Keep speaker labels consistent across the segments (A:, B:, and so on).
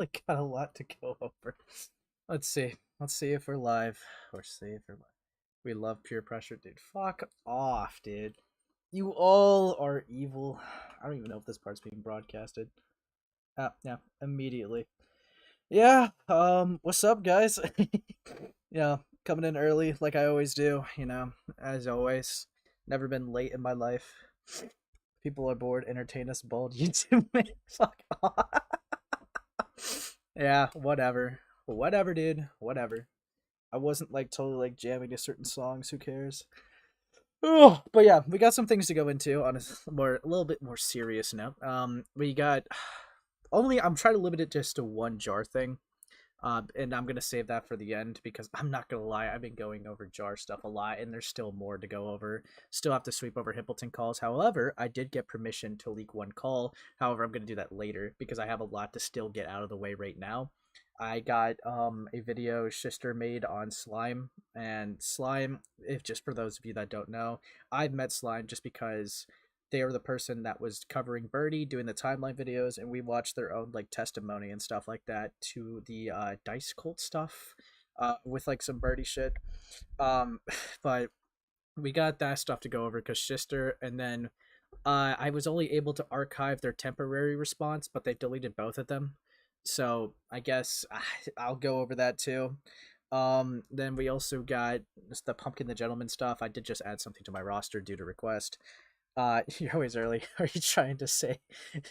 A: like got a lot to go over. Let's see. Let's see if we're live. Or see if we're live. We love peer pressure, dude. Fuck off, dude. You all are evil. I don't even know if this part's being broadcasted. Yeah, immediately. Yeah, what's up, guys? Yeah, coming in early like I always do, as always. Never been late in my life. People are bored, entertain us, bald YouTube. Fuck off. Yeah, whatever. Whatever, dude. Whatever. I wasn't like totally like jamming to certain songs. Who cares? Oh, but yeah, we got some things to go into on a little bit more serious note. We got only I'm trying to limit it just to one jar thing. And I'm gonna save that for the end because I'm not gonna lie, I've been going over jar stuff a lot, and there's still more to go over. Still have to sweep over Hippleton calls. However, I did get permission to leak one call. However, I'm gonna do that later because I have a lot to still get out of the way right now. I got a video Shister made on Slime, and Slime, if just for those of you that don't know, I've met Slime just because they are the person that was covering Birdie doing the timeline videos, and we watched their own like testimony and stuff like that to the dice cult stuff with like some Birdie shit. Um, but we got that stuff to go over because Shister, and then I was only able to archive their temporary response, but they deleted both of them. So I guess I'll go over that too. Then we also got the Pumpkin the Gentleman stuff. I did just add something to my roster due to request. You're always early. Are you trying to say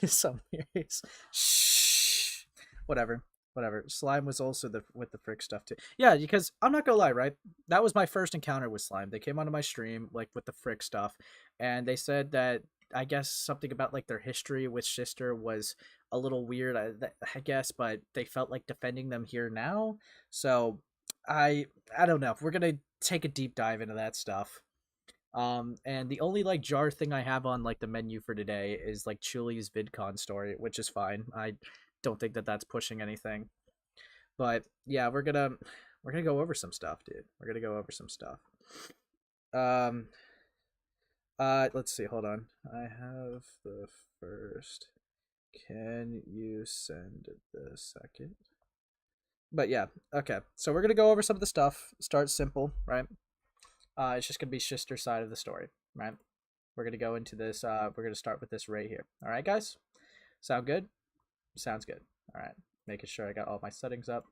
A: some series? Shh. Whatever. Whatever. Slime was also the with the frick stuff too. Yeah, because I'm not gonna lie, right? That was my first encounter with Slime. They came onto my stream like with the frick stuff, and they said that I guess something about like their history with Shister was a little weird. I guess, but they felt like defending them here now. So I don't know. We're gonna take a deep dive into that stuff. And the only like jar thing I have on like the menu for today is like Chuli's VidCon story, which is fine. I don't think that that's pushing anything. But yeah, we're gonna go over some stuff, dude. We're gonna go over some stuff. Um, let's see. Hold on. I have the first. Can you send the second? But yeah, okay. So we're gonna go over some of the stuff. Start simple, right? It's just gonna be Shister's side of the story, right? We're gonna go into this. We're gonna start with this right here. All right, guys. Sound good? Sounds good. All right. Making sure I got all my settings up.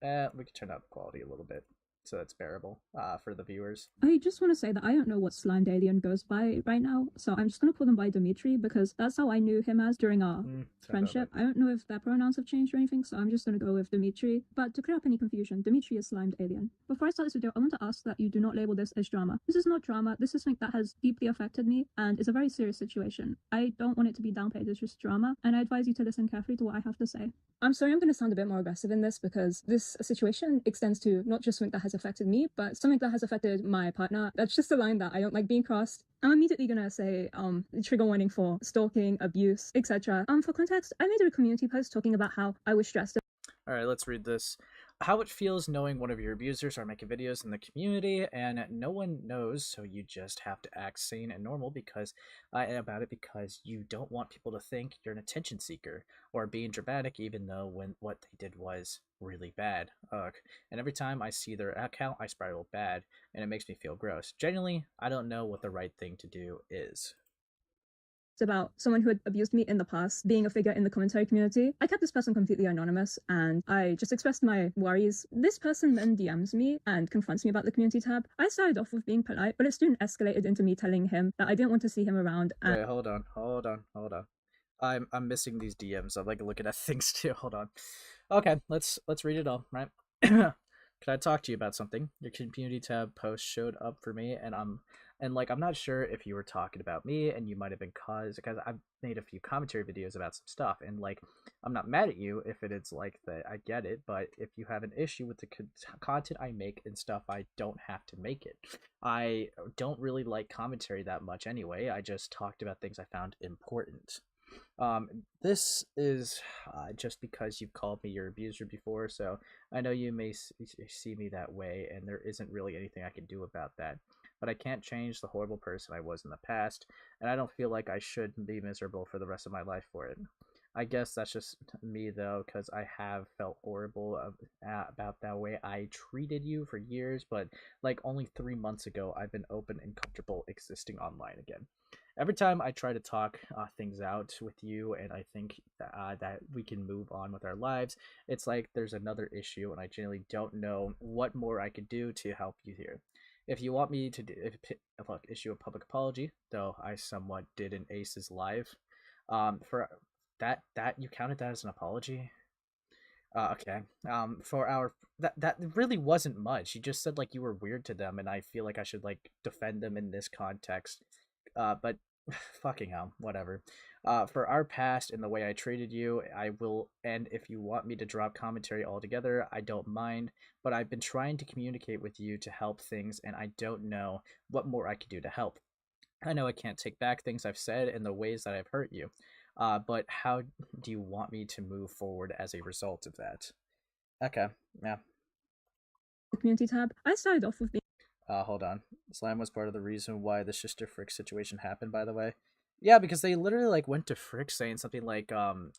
A: And we can turn up quality a little bit so that's bearable for the viewers.
B: I just want to say that I don't know what SlimedAlien goes by right now, so I'm just going to call him by Dimitri because that's how I knew him as during our friendship. I don't know if their pronouns have changed or anything, so I'm just going to go with Dimitri. But to clear up any confusion, Dimitri is SlimedAlien. Before I start this video, I want to ask that you do not label this as drama. This is not drama. This is something that has deeply affected me and is a very serious situation. I don't want it to be downplayed as just drama, and I advise you to listen carefully to what I have to say. I'm sorry I'm going to sound a bit more aggressive in this because this situation extends to not just something that has affected me, but something that has affected my partner. That's just a line that I don't like being crossed. I'm immediately gonna say trigger warning for stalking, abuse, etc. For context, I made a community post talking about how I was stressed.
A: All right, let's read this. How it feels knowing one of your abusers are making videos in the community and no one knows, so you just have to act sane and normal because about it because you don't want people to think you're an attention seeker or being dramatic, even though when what they did was really bad. Ugh. And every time I see their account, I spiral bad, and it makes me feel gross. Genuinely, I don't know what the right thing to do is.
B: About someone who had abused me in the past being a figure in the commentary community. I kept this person completely anonymous and I just expressed my worries. This person then DMs me and confronts me about the community tab. I started off with being polite, but it soon escalated into me telling him that I didn't want to see him around.
A: Wait, hold on, hold on, hold on. I'm missing these DMs. I'm like looking at things too. Hold on. Okay, let's read it all, right? Can I talk to you about something? Your community tab post showed up for me, and like I'm not sure if you were talking about me, and you might have been caused because I've made a few commentary videos about some stuff, and like I'm not mad at you if it is like that. I get it, but if you have an issue with the content I make and stuff, I don't have to make it. I don't really like commentary that much anyway. I just talked about things I found important. This is just because you've called me your abuser before, so I know you may see me that way, and there isn't really anything I can do about that. But I can't change the horrible person I was in the past, and I don't feel like I should be miserable for the rest of my life for it. I guess that's just me though, because I have felt horrible about that way I treated you for years. But like only 3 months ago, I've been open and comfortable existing online again. Every time I try to talk things out with you, and I think that we can move on with our lives, it's like there's another issue, and I genuinely don't know what more I could do to help you here. If you want me to issue a public apology, though I somewhat did in Ace's live, for that you counted that as an apology. Okay. For our that really wasn't much. You just said like you were weird to them, and I feel like I should like defend them in this context. But fucking hell, whatever. For our past and the way I treated you, I will. And if you want me to drop commentary altogether, I don't mind. But I've been trying to communicate with you to help things, and I don't know what more I could do to help. I know I can't take back things I've said and the ways that I've hurt you. But how do you want me to move forward as a result of that? Okay, yeah.
B: Community tab. I started off with being.
A: Hold on. Slam was part of the reason why the Shister Frick situation happened, by the way. Yeah, because they literally like went to Frick saying something like, I'm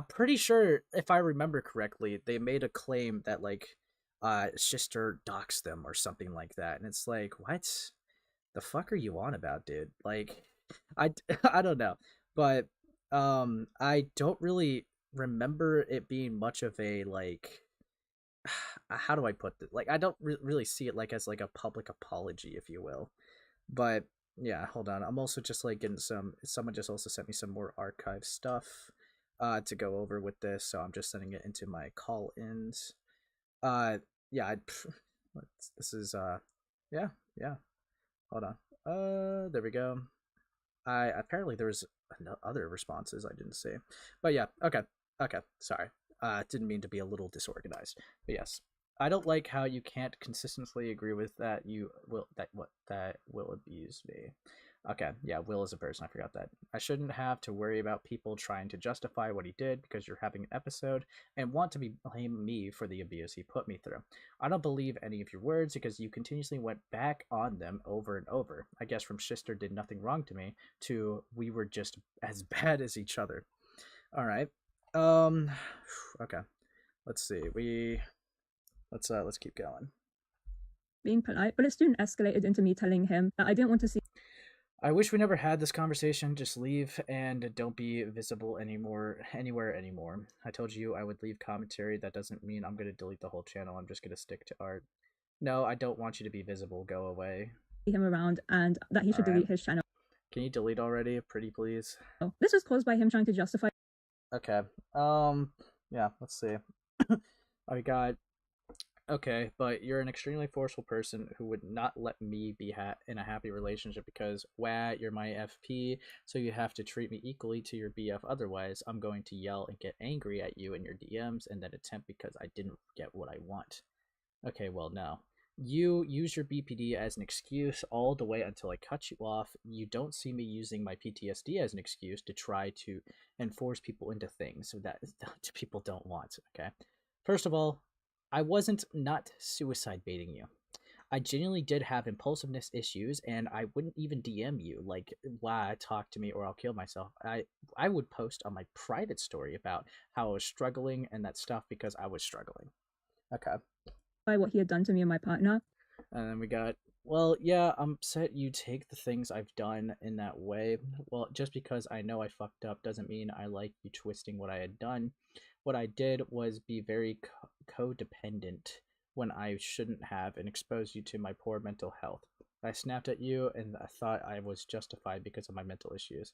A: pretty sure if I remember correctly, they made a claim that like Shister doxed them or something like that. And it's like, what the fuck are you on about, dude? Like I I don't know. But I don't really remember it being much of a like how do I put this? Like I don't really see it like as like a public apology, if you will. But yeah, hold on. I'm also just like getting some. Someone just also sent me some more archive stuff to go over with this, so I'm just sending it into my call-ins. Yeah, this is yeah, yeah. Hold on. There we go. I apparently there was other responses I didn't see, but yeah. Okay, okay. Sorry. Didn't mean to be a little disorganized, but yes. I don't like how you can't consistently agree with that. You will that will abuse me. Okay, yeah, Will is a person. I forgot that. I shouldn't have to worry about people trying to justify what he did because you're having an episode and want to blame me for the abuse he put me through. I don't believe any of your words because you continuously went back on them over and over. I guess from Shister did nothing wrong to me to we were just as bad as each other. All right. Okay. Let's see. Let's keep going.
B: Being polite, but it soon escalated into me telling him that I didn't want to see.
A: I wish we never had this conversation. Just leave and don't be visible anywhere anymore. I told you I would leave commentary. That doesn't mean I'm gonna delete the whole channel. I'm just gonna stick to art. No, I don't want you to be visible. Go away.
B: Him around and that he should delete his channel.
A: Can you delete already, pretty please?
B: This was caused by him trying to justify.
A: Okay. Yeah. Let's see. I got. Okay, but you're an extremely forceful person who would not let me be in a happy relationship because, you're my FP, so you have to treat me equally to your BF. Otherwise, I'm going to yell and get angry at you in your DMs and then attempt because I didn't get what I want. Okay, well, no. You use your BPD as an excuse all the way until I cut you off. You don't see me using my PTSD as an excuse to try to enforce people into things that people don't want, okay? First of all, I wasn't not suicide baiting you. I genuinely did have impulsiveness issues, and I wouldn't even DM you like, "Why talk to me or I'll kill myself." I would post on my private story about how I was struggling and that stuff because I was struggling. Okay.
B: By what he had done to me and my partner.
A: And then we got, well, yeah, I'm upset you take the things I've done in that way. Well, just because I know I fucked up doesn't mean I like you twisting what I had done. What I did was be very codependent when I shouldn't have and expose you to my poor mental health. I snapped at you and I thought I was justified because of my mental issues.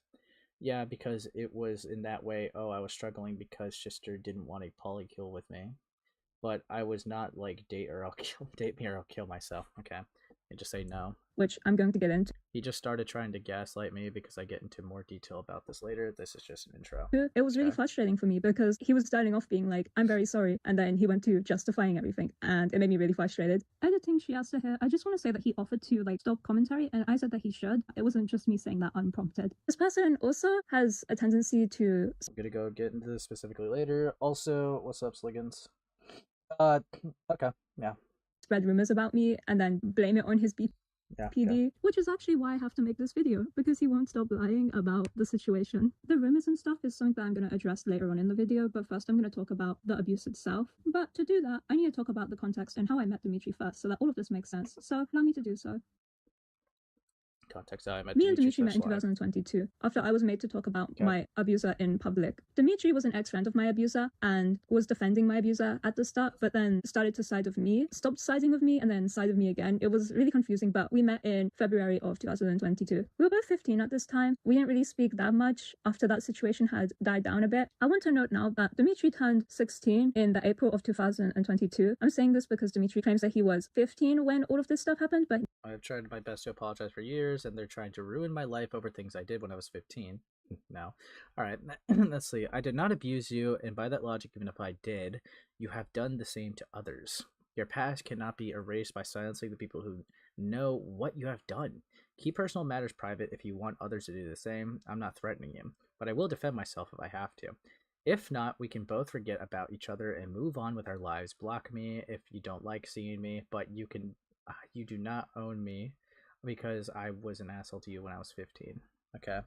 A: Yeah, because it was in that way, oh, I was struggling because Shister didn't want a polykill with me. But I was not like date me or I'll kill myself. Okay. And just say no.
B: Which I'm going to get into.
A: He just started trying to gaslight me because I get into more detail about this later. This is just an intro.
B: It was really frustrating for me because he was starting off being like, I'm very sorry. And then he went to justifying everything. And it made me really frustrated. Editing Shister here. I just want to say that he offered to like stop commentary. And I said that he should. It wasn't just me saying that unprompted. This person also has a tendency to.
A: I'm going to go get into this specifically later. Also, what's up, Sliggins? Okay, yeah.
B: Spread rumors about me and then blame it on his beef.
A: Yeah.
B: PD, which is actually why I have to make this video, because he won't stop lying about the situation. The rumors and stuff is something that I'm going to address later on in the video, but first I'm going to talk about the abuse itself. But to do that, I need to talk about the context and how I met Dimitri first, so that all of this makes sense. So allow me to do so.
A: Context. I met
B: Me and Dimitri met in 2022 after I was made to talk about my abuser in public. Dimitri was an ex-friend of my abuser and was defending my abuser at the start, but then started to side with me, stopped siding with me, and then sided with me again. It was really confusing, but we met in February of 2022. We were both 15 at this time. We didn't really speak that much after that situation had died down a bit. I want to note now that Dimitri turned 16 in the April of 2022. I'm saying this because Dimitri claims that he was 15 when all of this stuff happened, but
A: I've tried my best to apologize for years, and they're trying to ruin my life over things I did when I was 15. Now, all right, let's see. I did not abuse you, and by that logic, even if I did, you have done the same to others. Your past cannot be erased by silencing the people who know what you have done. Keep personal matters private if you want others to do the same. I'm not threatening you, but I will defend myself if I have to. If not, we can both forget about each other and move on with our lives. Block me if you don't like seeing me, but you do not own me because I was an asshole to you when I was 15. Okay.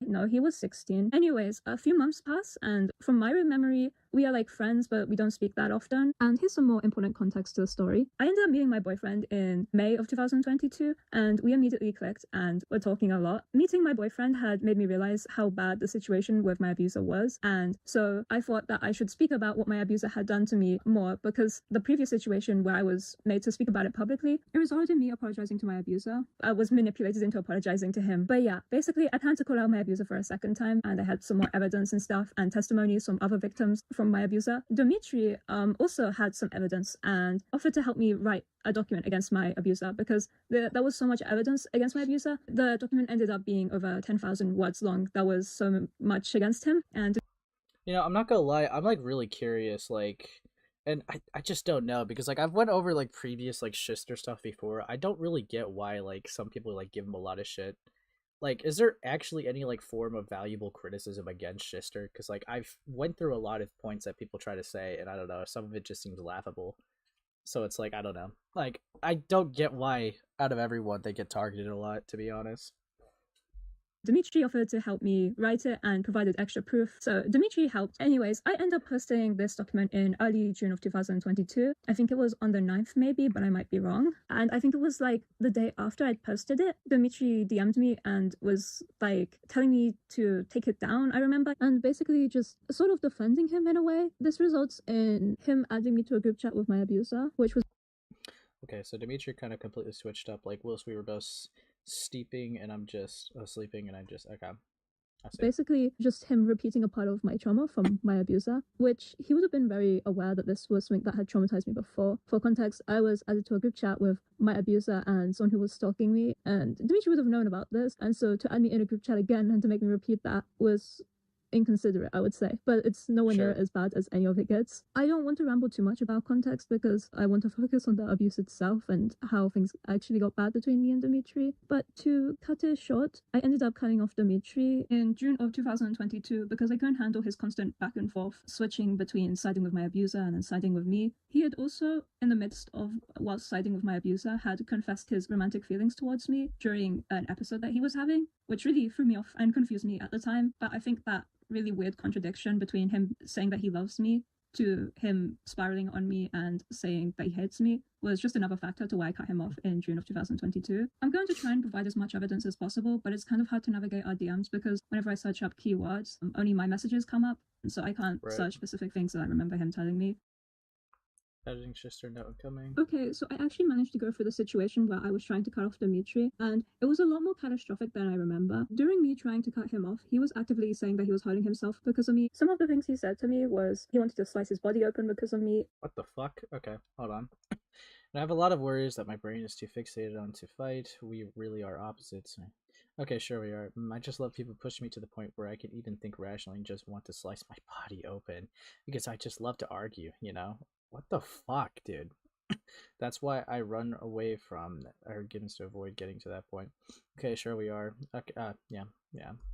B: No, he was 16. Anyways, a few months pass, and from my memory, we are like friends, but we don't speak that often. And here's some more important context to the story. I ended up meeting my boyfriend in May of 2022, and we immediately clicked and were talking a lot. Meeting my boyfriend had made me realize how bad the situation with my abuser was, and so I thought that I should speak about what my abuser had done to me more, because the previous situation where I was made to speak about it publicly, it resulted in me apologizing to my abuser. I was manipulated into apologizing to him. But yeah, basically I planned to call out my abuser for a second time, and I had some more evidence and stuff and testimonies from other victims from my abuser. Dimitri also had some evidence and offered to help me write a document against my abuser, because there was so much evidence against my abuser. The document ended up being over 10,000 words long. That was so much against him. And
A: I'm not gonna lie, I'm like really curious, like, and I just don't know, because like I've went over like previous like Shister stuff before. I don't really get why like some people like give him a lot of shit. Like, is there actually any like form of valuable criticism against Shister? Because like I've went through a lot of points that people try to say, and I don't know, some of it just seems laughable. So it's like, I don't know, like I don't get why out of everyone they get targeted a lot, to be honest.
B: Dimitri offered to help me write it and provided extra proof. So Dimitri helped. Anyways, I ended up posting this document in early June of 2022. I think it was on the 9th maybe, but I might be wrong. And I think it was like the day after I'd posted it, Dimitri DM'd me and was like telling me to take it down, I remember, and basically just sort of defending him in a way. This results in him adding me to a group chat with my abuser, which was
A: okay. So Dimitri kind of completely switched up. Like, whilst we were both steeping and I'm just sleeping, and I'm just okay.
B: basically just him repeating a part of my trauma from my abuser, which he would have been very aware that this was something that had traumatized me before. For context, I was added to a group chat with my abuser and someone who was stalking me, and Dimitri would have known about this, and so to add me in a group chat again and to make me repeat that was inconsiderate, I would say, but it's nowhere near as bad as any of it gets. I don't want to ramble too much about context because I want to focus on the abuse itself and how things actually got bad between me and Dimitri. But to cut it short, I ended up cutting off Dimitri in June of 2022 because I couldn't handle his constant back and forth, switching between siding with my abuser and then siding with me. He had also, in the midst of whilst siding with my abuser, had confessed his romantic feelings towards me during an episode that he was having, which really threw me off and confused me at the time. But I think that really weird contradiction between him saying that he loves me to him spiraling on me and saying that he hates me was just another factor to why I cut him off in June of 2022. I'm going to try and provide as much evidence as possible, but it's kind of hard to navigate our DMs because whenever I search up keywords, only my messages come up, so I can't search specific things that I remember him telling me.
A: Editing Shister note coming.
B: Okay, so I actually managed to go through the situation where I was trying to cut off Dimitri, and it was a lot more catastrophic than I remember. During me trying to cut him off, he was actively saying that he was hurting himself because of me. Some of the things he said to me was he wanted to slice his body open because of me.
A: What the fuck? Okay, hold on. I have a lot of worries that my brain is too fixated on to fight. We really are opposites. Okay, sure we are. I just love people push me to the point where I can even think rationally and just want to slice my body open. Because I just love to argue, you know? What the fuck, dude? That's why I run away from arguments to avoid getting to that point. Okay, sure we are. Okay, yeah.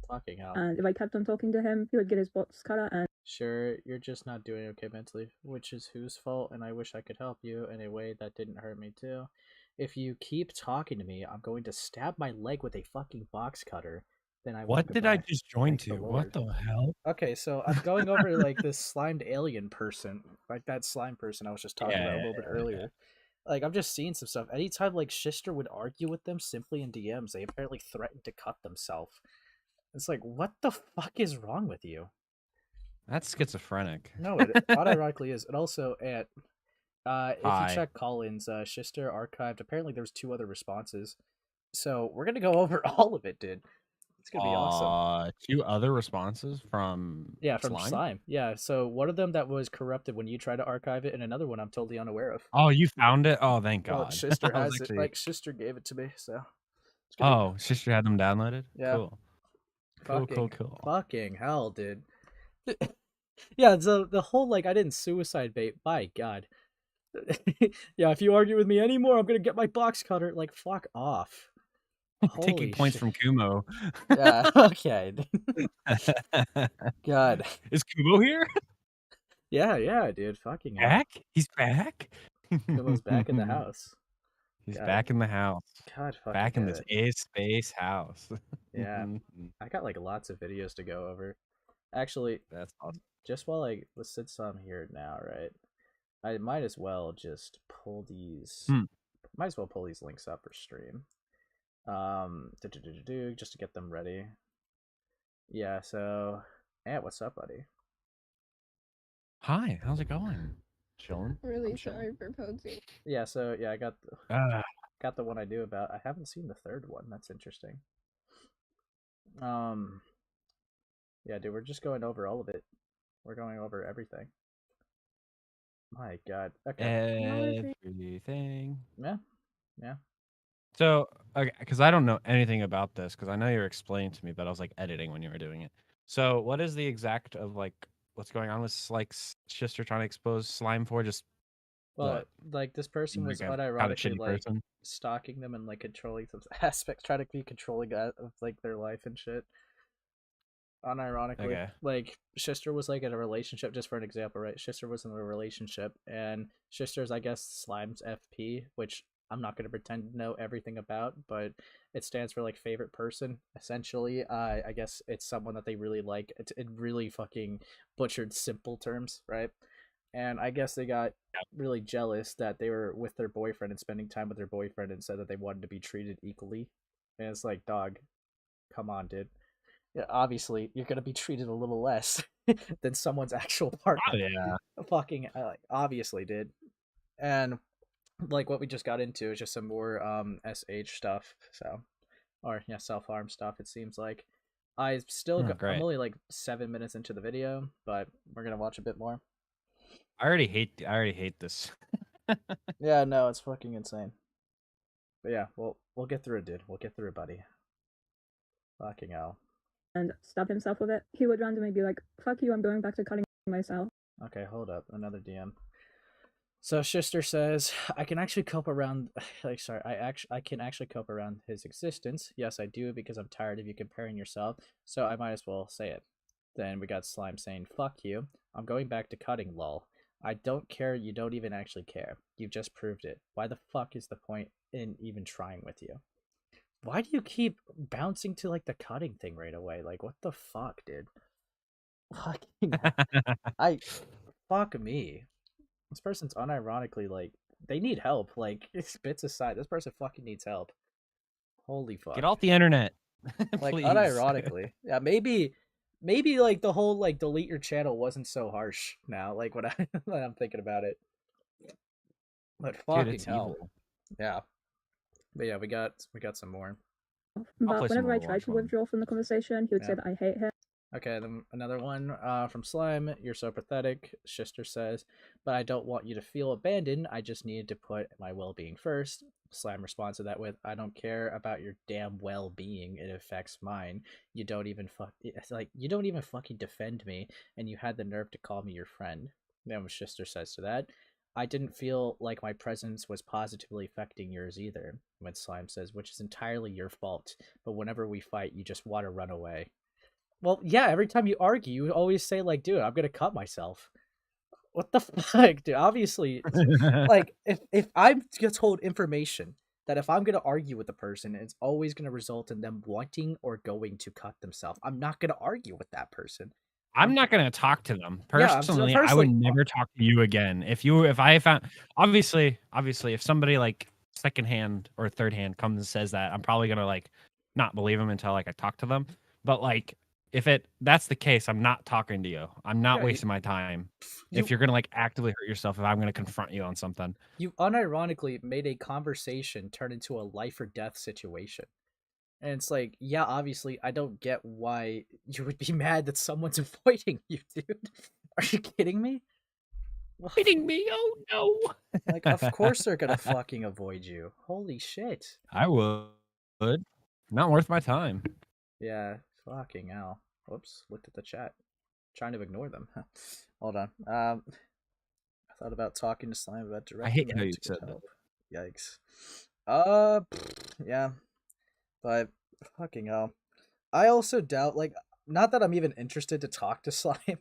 A: Fucking hell.
B: And if I kept on talking to him, he would get his box cut out and...
A: Sure, you're just not doing okay mentally, which is whose fault, and I wish I could help you in a way that didn't hurt me too. if you keep talking to me, I'm going to stab my leg with a fucking box cutter. Then I will.
C: What did I
A: goodbye.
C: just join
A: Thank
C: to?
A: the
C: What
A: Lord.
C: the hell?
A: Okay, so I'm going over like this slimed alien person, like that slime person I was just talking about a little bit earlier. Like I'm just seeing some stuff. Anytime like Shister would argue with them simply in DMs, they apparently threatened to cut themselves. It's like, what the fuck is wrong with you?
C: That's schizophrenic.
A: No, it unironically is. And also at if you
C: Hi.
A: check Collins, Shister archived. Apparently, there was 2 other responses. So we're gonna go over all of it, dude. It's gonna be awesome.
C: 2 other responses from
A: Yeah, from
C: Slime?
A: Slime. Yeah, so one of them that was corrupted when you try to archive it, and another one I'm totally unaware of.
C: Oh, you found it? Oh, thank
A: Well,
C: God.
A: Shister
C: I was
A: has it.
C: actually
A: Like Shister gave it to me, so it's gonna be
C: Oh, Sister had them downloaded?
A: yeah.
C: Cool. Cool.
A: Fucking hell, dude. Yeah, so the whole like I didn't suicide bait. By God. Yeah, if you argue with me anymore, I'm gonna get my box cutter. Like, fuck off.
C: Taking
A: Holy
C: points
A: shit.
C: from Kumo.
A: Yeah, okay. God.
C: Is Kumo here?
A: Yeah, dude. Fucking hell.
C: Back? He's back?
A: Kumo's back in the house.
C: He's
A: God.
C: back in the house.
A: God fucking
C: Back in
A: damn
C: this
A: it.
C: space house.
A: Yeah. I got like lots of videos to go over. Actually,
C: That's awesome.
A: just while since I'm here now, right? I might as well just pull these might as well pull these links up for stream. Just to get them ready. Yeah, so what's up, buddy?
C: Hi, how's it going? Chilling.
D: Really sorry for posing.
A: Yeah, so I got the one I knew about. I haven't seen the third one. That's interesting. Yeah, dude, we're just going over all of it. We're going over everything. My God. Okay.
C: Everything.
A: Yeah.
C: So, okay, because I don't know anything about this, because I know you were explaining to me, but I was like editing when you were doing it. So, what is the exact of like what's going on with like Shister trying to expose Slime for? Just
A: well,
C: what?
A: Like this person was
C: Like
A: unironically like
C: person?
A: stalking them and like controlling some aspects, trying to be controlling of like their life and shit. Unironically,
C: Okay.
A: like Shister was like in a relationship. Just for an example, right? Shister was in a relationship, and Shister's, I guess, Slime's FP, which I'm not going to pretend to know everything about, but it stands for like favorite person. Essentially, I guess it's someone that they really like. It's in really fucking butchered, simple terms, right? And I guess they got really jealous that they were with their boyfriend and spending time with their boyfriend, and said that they wanted to be treated equally. And it's like, dog, come on, dude. Yeah, obviously you're gonna be treated a little less than someone's actual partner.
C: Oh yeah.
A: Fucking obviously, dude. And like what we just got into is just some more SH stuff. So, or yeah, self harm stuff. It seems like I still I'm only like 7 minutes into the video, but we're gonna watch a bit more.
C: I already hate this.
A: Yeah, no, it's fucking insane. But yeah, we'll get through it, dude. We'll get through it, buddy. Fucking hell.
B: And stab himself with it. He would randomly be like, "Fuck you! I'm going back to cutting myself."
A: Okay, hold up. Another DM. So Shister says, I can actually cope around I can actually cope around his existence. Yes, I do, because I'm tired of you comparing yourself, so I might as well say it. Then we got Slime saying, fuck you. I'm going back to cutting, lol. I don't care, you don't even actually care. You've just proved it. Why the fuck is the point in even trying with you? Why do you keep bouncing to like the cutting thing right away? Like, what the fuck, dude? Fucking fuck me. This person's unironically like, they need help. Like, bits aside, this person fucking needs help. Holy fuck.
C: Get off the internet.
A: Like, unironically. Yeah, maybe like the whole like delete your channel wasn't so harsh now, like when I'm thinking about it. But fucking
C: Dude,
A: hell.
C: evil.
A: Yeah. But yeah, we got some more.
B: But whenever I tried to withdraw from the conversation, he would say that I hate him.
A: Okay, then another one from Slime. You're so pathetic, Shister says, but I don't want you to feel abandoned. I just needed to put my well-being first. Slime responds to that with, I don't care about your damn well-being. It affects mine. You don't even fucking defend me, and you had the nerve to call me your friend. Then what Shister says to that, I didn't feel like my presence was positively affecting yours either. When Slime says, which is entirely your fault, but whenever we fight, you just want to run away. Well, yeah, every time you argue, you always say, like, dude, I'm gonna cut myself. What the fuck, dude? Obviously, like, if I'm told information that if I'm gonna argue with the person, it's always gonna result in them wanting or going to cut themselves. I'm not gonna argue with that person.
C: I'm not gonna talk to them.
A: Yeah,
C: Personally, I
A: personally-
C: would never talk to you again. If I found obviously, if somebody like secondhand or third hand comes and says that, I'm probably gonna like not believe them until like I talk to them. But like if that's the case, I'm not talking to you. I'm not
A: Yeah,
C: wasting my time.
A: you-
C: If you're gonna like actively hurt yourself, if I'm gonna confront you on something.
A: You unironically made a conversation turn into a life or death situation. And it's like, yeah, obviously, I don't get why you would be mad that someone's avoiding you, dude. Are you kidding me?
C: Avoiding me? Oh no!
A: Like, of course they're gonna fucking avoid you. Holy shit.
C: I would. Not worth my time.
A: Yeah, fucking hell. Whoops, looked at the chat. Trying to ignore them. Hold on. I thought about talking to Slime about direct.
C: I hate how you said
A: help. Yikes. Yeah. But fucking hell. I also doubt, like, not that I'm even interested to talk to Slime,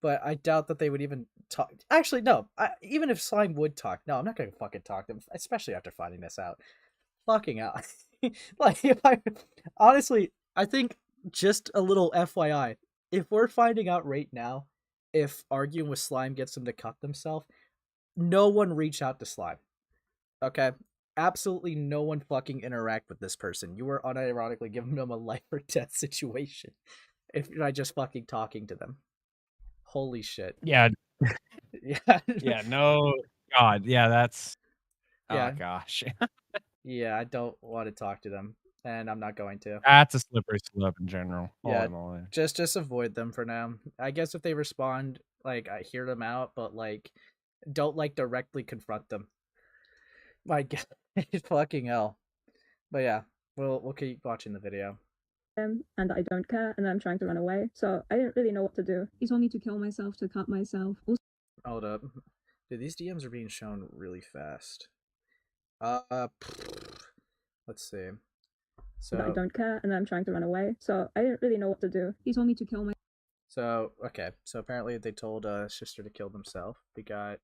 A: but I doubt that they would even talk. Actually, no. Even if Slime would talk, no, I'm not gonna fucking talk to them, especially after finding this out. Fucking hell. Like, if honestly, I think just a little FYI, if we're finding out right now if arguing with Slime gets them to cut themselves, no one reach out to Slime. Okay? Absolutely no one fucking interact with this person. You are unironically giving them a life or death situation if you're not just fucking talking to them. Holy shit.
C: Yeah.
A: Yeah.
C: Yeah, no. God, yeah, that's
A: Yeah.
C: oh gosh.
A: Yeah, I don't want to talk to them, and I'm not going to.
C: That's a slippery slope in general.
A: Yeah,
C: All in all.
A: just avoid them for now. I guess if they respond, like, I hear them out, but like, don't like directly confront them. My God, fucking hell. But yeah, we'll keep watching the video.
B: And I don't care, and I'm trying to run away. So I didn't really know what to do. He told me to kill myself, to cut myself.
A: Hold up, dude. These DMs are being shown really fast. Let's see. So
B: I don't care, and I'm trying to run away. So I didn't really know what to do. He told me to kill myself.
A: So okay, so apparently they told Shister to kill himself. We got.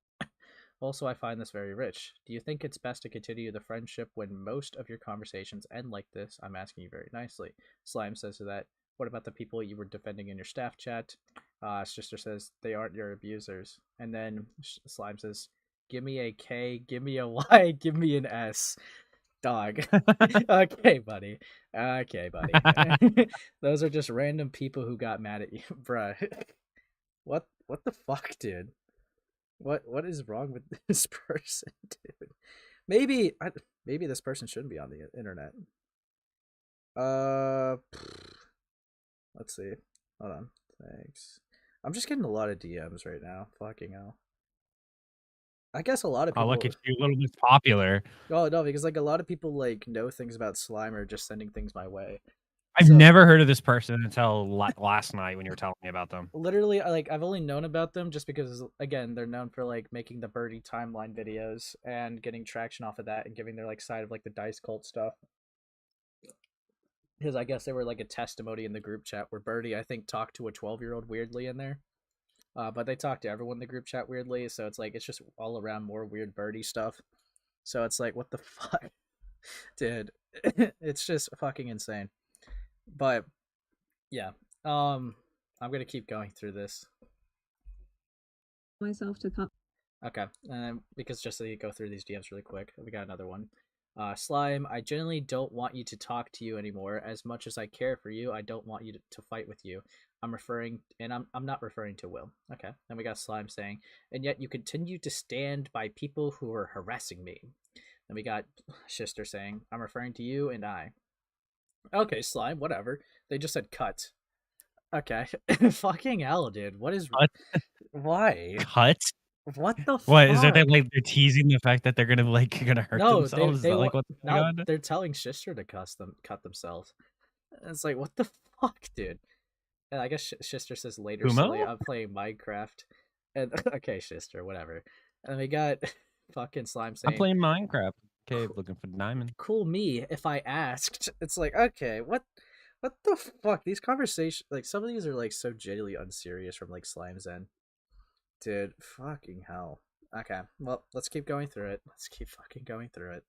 A: Also, I find this very rich. Do you think it's best to continue the friendship when most of your conversations end like this? I'm asking you very nicely. Slime says to that. What about the people you were defending in your staff chat? Shister says they aren't your abusers. And then Slime says, "Give me a K, give me a Y, give me an S." Dog. Okay, buddy. Okay, buddy. Those are just random people who got mad at you, bruh. What the fuck, dude? What is wrong with this person, dude? Maybe this person shouldn't be on the internet. Let's see. Hold on. Thanks. I'm just getting a lot of DMs right now. Fucking hell. I guess a lot of people.
C: Oh, look at you, a little bit popular.
A: Oh no, because like a lot of people like know things about slime or just sending things my way.
C: I've never heard of this person until last night when you were telling me about them.
A: Literally, like I've only known about them just because, again, they're known for like making the Birdie timeline videos and getting traction off of that and giving their like side of like the dice cult stuff. Because I guess they were like a testimony in the group chat where Birdie, I think, talked to a 12-year-old weirdly in there. But they talked to everyone in the group chat weirdly, so it's like it's just all around more weird Birdie stuff. So it's like, what the fuck, dude? It's just fucking insane. But yeah, I'm gonna keep going through this.
B: Myself to cut.
A: Okay, because just so you go through these DMs really quick, we got another one. Slime, I genuinely don't want you to talk to you anymore. As much as I care for you, I don't want you to fight with you. I'm not referring to Will. Okay, then we got Slime saying, and yet you continue to stand by people who are harassing me. Then we got Shister saying, I'm referring to you and I. Okay, Slime, whatever. They just said cut. Okay. Fucking hell, dude. What is...
C: Cut?
A: Why?
C: Cut?
A: What the fuck?
C: What is it that like they're teasing the fact that they're gonna hurt themselves?
A: They
C: like what
A: they're telling Shister to cut themselves. It's like, what the fuck, dude? And I guess Shister says later, silly, I'm playing Minecraft. And okay, Shister, whatever. And we got fucking Slime saying,
C: I'm playing Minecraft. Okay, looking for diamond.
A: Cool me if I asked. It's like, okay, what the fuck? These conversations, like, some of these are like so genuinely unserious from like Slime's end. Dude, fucking hell. Okay, well, let's keep going through it. Let's keep fucking going through it.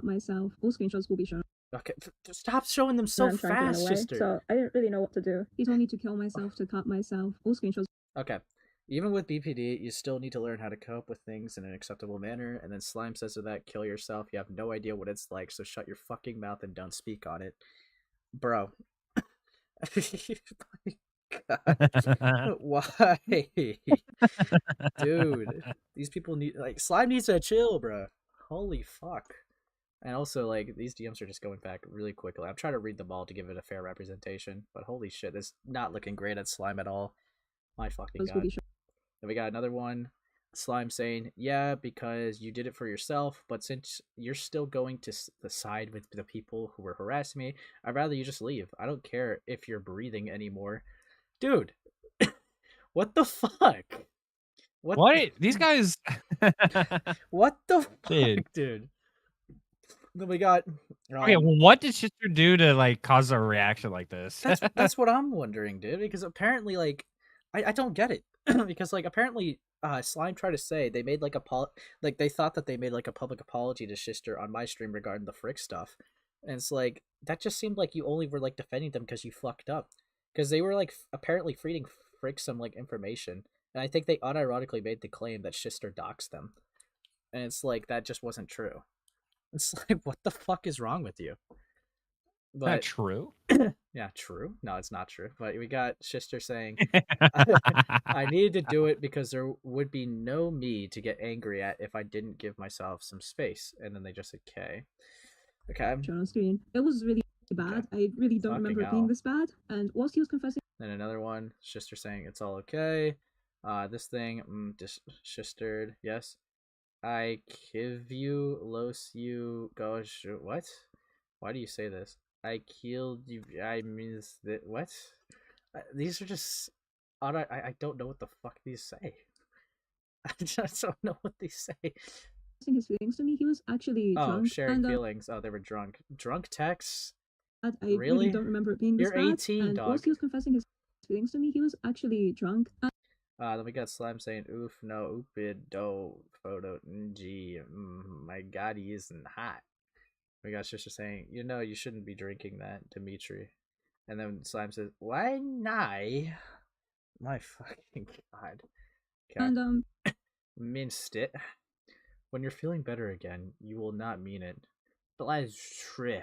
B: myself. All screenshots will be shown.
A: Okay, stop showing them so
B: I'm trying to run
A: fast,
B: away,
A: Shister.
B: so I didn't really know what to do. He told me to kill myself, to cut myself. All screenshots.
A: Okay. Even with BPD, you still need to learn how to cope with things in an acceptable manner, and then Slime says to that, kill yourself. You have no idea what it's like, so shut your fucking mouth and don't speak on it. Bro. God. Why? Dude. These people need, like, Slime needs to chill, bro. Holy fuck. And also, like, these DMs are just going back really quickly. I'm trying to read them all to give it a fair representation, but holy shit, it's not looking great at Slime at all. My fucking god. Then we got another one. Slime saying, yeah, because you did it for yourself, but since you're still going to the side with the people who were harassing me, I'd rather you just leave. I don't care if you're breathing anymore. Dude, what the fuck?
C: What? These guys...
A: What the fuck, dude? Then we got...
C: Okay, well, what did Shister do to, like, cause a reaction like this?
A: That's what I'm wondering, dude, because apparently, like, I don't get it. Because, like, apparently... Slime tried to say they made like they thought that they made like a public apology to Shister on my stream regarding the Frick stuff, and it's like that just seemed like you only were like defending them because you fucked up, because they were like apparently feeding Frick some like information, and I think they unironically made the claim that Shister doxed them, and it's like that just wasn't true. It's like what the fuck is wrong with you?
C: But not true.
A: Yeah, true. No, it's not true. But we got Shister saying, I needed to do it because there would be no me to get angry at if I didn't give myself some space. And then they just said K. Okay.
B: Shown on screen. It was really bad. Okay. I really don't remember it being this bad. And whilst he was confessing...
A: Then another one, Shister saying, it's all okay. This thing, just Shistered, yes. I give you, los you, gosh, what? Why do you say this? I killed you. I mean, what? These are just. I don't know what the fuck these say. I just don't know what these say.
B: His feelings to me, he was actually drunk.
A: Sharing feelings. Oh, they were drunk. Drunk texts.
B: I really don't remember it being this bad.
A: You're 18,
B: and
A: dog.
B: whilst he was confessing his feelings to me, he was actually drunk.
A: Then we got Slime saying, "Oof, no, oopid, do, photo, gee, my god, he isn't hot." We got Shister saying, you shouldn't be drinking that, Dimitri. And then Slime says, why not? My fucking god. Okay.
B: And,
A: minced it. When you're feeling better again, you will not mean it. But that's true.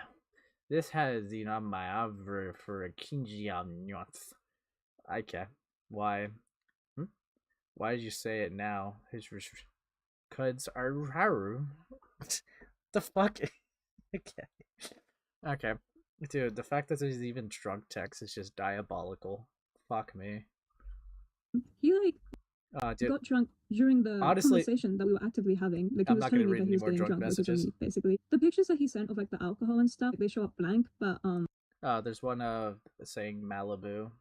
A: This has, my aver for a kinjian nuance. Okay. Why? Why did you say it now? His cuds are haru. The fuck? Okay. Dude, the fact that there's even drunk text is just diabolical. Fuck me.
B: He got drunk during the conversation that we were actively having. Like, he was telling me that he was getting drunk because of me, basically. The pictures that he sent of like the alcohol and stuff, they show up blank, but
A: there's one saying Malibu.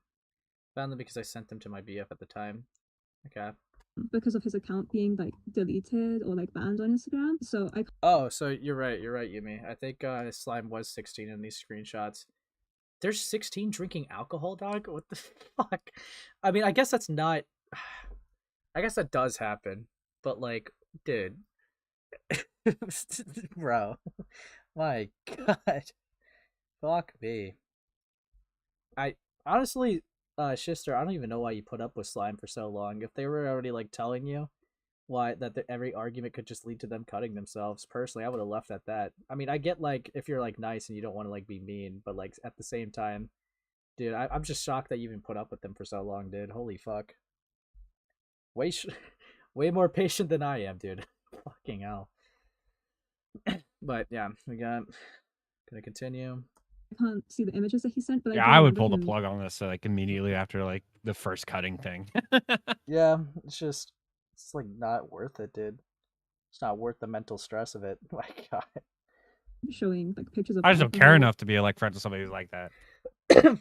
A: Found them because I sent them to my BF at the time. Okay.
B: Because of his account being like deleted or like banned on Instagram. So
A: so you're right, Yumi. I think Slime was 16 in these screenshots. There's 16 drinking alcohol, dog? What the fuck? I mean, I guess that's not... I guess that does happen. But, like, dude. Bro. My god. Fuck me. Honestly, Shister, I don't even know why you put up with Slime for so long. If they were already, like, telling you why every argument could just lead to them cutting themselves, personally, I would have left at that. I mean, I get, like, if you're, like, nice and you don't want to, like, be mean, but, like, at the same time, dude, I'm just shocked that you even put up with them for so long, dude. Holy fuck. Way more patient than I am, dude. Fucking hell. But, yeah, we got... Gonna continue.
B: I can't see the images that he sent, but
C: yeah, I would pull the plug on this like immediately after like the first cutting thing.
A: Yeah, it's like not worth it, dude. It's not worth the mental stress of it. My god.
B: Showing like pictures of...
C: I just don't care enough to be like friends with somebody who's like that.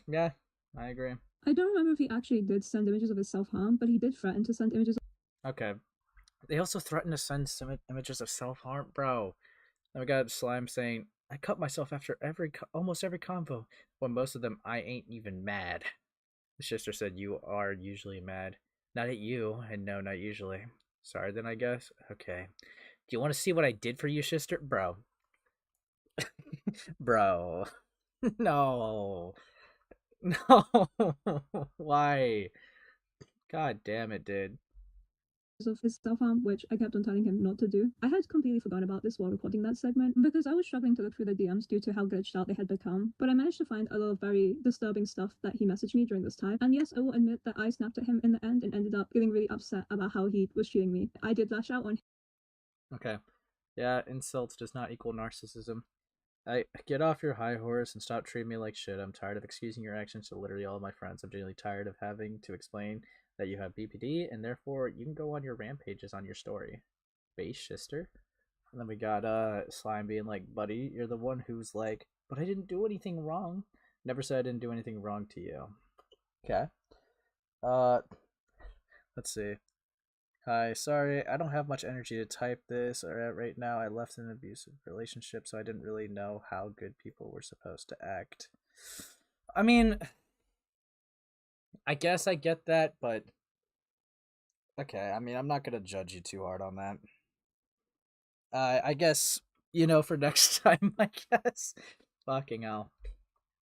A: Yeah, I agree.
B: I don't remember if he actually did send images of his self-harm, but he did threaten to send images of...
A: Okay. They also threatened to send some images of self-harm, bro. Then we got Slime saying, I cut myself after almost every convo. When most of them, I ain't even mad. The Shister said, you are usually mad. Not at you, and no, not usually. Sorry then, I guess? Okay. Do you want to see what I did for you, Shister? Bro. Bro. No. No. Why? God damn it, dude.
B: Of his self-harm, which I kept on telling him not to do. I had completely forgotten about this while recording that segment because I was struggling to look through the DMs due to how glitched out they had become, but I managed to find a lot of very disturbing stuff that he messaged me during this time. And yes, I will admit that I snapped at him in the end and ended up getting really upset about how he was treating me. I did lash out on him.
A: Okay. Yeah, insults does not equal narcissism. Get off your high horse and stop treating me like shit. I'm tired of excusing your actions to literally all of my friends. I'm genuinely tired of having to explain that you have BPD, and therefore you can go on your rampages on your story. Base Shister. And then we got Slime being like, buddy, you're the one who's like, but I didn't do anything wrong. Never said I didn't do anything wrong to you. Okay. Let's see. Hi, sorry, I don't have much energy to type this right now. I left an abusive relationship, so I didn't really know how good people were supposed to act. I mean, I guess I get that, but okay, I mean, I'm not gonna judge you too hard on that. I guess, for next time, I guess. Fucking hell.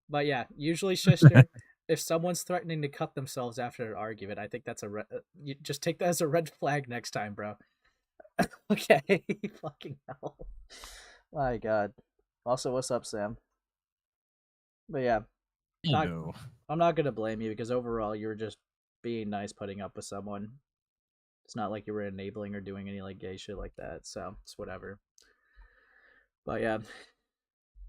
A: But yeah, usually, Shister, if someone's threatening to cut themselves after an argument, I think that's you just take that as a red flag next time, bro. Okay, fucking hell. My god. Also, what's up, Sam? But yeah, I'm not gonna blame you because overall you were just being nice, putting up with someone. It's not like you were enabling or doing any like gay shit like that, so it's whatever. But yeah,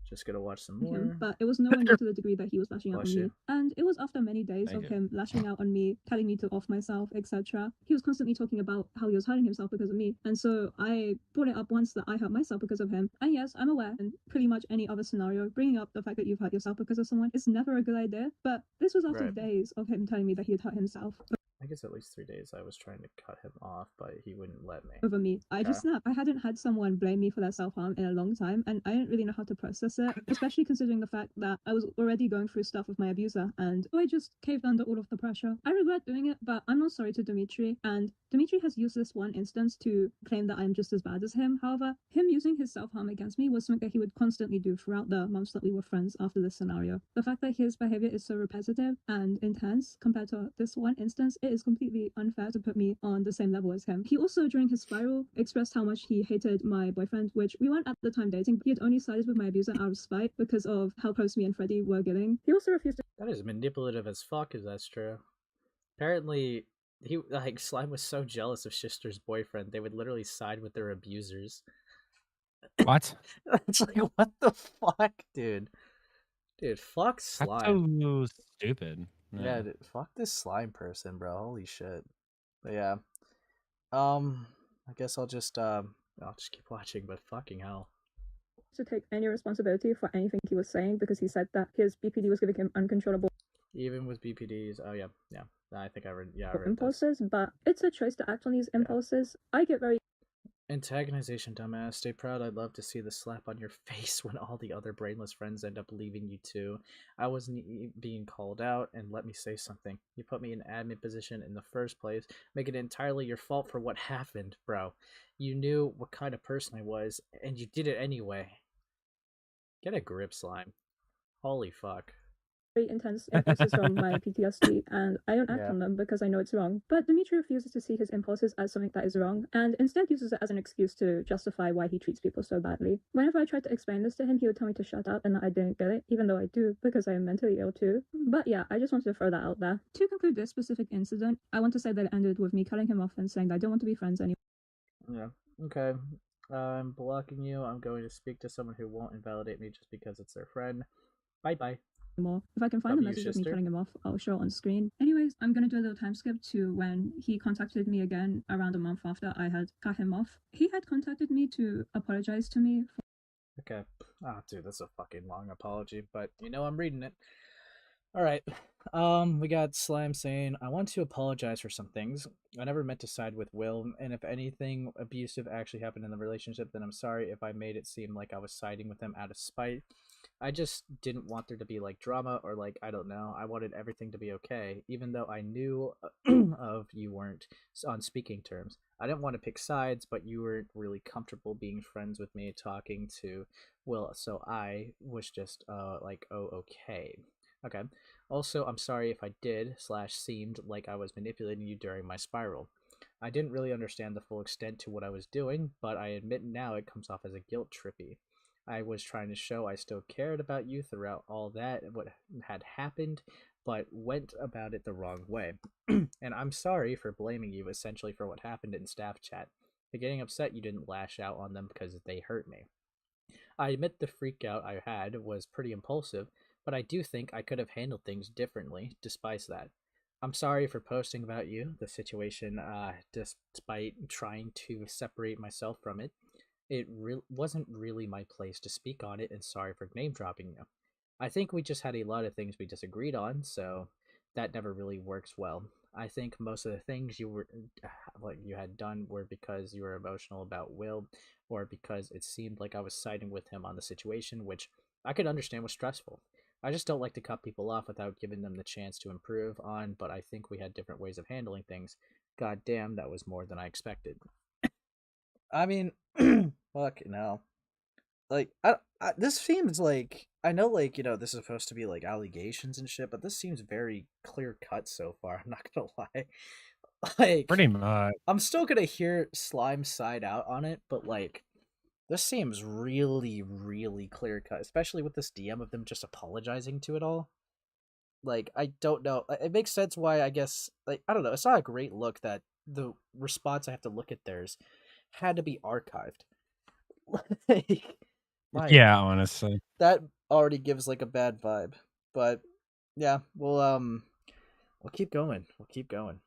A: just gonna watch some more.
B: Him, but it was nowhere near to the degree that he was lashing out
A: Bless
B: on me.
A: you.
B: And it was after many days
C: Thank
B: of
C: you.
B: him lashing out on me, telling me to off myself, etc. He was constantly talking about how he was hurting himself because of me. And so I brought it up once that I hurt myself because of him. And yes, I'm aware in pretty much any other scenario, bringing up the fact that you've hurt yourself because of someone is never a good idea. But this was after
A: Right.
B: days of him telling me that he had hurt himself.
A: I guess at least 3 days I was trying to cut him off, but he wouldn't let me.
B: Over me. I just snapped. I hadn't had someone blame me for their self-harm in a long time, and I didn't really know how to process it, especially considering the fact that I was already going through stuff with my abuser, and I just caved under all of the pressure. I regret doing it, but I'm not sorry to Dimitri, and Dimitri has used this one instance to claim that I'm just as bad as him. However, him using his self-harm against me was something that he would constantly do throughout the months that we were friends after this scenario. The fact that his behavior is so repetitive and intense compared to this one instance, it is completely unfair to put me on the same level as him. He also, during his spiral, expressed how much he hated my boyfriend, which we weren't at the time dating. He had only sided with my abuser out of spite because of how close me and Freddie were getting. He also refused to—
A: That is manipulative as fuck if that's true. Apparently, Slime was so jealous of Shister's boyfriend, they would literally side with their abusers.
C: What?
A: It's like, what the fuck, dude? Dude, fuck Slime.
C: That's so stupid.
A: Yeah, dude, fuck this Slime person, bro. Holy shit. But yeah. I guess I'll just keep watching, but fucking hell.
B: to take any responsibility for anything he was saying because he said that his BPD was giving him uncontrollable
A: Even with BPDs, oh yeah. I think I read
B: impulses, but it's a choice to act on these impulses. I get very
A: antagonization, dumbass. Stay proud. I'd love to see the slap on your face when all the other brainless friends end up leaving you too. I wasn't being called out, and let me say something. You put me in admin position in the first place, make it entirely your fault for what happened, bro. You knew what kind of person I was, and you did it anyway. Get a grip, Slime. Holy fuck.
B: intense impulses from my PTSD, and I don't act on them because I know it's wrong. But Dimitri refuses to see his impulses as something that is wrong, and instead uses it as an excuse to justify why he treats people so badly. Whenever I tried to explain this to him, he would tell me to shut up and that I didn't get it, even though I do, because I am mentally ill too. But yeah, I just wanted to throw that out there. To conclude this specific incident, I want to say that it ended with me cutting him off and saying that I don't want to be friends anymore.
A: Yeah, okay. I'm blocking you. I'm going to speak to someone who won't invalidate me just because it's their friend. Bye-bye. If
B: I can find the message of me cutting him off, I'll show it on screen. Anyways, I'm gonna do a little time skip to when he contacted me again around a month after I had cut him off. He had contacted me to apologize to me for—
A: Okay. Oh, dude, that's a fucking long apology, but I'm reading it. Alright. We got Slime saying, I want to apologize for some things. I never meant to side with Will, and if anything abusive actually happened in the relationship, then I'm sorry if I made it seem like I was siding with him out of spite. I just didn't want there to be like drama or like I don't know. I wanted everything to be okay, even though I knew of you weren't on speaking terms. I didn't want to pick sides, but you weren't really comfortable being friends with me, talking to Will, so I was just like, oh, okay. Okay. Also, I'm sorry if I did slash seemed like I was manipulating you during my spiral. I didn't really understand the full extent to what I was doing, but I admit now it comes off as a guilt trippy. I was trying to show I still cared about you throughout all that, what had happened, but went about it the wrong way. And I'm sorry for blaming you essentially for what happened in staff chat. But getting upset you didn't lash out on them because they hurt me. I admit the freak out I had was pretty impulsive, but I do think I could have handled things differently despite that. I'm sorry for posting about you, the situation, despite trying to separate myself from it. Wasn't really my place to speak on it, and sorry for name dropping you. I think we just had a lot of things we disagreed on, so that never really works well. I think most of the things you were like you had done were because you were emotional about Will, or because it seemed like I was siding with him on the situation, which I could understand was stressful. I just don't like to cut people off without giving them the chance to improve on, but I think we had different ways of handling things. God damn, that was more than I expected. I mean, fucking hell. Like, this seems like I know, like this is supposed to be like allegations and shit, but this seems very clear cut so far. I'm not gonna lie. Like,
C: Pretty much.
A: I'm still gonna hear Slime's side out on it, but like, this seems really, really clear cut, especially with this DM of them just apologizing to it all. Like, I don't know. It makes sense why I guess like I don't know. It's not a great look that the response I have to look at theirs had to be archived. Like, my
C: Yeah, honestly.
A: that already gives like a bad vibe. But yeah, we'll keep going. We'll keep going.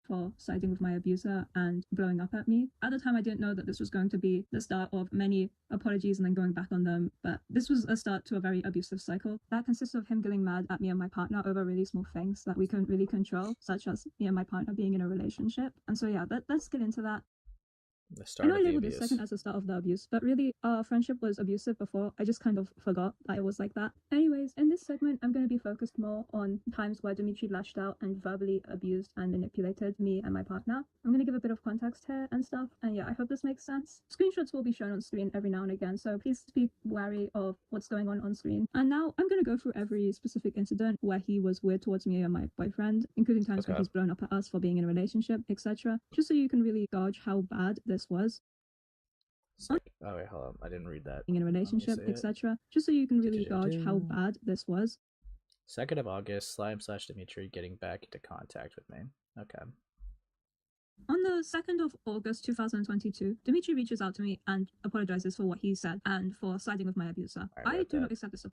B: For siding with my abuser and blowing up at me. At the time, I didn't know that this was going to be the start of many apologies and then going back on them, but this was a start to a very abusive cycle that consists of him getting mad at me and my partner over really small things that we couldn't really control, such as me and my partner being in a relationship. And so yeah, let's get into that.
A: The
B: I
A: start
B: know I
A: of the
B: labeled this
A: abuse.
B: second as the start of the abuse, but really, our friendship was abusive before. I just kind of forgot that it was like that. Anyways, in this segment, I'm going to be focused more on times where Dimitri lashed out and verbally abused and manipulated me and my partner. I'm going to give a bit of context here and stuff, and yeah, I hope this makes sense. Screenshots will be shown on screen every now and again, so please be wary of what's going on screen. And now I'm going to go through every specific incident where he was weird towards me and my boyfriend, including times when he's blown up at us for being in a relationship, etc., just so you can really gauge how bad this was.
A: Like, oh wait, hold on, I didn't read that.
B: In a relationship, etc., just so you can really gauge how bad this was.
A: 2nd of August, Slime/Dimitri getting back into contact with me. Okay.
B: On the 2nd of August 2022, Dimitri reaches out to me and apologizes for what he said and for siding with my abuser. I do not accept this.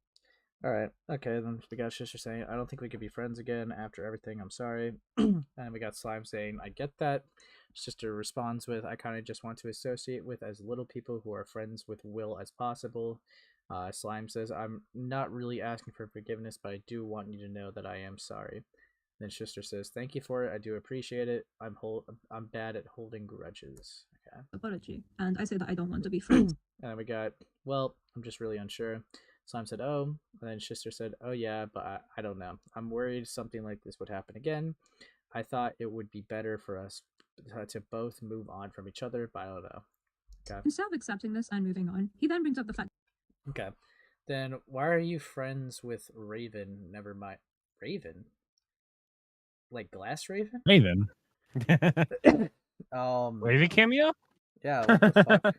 A: Alright, okay, then we got Shister saying, I don't think we could be friends again after everything, I'm sorry. And we got Slime saying, I get that. Shister responds with, I kind of just want to associate with as little people who are friends with Will as possible. Slime says, I'm not really asking for forgiveness, but I do want you to know that I am sorry. Then Shister says, thank you for it, I do appreciate it. I'm bad at holding grudges. Okay.
B: Apology. And I say that I don't want to be friends.
A: And we got, well, I'm just really unsure. Slime said, oh, and then Shister said, oh yeah, but I don't know. I'm worried something like this would happen again. I thought it would be better for us to both move on from each other, but I don't know. Okay.
B: Instead of accepting this and moving on, he then brings up the fact.
A: Okay. Then why are you friends with Raven? Never mind. Raven? Like Glass Raven?
C: Raven. Raven cameo?
A: Yeah, what the fuck?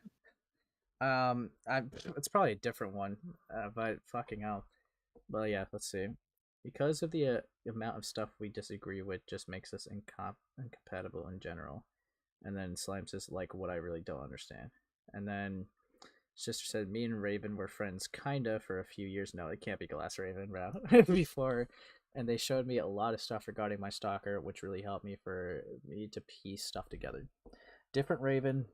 A: It's probably a different one, but fucking hell. But yeah, let's see. Because of the amount of stuff we disagree with, just makes us incompatible in general. And then Slime says, like, what I really don't understand. And then Sister said, me and Raven were friends, kinda, for a few years. No, it can't be Glass Raven, bro. Before. And they showed me a lot of stuff regarding my stalker, which really helped me to piece stuff together. Different Raven.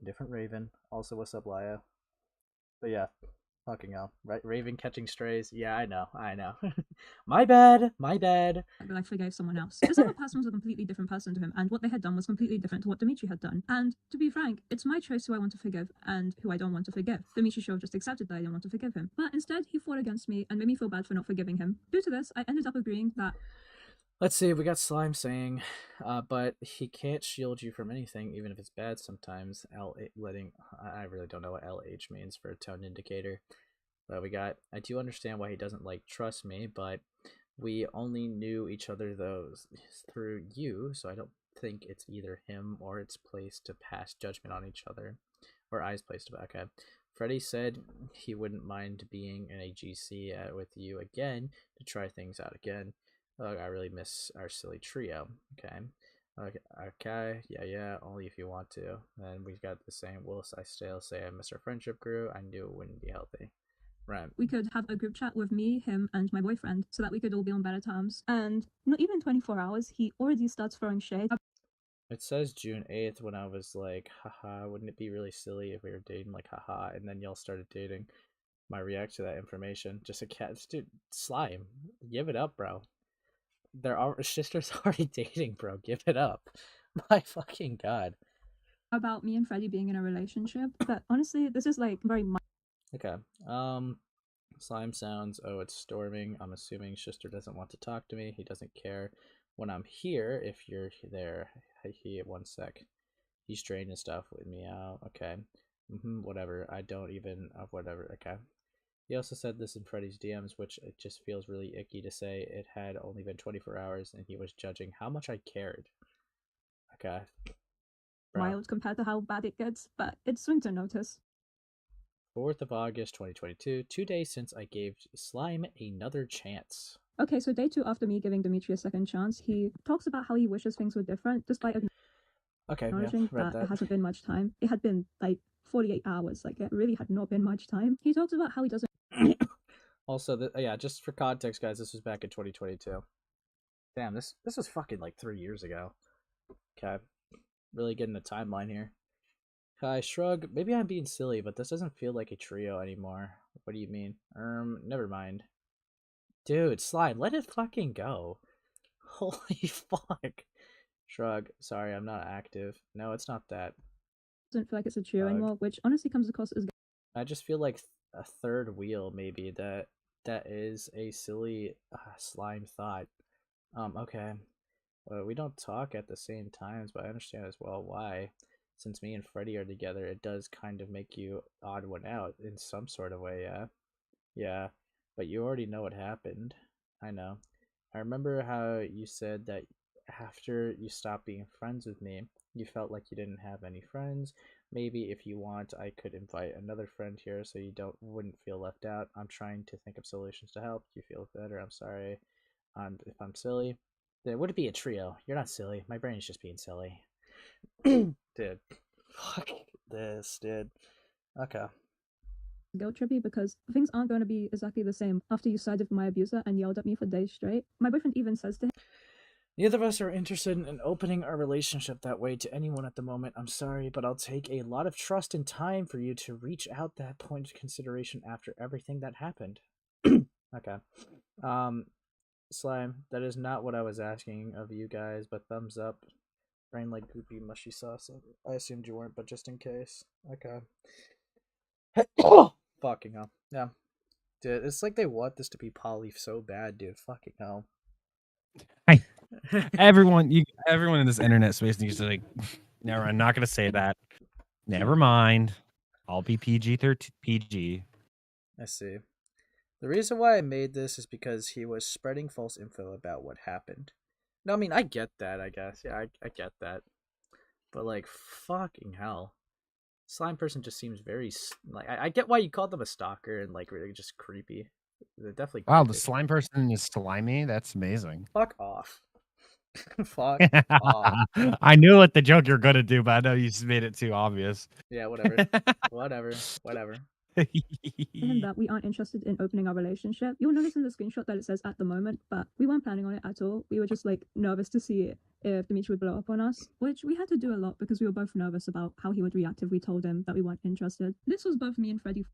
A: Also, what's up, Laya? But yeah, Fucking hell. Right, Raven catching strays. Yeah, I know. My bad.
B: But I forgave someone else. This other person was a completely different person to him, and what they had done was completely different to what Dimitri had done. And to be frank, it's my choice who I want to forgive and who I don't want to forgive. Dimitri should have just accepted that I didn't want to forgive him. But instead, he fought against me and made me feel bad for not forgiving him. Due to this, I ended up agreeing that
A: Let's see, we got Slime saying, but he can't shield you from anything, even if it's bad sometimes. I really don't know what LH means for a tone indicator. But we got, I do understand why he doesn't trust me, but we only knew each other through you, so I don't think it's either him or it's placed to pass judgment on each other. Or eyes placed to, okay. Freddie said he wouldn't mind being in a GC with you again to try things out again. I really miss our silly trio. Okay, yeah, only if you want to. Then we got the same. Will I still say I miss our friendship grew? I knew it wouldn't be healthy. Right.
B: we could have a group chat with me, him, and my boyfriend so that we could all be on better terms. And not even 24 hours, he already starts throwing shade.
A: It says June 8th when I was like, haha, wouldn't it be really silly if we were dating, like, haha, and then y'all started dating. My react to that information. Just a cat. Dude, Slime. Give it up, bro. Shister's already dating, bro. Give it up. My fucking god.
B: About me and Freddie being in a relationship, but honestly, this is like very
A: Okay. Slime sounds. Oh, it's storming. I'm assuming Shister doesn't want to talk to me. He doesn't care when I'm here. If you're there, he 1 sec. He's draining stuff with me out. Okay. Whatever. I don't even. Whatever. Okay. He also said this in Freddy's DMs, which it just feels really icky to say. It had only been 24 hours, and he was judging how much I cared. Okay.
B: wild compared to how bad it gets, but it's swing to notice.
A: 4th of August, 2022, 2 days since I gave Slime another chance.
B: Okay, so day 2 after me giving Dimitri a second chance, he talks about how he wishes things were different, despite acknowledging that it hasn't been much time. It had been like 48 hours, like it really had not been much time. He talks about how he doesn't.
A: Also, yeah, just for context, guys, this was back in 2022. Damn, this was fucking like 3 years ago. Okay, really getting the timeline here. I shrug. Maybe I'm being silly, but this doesn't feel like a trio anymore. What do you mean? Never mind. Dude, Slime, let it fucking go. Holy fuck. Shrug. Sorry, I'm not active. No, it's not that.
B: Doesn't feel like it's a trio anymore, which honestly comes across as.
A: I just feel like a third wheel, maybe, that is a silly Slime thought. Okay. We don't talk at the same times, but I understand as well why. Since me and Freddy are together, it does kind of make you odd one out in some sort of way, yeah? Yeah, but you already know what happened. I know. I remember how you said that after you stopped being friends with me, you felt like you didn't have any friends. Maybe if you want, I could invite another friend here so you wouldn't feel left out. I'm trying to think of solutions to help you feel better. I'm sorry if I'm silly. Then would it be a trio? You're not silly. My brain is just being silly. Dude. Fuck this, dude. Okay.
B: Guilt trippy because things aren't going to be exactly the same after you sided with my abuser and yelled at me for days straight. My boyfriend even says to him,
A: neither of us are interested in opening our relationship that way to anyone at the moment. I'm sorry, but I'll take a lot of trust and time for you to reach out that point of consideration after everything that happened. Okay. Slime, that is not what I was asking of you guys, but thumbs up. Brain like goopy mushy sauce. I assumed you weren't, but just in case. Okay. Fucking hell. Yeah. Dude, it's like they want this to be poly so bad, dude. Fucking hell.
C: Everyone in this internet space needs to never, I'm not gonna say that. Never mind. I'll be PG.
A: I see. The reason why I made this is because he was spreading false info about what happened. No, I mean, I get that, I guess. Yeah, I get that. But, like, fucking hell. Slime person just seems very, like, I get why you called them a stalker and, like, really just creepy. They're definitely creepy.
C: Wow, the slime person is slimy? That's amazing.
A: Fuck off. Fuck off.
C: I knew what the joke you're gonna do, but I know you just made it too obvious.
A: Yeah, whatever. Whatever.
B: that we aren't interested in opening our relationship. You'll notice in the screenshot that it says at the moment, but we weren't planning on it at all. We were just like nervous to see if Dimitri would blow up on us, which we had to do a lot because we were both nervous about how he would react if we told him that we weren't interested. This was both me and Freddie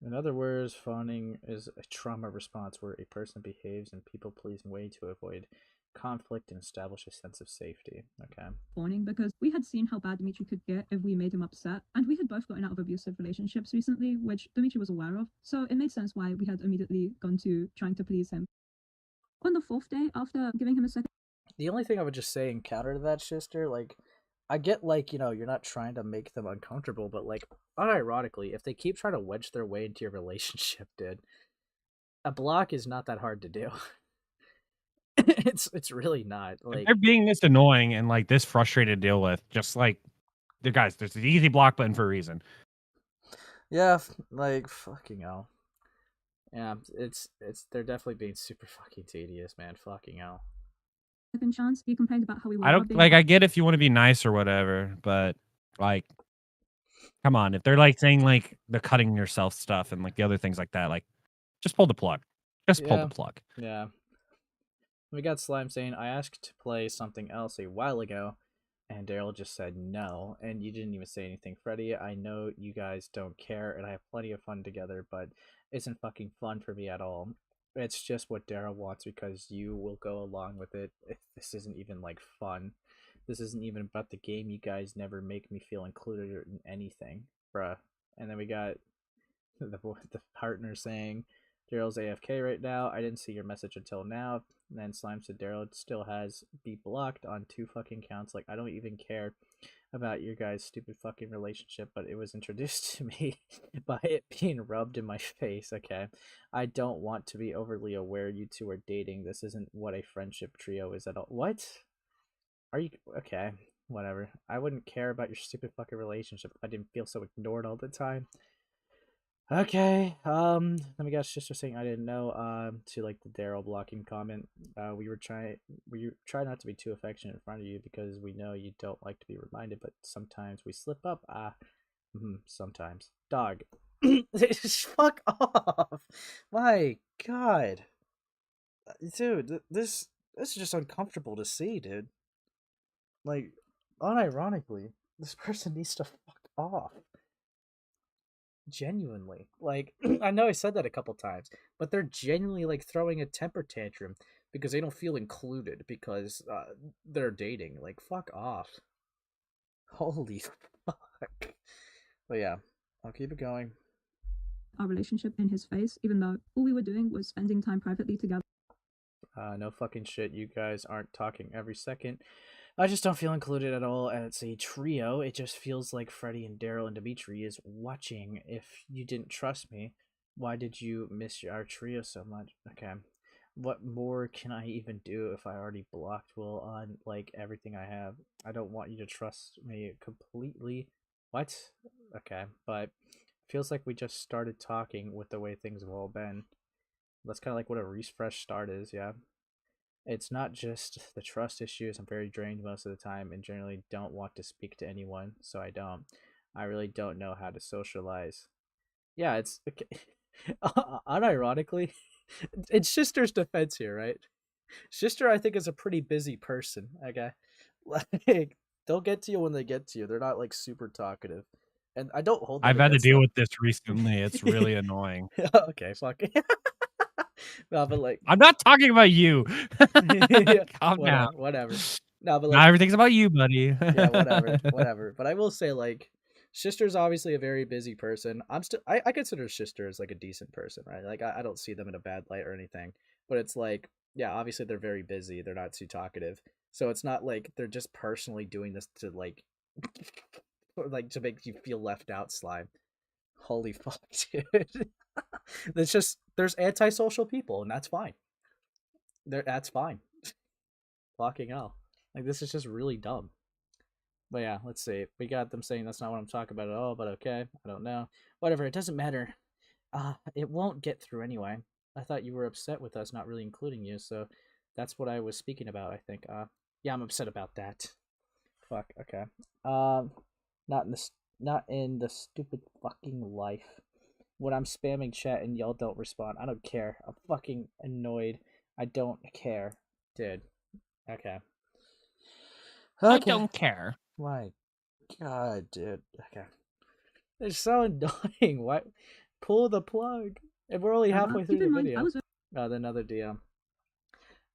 A: In other words, fawning is a trauma response where a person behaves in people-pleasing way to avoid conflict and establish a sense of safety. Okay.
B: Fawning because we had seen how bad Dimitri could get if we made him upset, and we had both gotten out of abusive relationships recently, which Dimitri was aware of, so it made sense why we had immediately gone to trying to please him. On the 4th day, after giving him a second...
A: The only thing I would just say in counter to that, Shister, like, I get, like, you know, you're not trying to make them uncomfortable, but, like, unironically, if they keep trying to wedge their way into your relationship, dude, a block is not that hard to do. It's really not. Like,
C: if they're being this annoying and like this frustrated to deal with, just like the guys, there's the easy block button for a reason.
A: yeah, like fucking hell. Yeah, they're definitely being super fucking tedious, man. Fucking hell.
B: Second chance, he complained about how we were
C: I don't like. I get if you want to be nice or whatever, but like, come on, if they're like saying like the cutting yourself stuff and like the other things like that, like, just pull the plug. Just pull the plug.
A: Yeah. We got Slime saying, I asked to play something else a while ago, and Daryl just said no, and you didn't even say anything. Freddie, I know you guys don't care, and I have plenty of fun together, but it isn't fucking fun for me at all. It's just what Daryl wants because you will go along with it. This isn't even, like, fun. This isn't even about the game. You guys never make me feel included in anything, bruh. And then we got the partner saying, Daryl's AFK right now. I didn't see your message until now. And then Slime said Daryl still has be blocked on 2 fucking counts. Like, I don't even care about your guys' stupid fucking relationship, but it was introduced to me by it being rubbed in my face. Okay. I don't want to be overly aware you two are dating. This isn't what a friendship trio is at all. What? Are you okay? Whatever. I wouldn't care about your stupid fucking relationship if I didn't feel so ignored all the time. Okay, then we got Shister saying I didn't know, to like the Daryl blocking comment. We try not to be too affectionate in front of you because we know you don't like to be reminded, but sometimes we slip up. Sometimes. Dog. Fuck off. My god. Dude, this is just uncomfortable to see, dude. Like, unironically, this person needs to fuck off. Genuinely, like, I know I said that a couple times, but they're genuinely like throwing a temper tantrum because they don't feel included because they're dating. Like, fuck off. Holy fuck. But yeah, I'll keep it going.
B: Our relationship in his face, even though all we were doing was spending time privately together.
A: No fucking shit. You guys aren't talking every second. I just don't feel included at all as a trio. It just feels like Freddie and Daryl and Dimitri is watching. If you didn't trust me, why did you miss our trio so much? Okay. What more can I even do if I already blocked Will on, like, everything I have? I don't want you to trust me completely. What? Okay, but feels like we just started talking with the way things have all been. That's kind of like what a refresh start is, yeah. It's not just the trust issues. I'm very drained most of the time and generally don't want to speak to anyone, so I don't. I really don't know how to socialize. Yeah, it's okay. Unironically, it's Shister's defense here, right? Shister, I think, is a pretty busy person. Okay, like, they'll get to you when they get to you. They're not like super talkative, and I don't hold that.
C: I've had to
A: against
C: deal
A: them.
C: with this recently. It's really annoying.
A: Okay, fuck. No, but like,
C: I'm not talking about you.
A: yeah,
C: Calm down.
A: whatever. No, but like,
C: Not everything's about you, buddy.
A: yeah, whatever. But I will say, like, Shister's obviously a very busy person. I consider Shister as like a decent person, right? Like, I don't see them in a bad light or anything. But it's like, yeah, obviously they're very busy. They're not too talkative. So it's not like they're just personally doing this to like, like to make you feel left out, Slime. Holy fuck, dude. It's just, there's antisocial people, and that's fine. That's fine. Fucking hell. Like, this is just really dumb. But yeah, let's see. We got them saying that's not what I'm talking about at all, but okay. I don't know. Whatever, it doesn't matter. It won't get through anyway. I thought you were upset with us not really including you, so that's what I was speaking about, I think. Yeah, I'm upset about that. Fuck, okay. Not in the stupid fucking life. When I'm spamming chat and y'all don't respond, I don't care. I'm fucking annoyed. I don't care. Dude. Okay.
C: I don't care.
A: My god, dude. Okay. They're so annoying. Why Pull the plug. And we're only halfway through
B: Keep
A: the
B: in mind,
A: video.
B: I was
A: Another DM.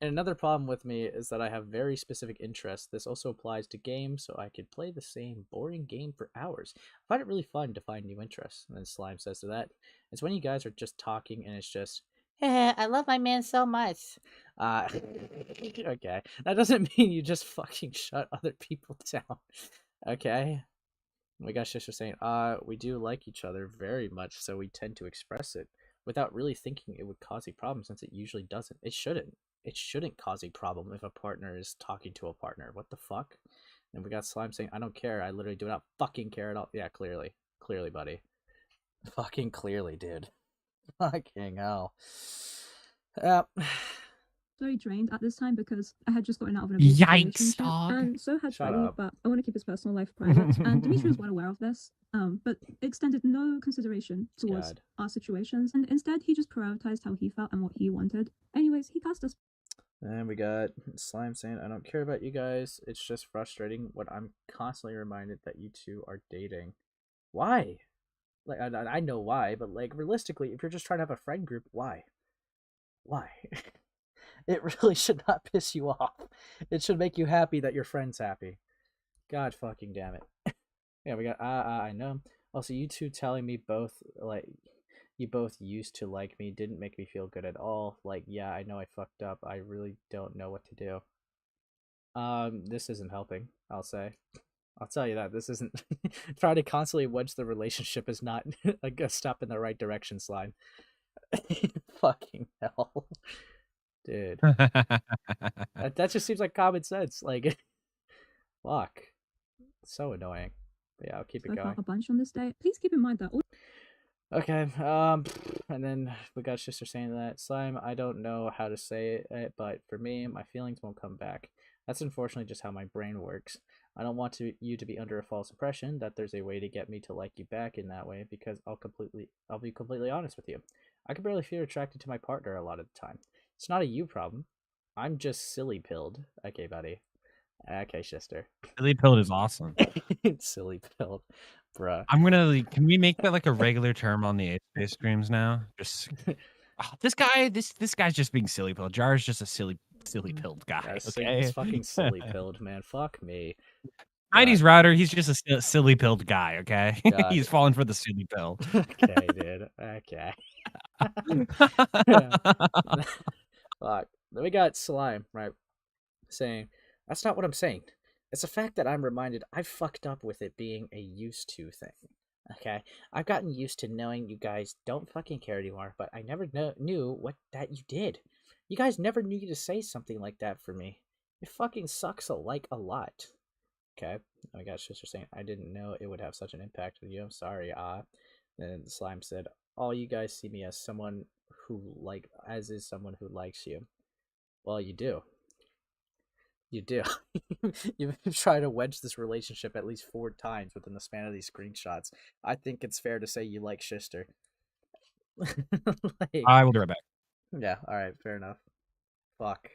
A: And another problem with me is that I have very specific interests. This also applies to games, so I could play the same boring game for hours. I find it really fun to find new interests. And then Slime says to that, it's when you guys are just talking and it's just, I love my man so much. Okay. That doesn't mean you just fucking shut other people down. Okay. We got Shister saying, we do like each other very much, so we tend to express it without really thinking it would cause a problem, since it usually doesn't. It shouldn't. It shouldn't cause a problem if a partner is talking to a partner. What the fuck? And we got Slime saying, I don't care. I literally do not fucking care at all. Yeah, clearly. Clearly, buddy. Fucking clearly, dude. Fucking hell.
B: very drained at this time because I had just gotten out of an abusive
C: Yikes,
B: relationship,
C: dog.
B: and so had
A: Shut
B: Birdie,
A: up.
B: but I want to keep his personal life private. And Dimitri was well aware of this, but extended no consideration towards
A: God.
B: our situations, and instead he just prioritized how he felt and what he wanted. Anyways, he cast us.
A: And we got Slime saying, I don't care about you guys. It's just frustrating when I'm constantly reminded that you two are dating. Why? Like, I know why, but like realistically, if you're just trying to have a friend group, why? Why? It really should not piss you off. It should make you happy that your friend's happy. God fucking damn it. Yeah, we got I know. Also, you two telling me both, like, you both used to like me didn't make me feel good at all. Like, yeah, I know I fucked up. I really don't know what to do. This isn't helping, I'll say. I'll tell you that. This isn't trying to constantly wedge the relationship is not a step in the right direction, Slime. Fucking hell. Dude. That just seems like common sense. Like, fuck. So annoying. But yeah, I'll keep it going.
B: A bunch on this day. Please keep in mind that all
A: Okay, and then we got Shister saying that, Slime, I don't know how to say it, but for me, my feelings won't come back. That's unfortunately just how my brain works. I don't want you to be under a false impression that there's a way to get me to like you back in that way, because I'll be completely honest with you. I can barely feel attracted to my partner a lot of the time. It's not a you problem. I'm just silly pilled. Okay, buddy. Okay, Shister.
C: Silly pilled is awesome.
A: Silly pilled. Bruh.
C: I'm gonna. Can we make that like a regular term on the space streams now? Just this guy's just being silly pilled. JAR is just a silly pilled guy.
A: Yeah,
C: Okay,
A: it's fucking silly pilled, man. Fuck me.
C: 90s router. He's just a silly pilled guy. Okay,
A: God.
C: he's falling for the silly pill.
A: Okay, dude. Okay. Fuck. Then we got Slime, right? Saying, that's not what I'm saying. It's the fact that I'm reminded I fucked up with it being a used to thing. Okay? I've gotten used to knowing you guys don't fucking care anymore, but I never knew what that you did. You guys never knew to say something like that for me. It fucking sucks a lot. Okay? I got Shister saying, I didn't know it would have such an impact on you. I'm sorry, Then Slime said, all you guys see me as someone as someone who likes you. Well, you do. You do. You've tried to wedge this relationship at least 4 times within the span of these screenshots. I think it's fair to say you like Shister. Like,
C: I will be right back.
A: yeah, alright, fair enough. Fuck.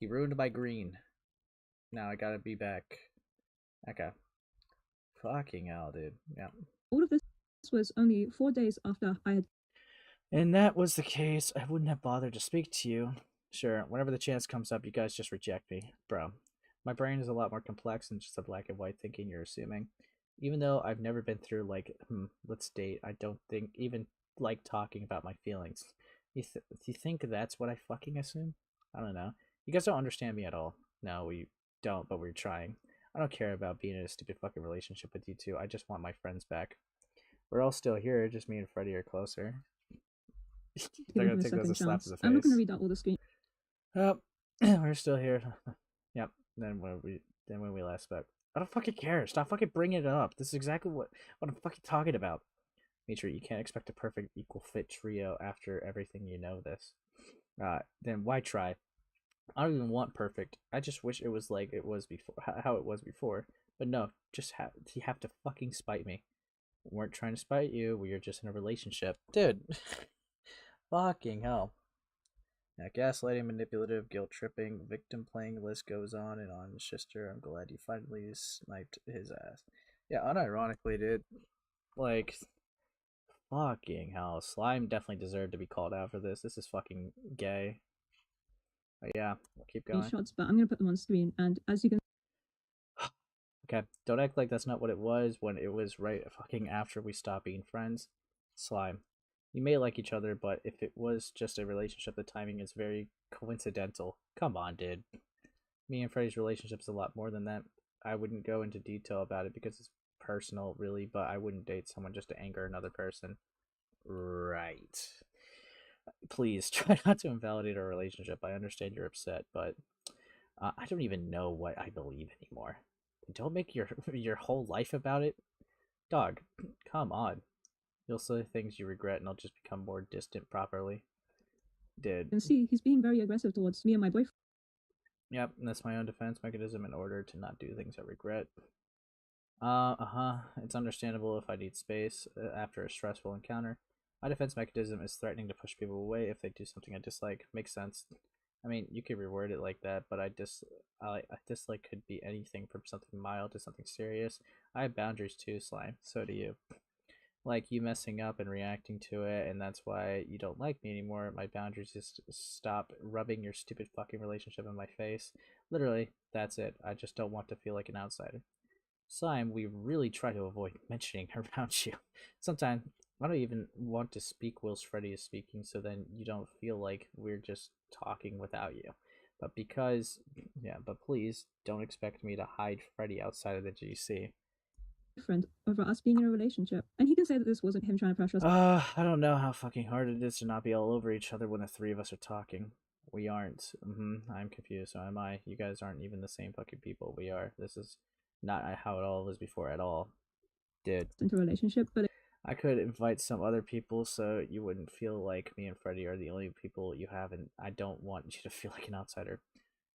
A: He ruined my green. Now I gotta be back. Okay. Fucking hell, dude. Yeah.
B: All of this was only 4 days after I had.
A: And that was the case, I wouldn't have bothered to speak to you. Sure, whenever the chance comes up, you guys just reject me. Bro, my brain is a lot more complex than just a black and white thinking you're assuming. Even though I've never been through, like, let's date, I don't think even like talking about my feelings. You think that's what I fucking assume? I don't know. You guys don't understand me at all. No, we don't, but we're trying. I don't care about being in a stupid fucking relationship with you two. I just want my friends back. We're all still here, just me and Freddy are closer. They're gonna take this as a slap to the face.
B: I'm not gonna read out all the screen.
A: We're still here. Yep. Then when we last spoke, I don't fucking care. Stop fucking bringing it up. This is exactly what I'm fucking talking about. Mitri, you can't expect a perfect equal fit trio after everything you know. This. Then why try? I don't even want perfect. I just wish it was like it was before, how it was before. But no, you have to fucking spite me. We weren't trying to spite you. We were just in a relationship, dude. Fucking hell. Yeah, gaslighting, manipulative, guilt tripping, victim playing, the list goes on and on. Shister, I'm glad you finally sniped his ass. Yeah, unironically, dude. Like, Fucking hell. Slime definitely deserved to be called out for this. This is fucking gay. But yeah, we'll keep going.
B: Shots, but I'm gonna put them on screen, and as you can
A: Okay, don't act like that's not what it was when it was right fucking after we stopped being friends. Slime. You may like each other, but if it was just a relationship, the timing is very coincidental. Come on, dude. Me and Freddy's relationship is a lot more than that. I wouldn't go into detail about it because it's personal, really, but I wouldn't date someone just to anger another person. Right. Please try not to invalidate our relationship. I understand you're upset, but I don't even know what I believe anymore. Don't make your whole life about it. Dog, come on. You'll say things you regret and I'll just become more distant properly. Dude.
B: see, he's being very aggressive towards me and my boyfriend.
A: Yep, that's my own defense mechanism in order to not do things I regret. It's understandable if I need space after a stressful encounter. My defense mechanism is threatening to push people away if they do something I dislike. Makes sense. I mean, you could reword it like that, but I dislike could be anything from something mild to something serious. I have boundaries too, Slime. So do you. Like you messing up and reacting to it, and that's why you don't like me anymore. My boundaries is to stop rubbing your stupid fucking relationship in my face. Literally, that's it. I just don't want to feel like an outsider. Slime, we really try to avoid mentioning around you. Sometimes I don't even want to speak whilst Freddy is speaking, so then you don't feel like we're just talking without you. But please don't expect me to hide Freddy outside of the GC.
B: Friend over us being in a relationship, and he can say that this wasn't him trying to pressure us.
A: I don't know how fucking hard it is to not be all over each other when the three of us are talking. We aren't. I'm confused. So am I. You guys aren't even the same fucking people. We are. This is not how it all was before at all. Dude.
B: Into a relationship, but
A: I could invite some other people so you wouldn't feel like me and Freddy are the only people you have, and I don't want you to feel like an outsider.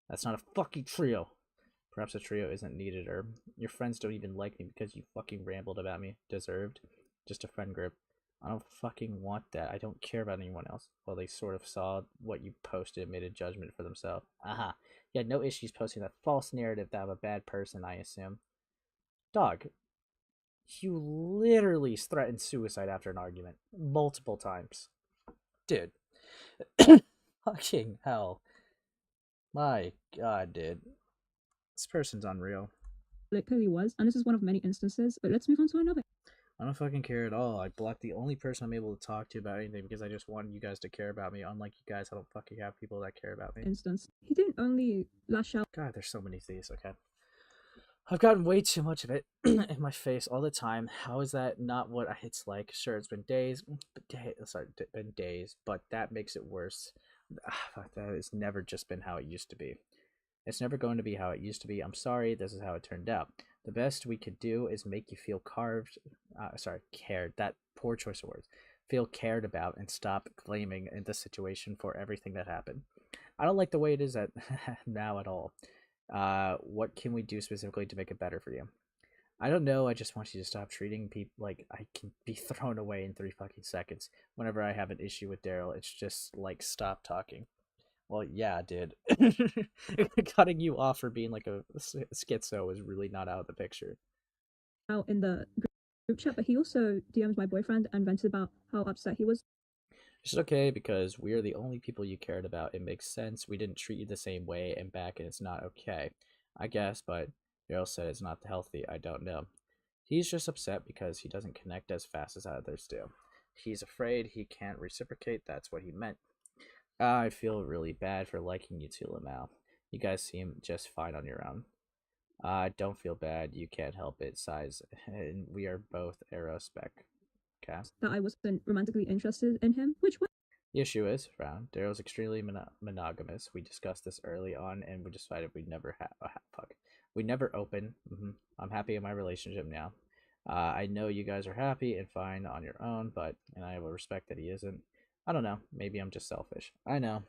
A: That's not a fucking trio. Perhaps a trio isn't needed, or your friends don't even like me because you fucking rambled about me. Deserved. Just a friend group. I don't fucking want that. I don't care about anyone else. Well, they sort of saw what you posted and made a judgment for themselves. Aha. You had no issues posting that false narrative that I'm a bad person, I assume. Dog, you literally threatened suicide after an argument. Multiple times. Dude. Fucking hell. My god, dude. This person's unreal.
B: it clearly was, and this is one of many instances, but let's move on to another.
A: I don't fucking care at all. I blocked the only person I'm able to talk to about anything because I just want you guys to care about me. Unlike you guys, I don't fucking have people that care about me.
B: Instance. He didn't only lash out.
A: God, there's so many of these, okay. I've gotten way too much of it in my face all the time. How is that not what it's like? Sure, it's been days, been days, but that makes it worse. That has never just been how it used to be. It's never going to be how it used to be. I'm sorry, this is how it turned out. The best we could do is make you feel cared. That poor choice of words. Feel cared about and stop blaming the situation for everything that happened. I don't like the way it is at now at all. What can we do specifically to make it better for you? I don't know. I just want you to stop treating people like I can be thrown away in 3 fucking seconds. Whenever I have an issue with Daryl, it's just like stop talking. Well, yeah, dude. Cutting you off for being like a schizo is really not out of the picture.
B: Out in the group chat, but he also DM'd my boyfriend and vented about how upset he was.
A: It's okay because we're the only people you cared about. It makes sense. We didn't treat you the same way and back, and it's not okay. I guess, but Daryl said it's not healthy. I don't know. He's just upset because he doesn't connect as fast as others do. He's afraid he can't reciprocate. That's what he meant. I feel really bad for liking you too, Lamau. You guys seem just fine on your own. Don't feel bad. You can't help it, size. And we are both aerospec. Cast.
B: That I wasn't romantically interested in him, which was.
A: The issue is, Round, Daryl's extremely monogamous. We discussed this early on, and we decided we'd never we never open. I'm happy in my relationship now. I know you guys are happy and fine on your own, and I will respect that he isn't. I don't know. Maybe I'm just selfish. I know.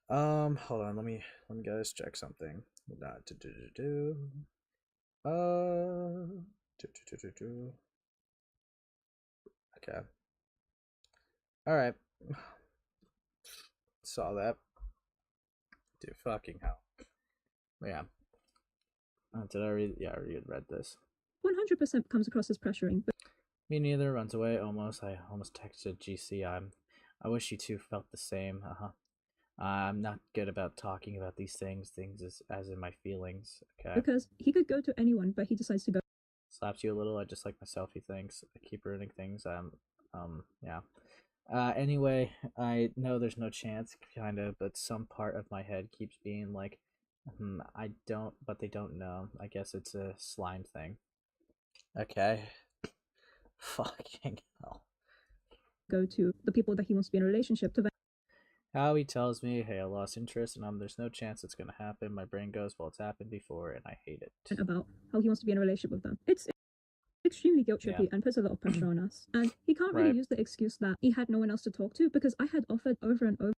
A: Hold on. Let me guys check something. Okay. All right. Saw that. Dude, fucking hell. Yeah. Did I read? Yeah, I already read this.
B: 100% comes across as pressuring, but
A: Me neither. Runs away almost. I almost texted GC. I wish you two felt the same. I'm not good about talking about these things as in my feelings. Okay.
B: Because he could go to anyone, but he decides to go.
A: Slaps you a little. I just like myself, he thinks. I keep ruining things. Yeah. Anyway, I know there's no chance, kind of, but some part of my head keeps being like, I don't, but they don't know. I guess it's a slime thing. Okay. Fucking hell.
B: Go to the people that he wants to be in a relationship to.
A: Howie tells me, hey, I lost interest, and there's no chance it's gonna happen. My brain goes, well, it's happened before, and I hate it.
B: About how he wants to be in a relationship with them. It's extremely guilt trippy and puts a lot of pressure on us. And he can't really use the excuse that he had no one else to talk to, because I had offered over and over.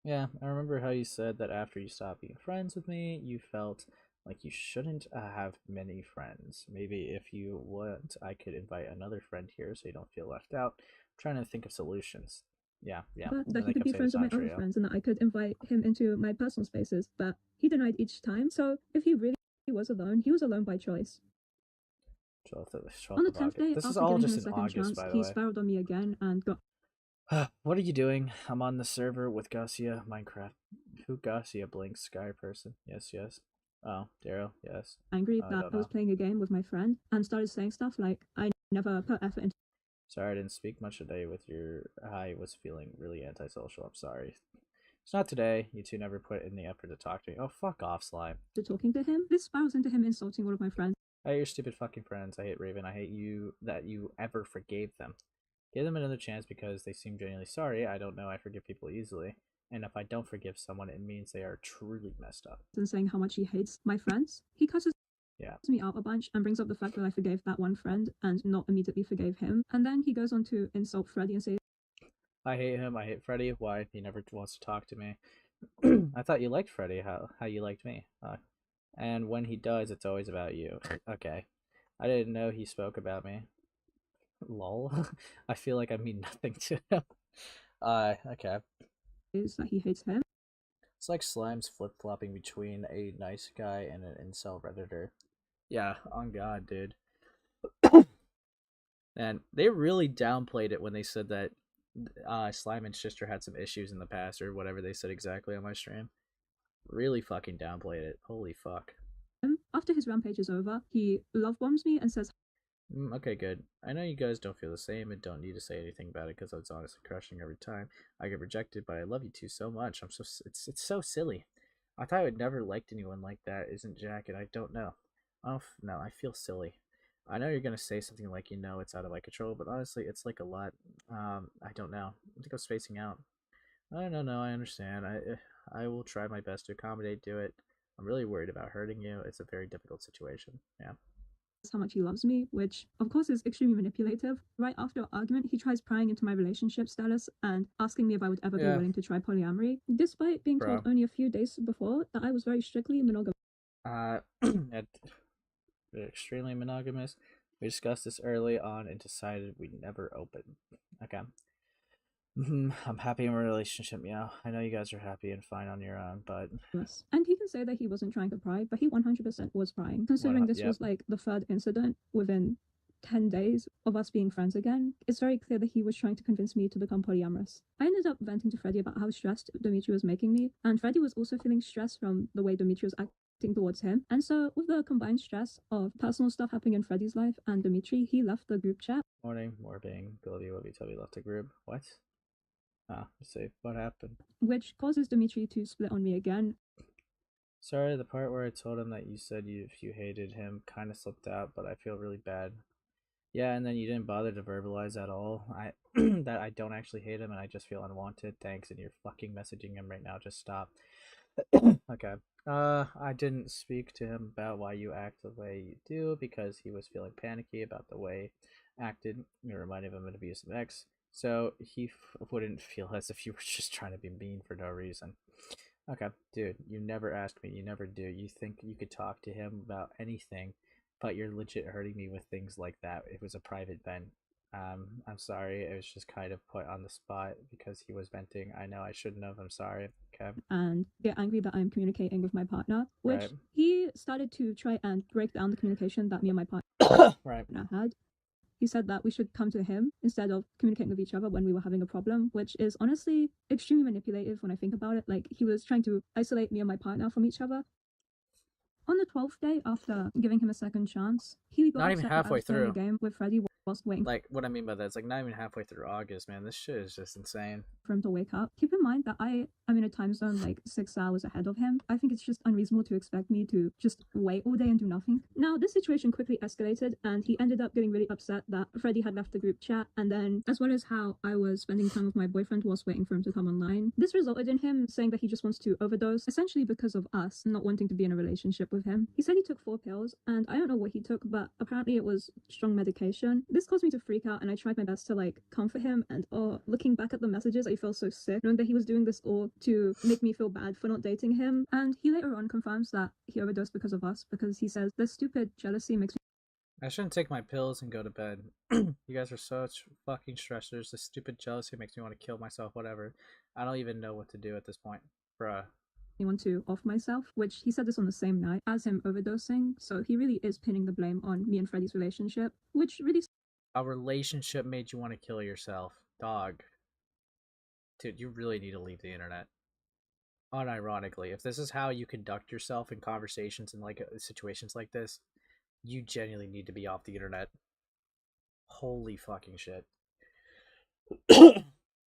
A: Yeah, I remember how you said that after you stopped being friends with me, you felt like you shouldn't have many friends. Maybe if you want, I could invite another friend here so you don't feel left out. I'm trying to think of solutions. Yeah.
B: That he could be friends with my other friends and that I could invite him into my personal spaces, but he denied each time. So if he really was alone, he was alone by choice. On the 10th day,
A: this
B: after
A: is all
B: giving
A: just
B: him a
A: in
B: second
A: August,
B: chance,
A: by the
B: he
A: way.
B: spiraled on me again and got.
A: What are you doing? I'm on the server with Garcia, Minecraft. Who Garcia? Blink Sky person. Yes. Oh, Daryl, yes.
B: Angry that I was playing a game with my friend and started saying stuff like, I never put effort into.
A: Sorry I didn't speak much today with your... I was feeling really antisocial. I'm sorry. It's not today. You two never put in the effort to talk to me. Oh, fuck off, Slime.
B: To talking to him. This spirals into him insulting one of my friends.
A: I hate your stupid fucking friends. I hate Raven. I hate you that you ever forgave them. Give them another chance because they seem genuinely sorry. I don't know. I forgive people easily. And if I don't forgive someone, it means they are truly messed up.
B: And saying how much he hates my friends. He cusses me out a bunch and brings up the fact that I forgave that one friend and not immediately forgave him. And then he goes on to insult Freddie and say,
A: I hate him. I hate Freddie. Why? He never wants to talk to me. I thought you liked Freddie. How you liked me. And when he does, it's always about you. Okay. I didn't know he spoke about me. Lol. I feel like I mean nothing to him. Okay.
B: Is that he hates him.
A: It's like Slime's flip-flopping between a nice guy and an incel redditor. Yeah, on God, dude. And they really downplayed it when they said that Slime and Shister had some issues in the past, or whatever they said exactly on my stream. Really fucking downplayed it. Holy fuck.
B: After his rampage is over, he love bombs me and says,
A: okay, good. I know you guys don't feel the same and don't need to say anything about it because it's honestly crushing every time I get rejected, but I love you two so much. It's so silly. I thought I would never liked anyone like that. Isn't Jack? And I don't know. No, I feel silly. I know you're gonna say something like, it's out of my control, but honestly, it's like a lot. I don't know. I think I'm spacing out. No, I understand. I will try my best to accommodate. Do it. I'm really worried about hurting you. It's a very difficult situation. Yeah.
B: How much he loves me, which of course is extremely manipulative. Right after our argument, he tries prying into my relationship status and asking me if I would ever be willing to try polyamory, despite being told only a few days before that I was very strictly monogamous.
A: Extremely monogamous. We discussed this early on and decided we'd never open. Okay. I'm happy in a relationship, yeah. I know you guys are happy and fine on your own, but...
B: Yes. And he can say that he wasn't trying to pry, but he 100% was prying. Considering this was like the third incident within 10 days of us being friends again, it's very clear that he was trying to convince me to become polyamorous. I ended up venting to Freddie about how stressed Dimitri was making me, and Freddie was also feeling stressed from the way Dimitri was acting towards him. And so, with the combined stress of personal stuff happening in Freddie's life and Dimitri, he left the group chat.
A: Morning, Birdie, left the group. What? Let's see, what happened?
B: Which causes Dimitri to split on me again.
A: Sorry, the part where I told him that you said if you hated him kind of slipped out, but I feel really bad. Yeah, and then you didn't bother to verbalize at all. That I don't actually hate him and I just feel unwanted. Thanks, and you're fucking messaging him right now. Just stop. Okay. I didn't speak to him about why you act the way you do because he was feeling panicky about the way acted. It reminded him of an abusive ex. So he wouldn't feel as if you were just trying to be mean for no reason. Okay, dude, you never asked me. You never do. You think you could talk to him about anything, but you're legit hurting me with things like that. It was a private vent. I'm sorry. It was just kind of put on the spot because he was venting. I know I shouldn't have. I'm sorry. Okay.
B: And get angry that I'm communicating with my partner, which he started to try and break down the communication that me and my partner had. He said that we should come to him instead of communicating with each other when we were having a problem, which is honestly extremely manipulative when I think about it. Like, he was trying to isolate me and my partner from each other. On the 12th day after giving him a second chance, he got
A: Not even
B: upset that I
A: halfway
B: was playing
A: through.
B: a game with Freddie whilst waiting
A: Like, what I mean by that, it's like not even halfway through August, man. This shit is just insane.
B: for him to wake up. Keep in mind that I am in a time zone like 6 hours ahead of him. I think it's just unreasonable to expect me to just wait all day and do nothing. Now, this situation quickly escalated, and he ended up getting really upset that Freddie had left the group chat, and then as well as how I was spending time with my boyfriend whilst waiting for him to come online. This resulted in him saying that he just wants to overdose, essentially because of us not wanting to be in a relationship with him. He said he took 4 pills, and I don't know what he took, but apparently it was strong medication. This caused me to freak out, and I tried my best to like comfort him, and looking back at the messages, I felt so sick knowing that he was doing this all to make me feel bad for not dating him. And he later on confirms that he overdosed because of us, because he says this stupid jealousy makes me
A: I shouldn't take my pills and go to bed. You guys are such fucking stressors. This stupid jealousy makes me want to kill myself, whatever. I don't even know what to do at this point. Bruh.
B: want to off myself, which he said this on the same night as him overdosing, so he really is pinning the blame on me and Freddie's relationship, which really
A: A relationship made you want to kill yourself. Dog. Dude, you really need to leave the internet. Unironically, if this is how you conduct yourself in conversations and like situations like this, you genuinely need to be off the internet. Holy fucking shit.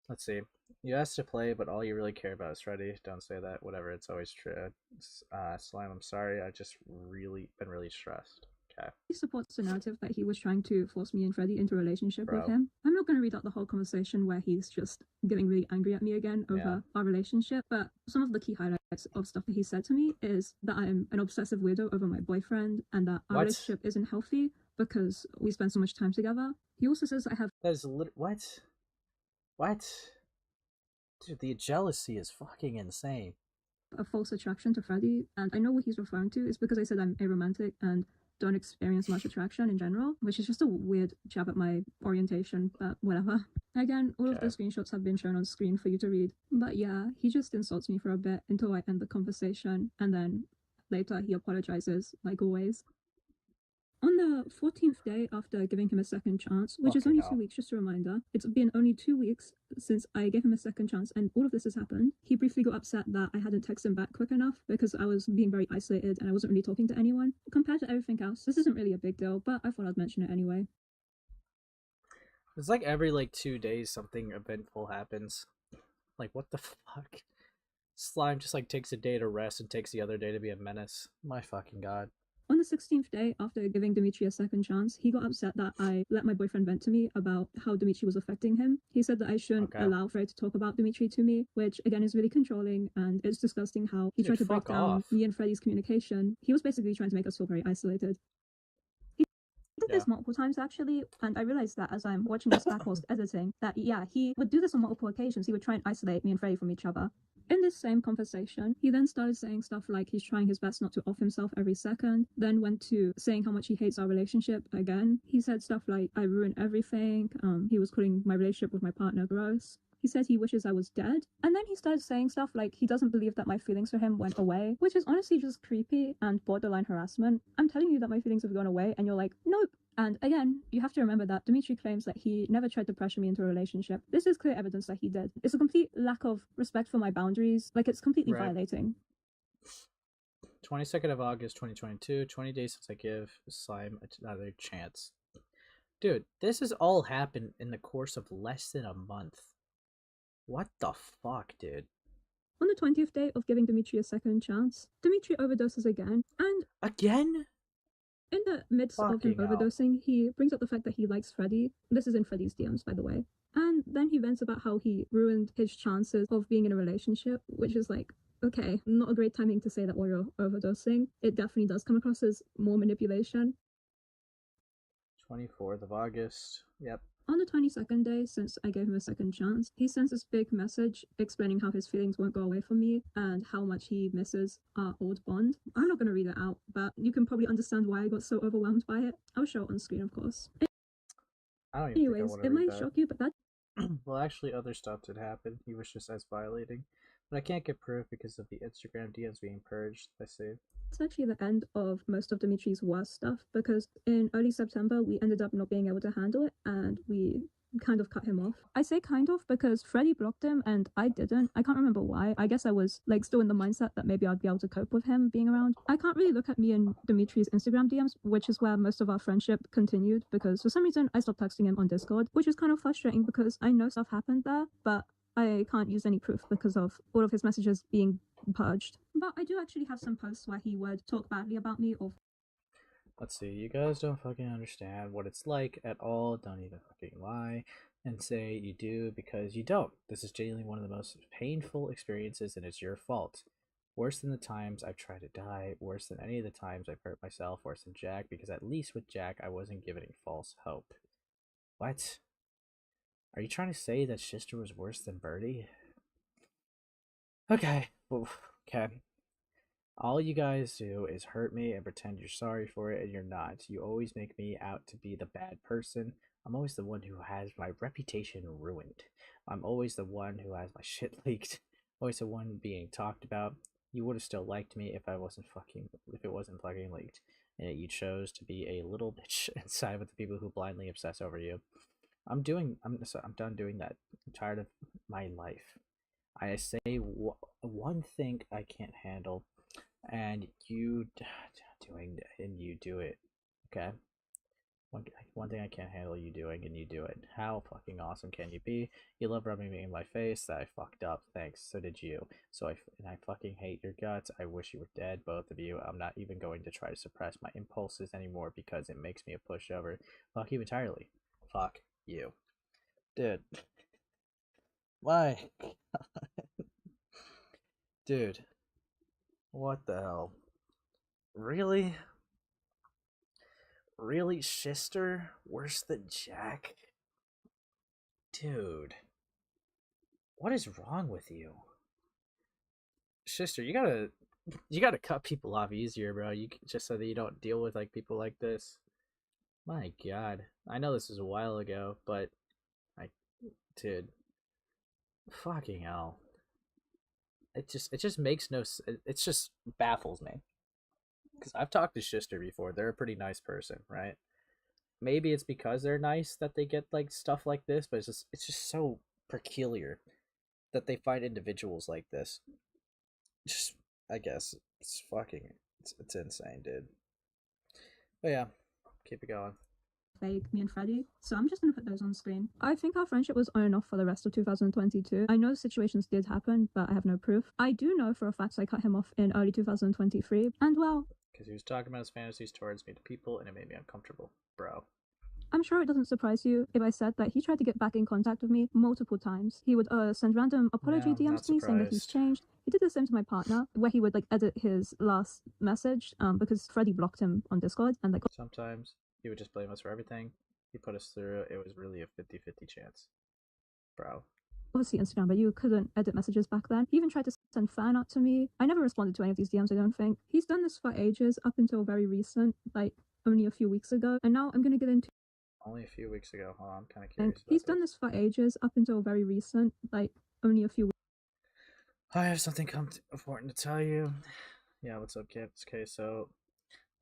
A: Let's see. You asked to play, but all you really care about is Freddie. Don't say that. Whatever. It's always true. Slime, I'm sorry. I just been really stressed. Okay.
B: he supports the narrative that he was trying to force me and Freddie into a relationship
A: Bro.
B: with him. I'm not going to read out the whole conversation where he's just getting really angry at me again over our relationship, but some of the key highlights of stuff that he said to me is that I'm an obsessive weirdo over my boyfriend, and that our relationship isn't healthy because we spend so much time together. He also says I have
A: That is what? What? Dude, the jealousy is fucking insane.
B: a false attraction to Freddie, and I know what he's referring to is because I said I'm aromantic and don't experience much attraction in general, which is just a weird jab at my orientation, but whatever. Again, all of the screenshots have been shown on screen for you to read, but yeah, he just insults me for a bit until I end the conversation, and then later he apologizes, like always. On the 14th day after giving him a second chance, which is only 2 weeks, just a reminder, it's been only 2 weeks since I gave him a second chance and all of this has happened, he briefly got upset that I hadn't texted him back quick enough because I was being very isolated and I wasn't really talking to anyone. Compared to everything else, this isn't really a big deal, but I thought I'd mention it anyway.
A: It's like every like 2 days something eventful happens. Like, what the fuck? Slime just like takes a day to rest and takes the other day to be a menace. My fucking god.
B: On the 16th day after giving Dimitri a second chance, he got upset that I let my boyfriend vent to me about how Dimitri was affecting him. He said that I shouldn't allow Freddie to talk about Dimitri to me, which again is really controlling, and it's disgusting how he tried to break down me and Freddie's communication. He was basically trying to make us feel very isolated. He did this multiple times actually, and I realized that as I'm watching this back whilst editing, that yeah, he would do this on multiple occasions. He would try and isolate me and Freddie from each other. In this same conversation, he then started saying stuff like he's trying his best not to off himself every second, then went to saying how much he hates our relationship again. He said stuff like, I ruin everything, he was calling my relationship with my partner gross. He said he wishes I was dead, and then he started saying stuff like he doesn't believe that my feelings for him went away, which is honestly just creepy and borderline harassment. I'm telling you that my feelings have gone away, and you're like, nope. And again, you have to remember that Dimitri claims that he never tried to pressure me into a relationship. This is clear evidence that he did. It's a complete lack of respect for my boundaries. Like, it's completely violating.
A: 22nd of August, 2022. 20 days since I give Slime another chance. Dude, this has all happened in the course of less than a month. What the fuck, dude?
B: On the 20th day of giving Dimitri a second chance, Dimitri overdoses again, and...
A: Again?
B: In the midst of him overdosing, he brings up the fact that he likes Freddie. This is in Freddie's DMs, by the way. And then he vents about how he ruined his chances of being in a relationship, which is like, okay, not a great timing to say that while you're overdosing. It definitely does come across as more manipulation.
A: 24th of August. Yep.
B: On the 22nd day, since I gave him a second chance, he sends this big message explaining how his feelings won't go away from me and how much he misses our old bond. I'm not going to read it out, but you can probably understand why I got so overwhelmed by it. I'll show it on screen, of course. Anyways, it might shock you, but that...
A: Well, actually, other stuff did happen. He was just as violating. But I can't get proof because of the Instagram DMs being purged, I see.
B: It's actually the end of most of Dimitri's worst stuff, because in early September we ended up not being able to handle it and we kind of cut him off. I say kind of because Freddie blocked him and I didn't. I can't remember why. I guess I was like still in the mindset that maybe I'd be able to cope with him being around. I can't really look at me and Dimitri's Instagram DMs, which is where most of our friendship continued, because for some reason I stopped texting him on Discord, which is kind of frustrating because I know stuff happened there, but I can't use any proof because of all of his messages being purged. But I do actually have some posts where he would talk badly about me or...
A: Let's see, you guys don't fucking understand what it's like at all. Don't even fucking lie and say you do, because you don't. This is genuinely one of the most painful experiences and it's your fault. Worse than the times I've tried to die, worse than any of the times I've hurt myself, worse than Jack, because at least with Jack I wasn't given false hope. What? Are you trying to say that Shister was worse than Birdie? Okay. Okay. All you guys do is hurt me and pretend you're sorry for it, and you're not. You always make me out to be the bad person. I'm always the one who has my reputation ruined. I'm always the one who has my shit leaked. Always the one being talked about. You would have still liked me if it wasn't fucking leaked. And yet you chose to be a little bitch and side with the people who blindly obsess over you. I'm done doing that. I'm tired of my life. I say one thing I can't handle, and you do it. Okay. One thing I can't handle you doing, and you do it. How fucking awesome can you be? You love rubbing me in my face that I fucked up. Thanks. So did you. I fucking hate your guts. I wish you were dead, both of you. I'm not even going to try to suppress my impulses anymore because it makes me a pushover. Fuck you entirely. Fuck you. Dude. Why? Dude. What the hell? Really? Really, Shister? Worse than Jack? Dude. What is wrong with you? Shister, you gotta cut people off easier, bro. Just so that you don't deal with like people like this. My god. I know this was a while ago, but dude. Fucking hell. It just makes no sense. It just baffles me. Because I've talked to Shister before. They're a pretty nice person, right? Maybe it's because they're nice that they get like stuff like this, but it's just so peculiar that they find individuals like this. Just, I guess it's insane, dude. But yeah, keep it going.
B: Fake, me and Freddie. So I'm just gonna put those on screen. I think our friendship was on and off for the rest of 2022. I know situations did happen, but I have no proof. I do know for a fact I cut him off in early 2023, and well,
A: because he was talking about his fantasies towards me to people, and it made me uncomfortable, bro.
B: I'm sure it doesn't surprise you if I said that he tried to get back in contact with me multiple times. He would send random apology DMs to me saying that he's changed. He did the same to my partner, where he would like edit his last message because Freddie blocked him on Discord, and like
A: sometimes he would just blame us for everything. He put us through. It was really a 50-50 chance, bro.
B: Obviously Instagram, but you couldn't edit messages back then. He even tried to send fan art to me. I never responded to any of these DMs, I don't think. He's done this for ages, up until very recent, like only a few weeks ago. And now I'm gonna get into...
A: Only a few weeks ago. Hold on, I'm kind of curious.
B: He's done this for ages, up until very recent, like only a few weeks.
A: I have something important to tell you. Yeah, what's up, Kip? Okay, so,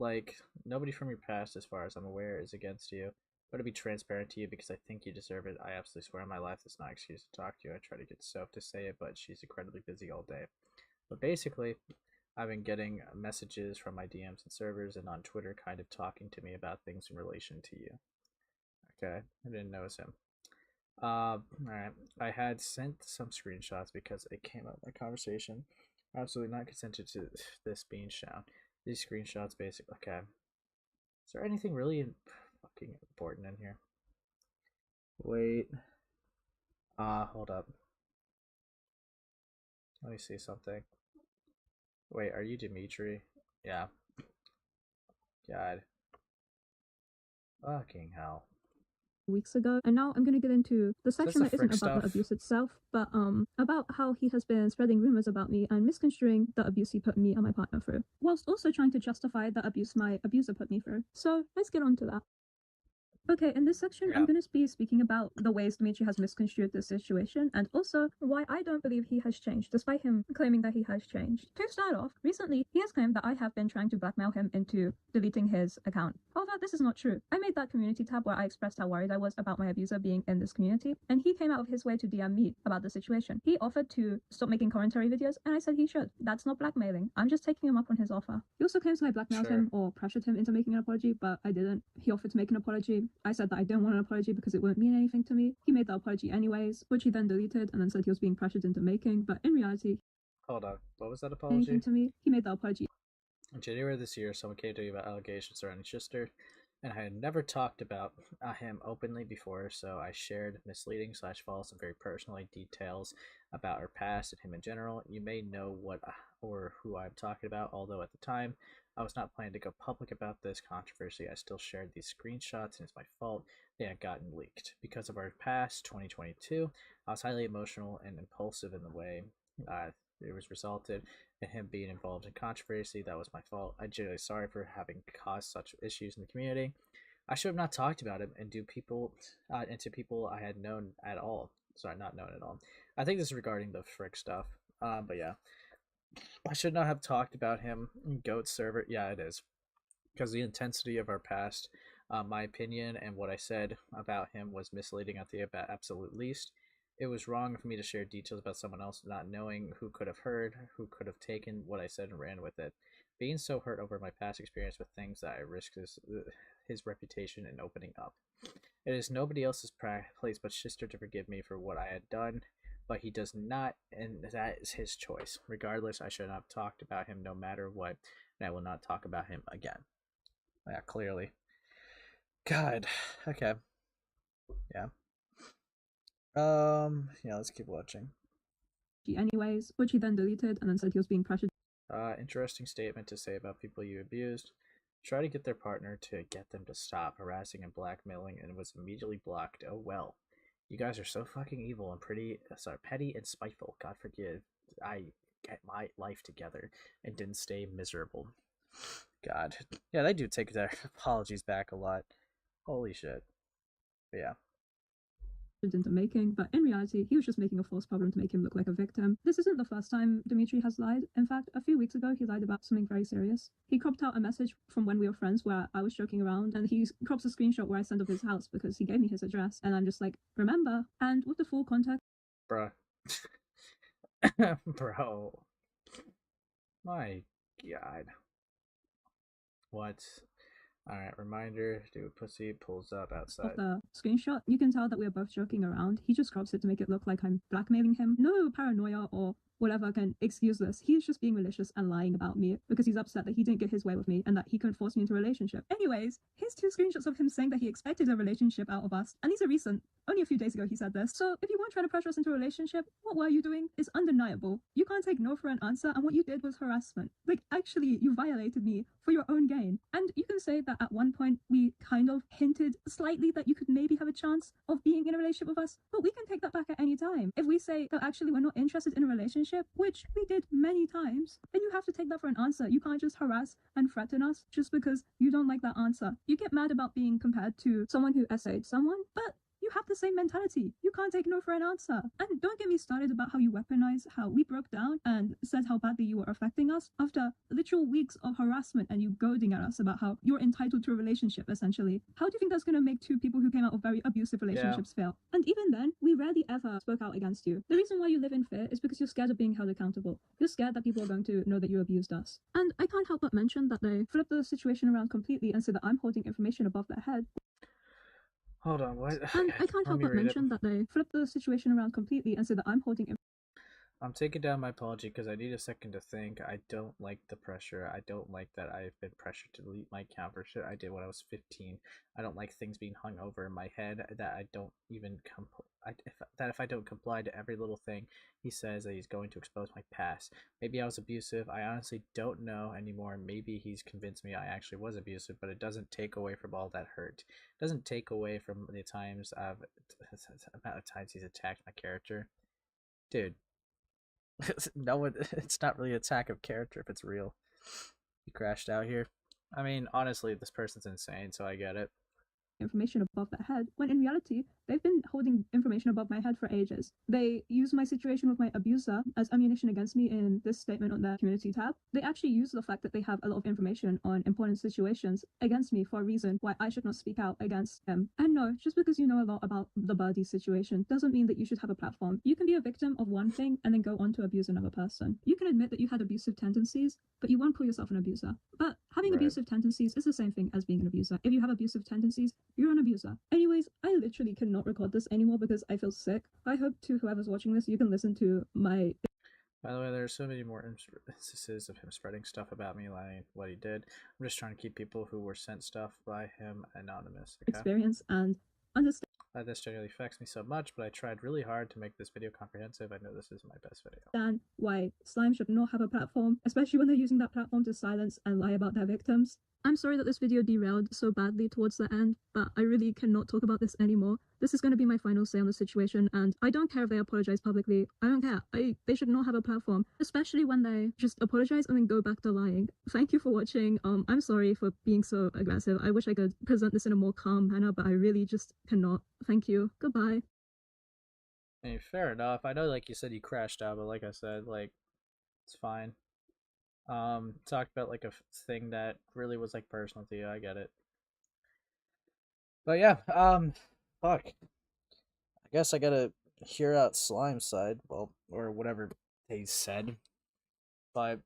A: like, nobody from your past, as far as I'm aware, is against you. But to be transparent to you, because I think you deserve it, I absolutely swear on my life it's not an excuse to talk to you. I try to get Soph to say it, but she's incredibly busy all day. But basically, I've been getting messages from my DMs and servers and on Twitter kind of talking to me about things in relation to you. Okay, I didn't notice him. Alright. I had sent some screenshots because it came up in my conversation. Absolutely not consented to this being shown. These screenshots basically... Okay. Is there anything really fucking important in here? Wait. Hold up. Let me see something. Wait, are you Dimitri? Yeah. God. Fucking hell.
B: Weeks ago, and now I'm going to get into the section that isn't about the abuse itself, but about how he has been spreading rumors about me and misconstruing the abuse he put me and my partner through, whilst also trying to justify the abuse my abuser put me through. So let's get on to that. Okay, in this section,
A: Yeah.
B: I'm going to be speaking about the ways Dimitri has misconstrued the situation and also why I don't believe he has changed, despite him claiming that he has changed. To start off, recently, he has claimed that I have been trying to blackmail him into deleting his account. However, this is not true. I made that community tab where I expressed how worried I was about my abuser being in this community, and he came out of his way to DM me about the situation. He offered to stop making commentary videos, and I said he should. That's not blackmailing. I'm just taking him up on his offer. He also claims that I blackmailed him or pressured him into making an apology, but I didn't. He offered to make an apology. I said that I didn't want an apology because it wouldn't mean anything to me. He made the apology anyways, which he then deleted and then said he was being pressured into making, but in reality,
A: hold on, what was that apology?
B: Anything to me. He made the apology.
A: In January of this year, someone came to me about allegations surrounding Shister, and I had never talked about him openly before, so I shared misleading / false and very personal details about our past and him in general. You may know what or who I'm talking about, although at the time I was not planning to go public about this controversy. I still shared these screenshots, and it's my fault they had gotten leaked. Because of our past, 2022, I was highly emotional and impulsive in the way it was resulted in him being involved in controversy. That was my fault. I'm genuinely sorry for having caused such issues in the community. I should have not talked about him and to people I had known at all. Sorry, not known at all. I think this is regarding the Frick stuff. But yeah, I should not have talked about him. Goat server, yeah, it is because the intensity of our past, my opinion and what I said about him was misleading at the absolute least. It was wrong for me to share details about someone else, not knowing who could have heard, who could have taken what I said and ran with it. Being so hurt over my past experience with things that I risked his reputation in opening up. It is nobody else's place but Shister to forgive me for what I had done, but he does not, and that is his choice. Regardless, I should not have talked about him no matter what, and I will not talk about him again. Yeah, clearly. God. Okay. Yeah. Yeah, let's keep watching.
B: Anyways, which he then deleted and then said he was being pressured.
A: Interesting statement to say about people you abused. Try to get their partner to get them to stop harassing and blackmailing and was immediately blocked. Oh well. You guys are so fucking evil and petty and spiteful. God forgive. I get my life together and didn't stay miserable. God. Yeah, they do take their apologies back a lot. Holy shit. But yeah.
B: Into making, but in reality, he was just making a false problem to make him look like a victim. This isn't the first time Dimitri has lied. In fact, a few weeks ago, he lied about something very serious. He cropped out a message from when we were friends where I was joking around, and he crops a screenshot where I sent of his house because he gave me his address, and I'm just like, remember? And with the full context.
A: Bruh. Bro. My God. What? Alright, reminder, do pussy pulls up outside.
B: Of the screenshot, you can tell that we are both joking around. He just crops it to make it look like I'm blackmailing him. No paranoia or whatever can excuse this. He's just being malicious and lying about me because he's upset that he didn't get his way with me and that he couldn't force me into a relationship. Anyways, here's 2 screenshots of him saying that he expected a relationship out of us, and these are recent. Only a few days ago he said this. So if you weren't trying to pressure us into a relationship, what were you doing? It's undeniable. You can't take no for an answer, and what you did was harassment. Like, actually, you violated me for your own gain. And you can say that at one point we kind of hinted slightly that you could maybe have a chance of being in a relationship with us, but we can take that back at any time. If we say that actually we're not interested in a relationship, which we did many times, then you have to take that for an answer. You can't just harass and threaten us just because you don't like that answer. You get mad about being compared to someone who essayed someone, but you have the same mentality. You can't take no for an answer. And don't get me started about how you weaponize how we broke down and said how badly you were affecting us after literal weeks of harassment and you goading at us about how you're entitled to a relationship, essentially. How do you think that's going to make 2 people who came out of very abusive relationships fail? And even then, we rarely ever spoke out against you. The reason why you live in fear is because you're scared of being held accountable. You're scared that people are going to know that you abused us. And I can't help but mention that they flipped the situation around completely and say that I'm holding information above their head.
A: Hold on, what?
B: And I can't help but mention that they flipped the situation around completely and say that I'm holding.
A: I'm taking down my apology because I need a second to think. I don't like the pressure. I don't like that I've been pressured to delete my account for shit I did when I was 15. I don't like things being hung over in my head that I don't even if I don't comply to every little thing he says that he's going to expose my past. Maybe I was abusive. I honestly don't know anymore. Maybe he's convinced me I actually was abusive, but it doesn't take away from all that hurt. It doesn't take away from the amount of times he's attacked my character. Dude. No, it's not really an attack of character if it's real. He crashed out here. I mean, honestly, this person's insane, so I get it.
B: information above their head, when in reality, they've been holding information above my head for ages. They use my situation with my abuser as ammunition against me in this statement on their community tab. They actually use the fact that they have a lot of information on important situations against me for a reason why I should not speak out against him. And no, just because you know a lot about the Birdie situation doesn't mean that you should have a platform. You can be a victim of one thing and then go on to abuse another person. You can admit that you had abusive tendencies, but you won't call yourself an abuser. But having abusive tendencies is the same thing as being an abuser. If you have abusive tendencies, you're an abuser. Anyways, I literally cannot record this anymore because I feel sick. I hope to whoever's watching this, you can listen to my...
A: By the way, there's so many more instances of him spreading stuff about me, lying what he did. I'm just trying to keep people who were sent stuff by him anonymous. Okay?
B: Experience and understand.
A: This generally affects me so much, but I tried really hard to make this video comprehensive. I know this isn't my best video.
B: Understand why slime should not have a platform, especially when they're using that platform to silence and lie about their victims. I'm sorry that this video derailed so badly towards the end, but I really cannot talk about this anymore. This is going to be my final say on the situation, and I don't care if they apologize publicly. I don't care. They should not have a platform, especially when they just apologize and then go back to lying. Thank you for watching. I'm sorry for being so aggressive. I wish I could present this in a more calm manner, but I really just cannot. Thank you. Goodbye.
A: Hey, fair enough. I know, like you said, you crashed out, but like I said, like, it's fine. Talked about like a thing that really was like personal to you. I get it. But yeah, fuck. I guess I gotta hear out Slime's side, well, or whatever they said. But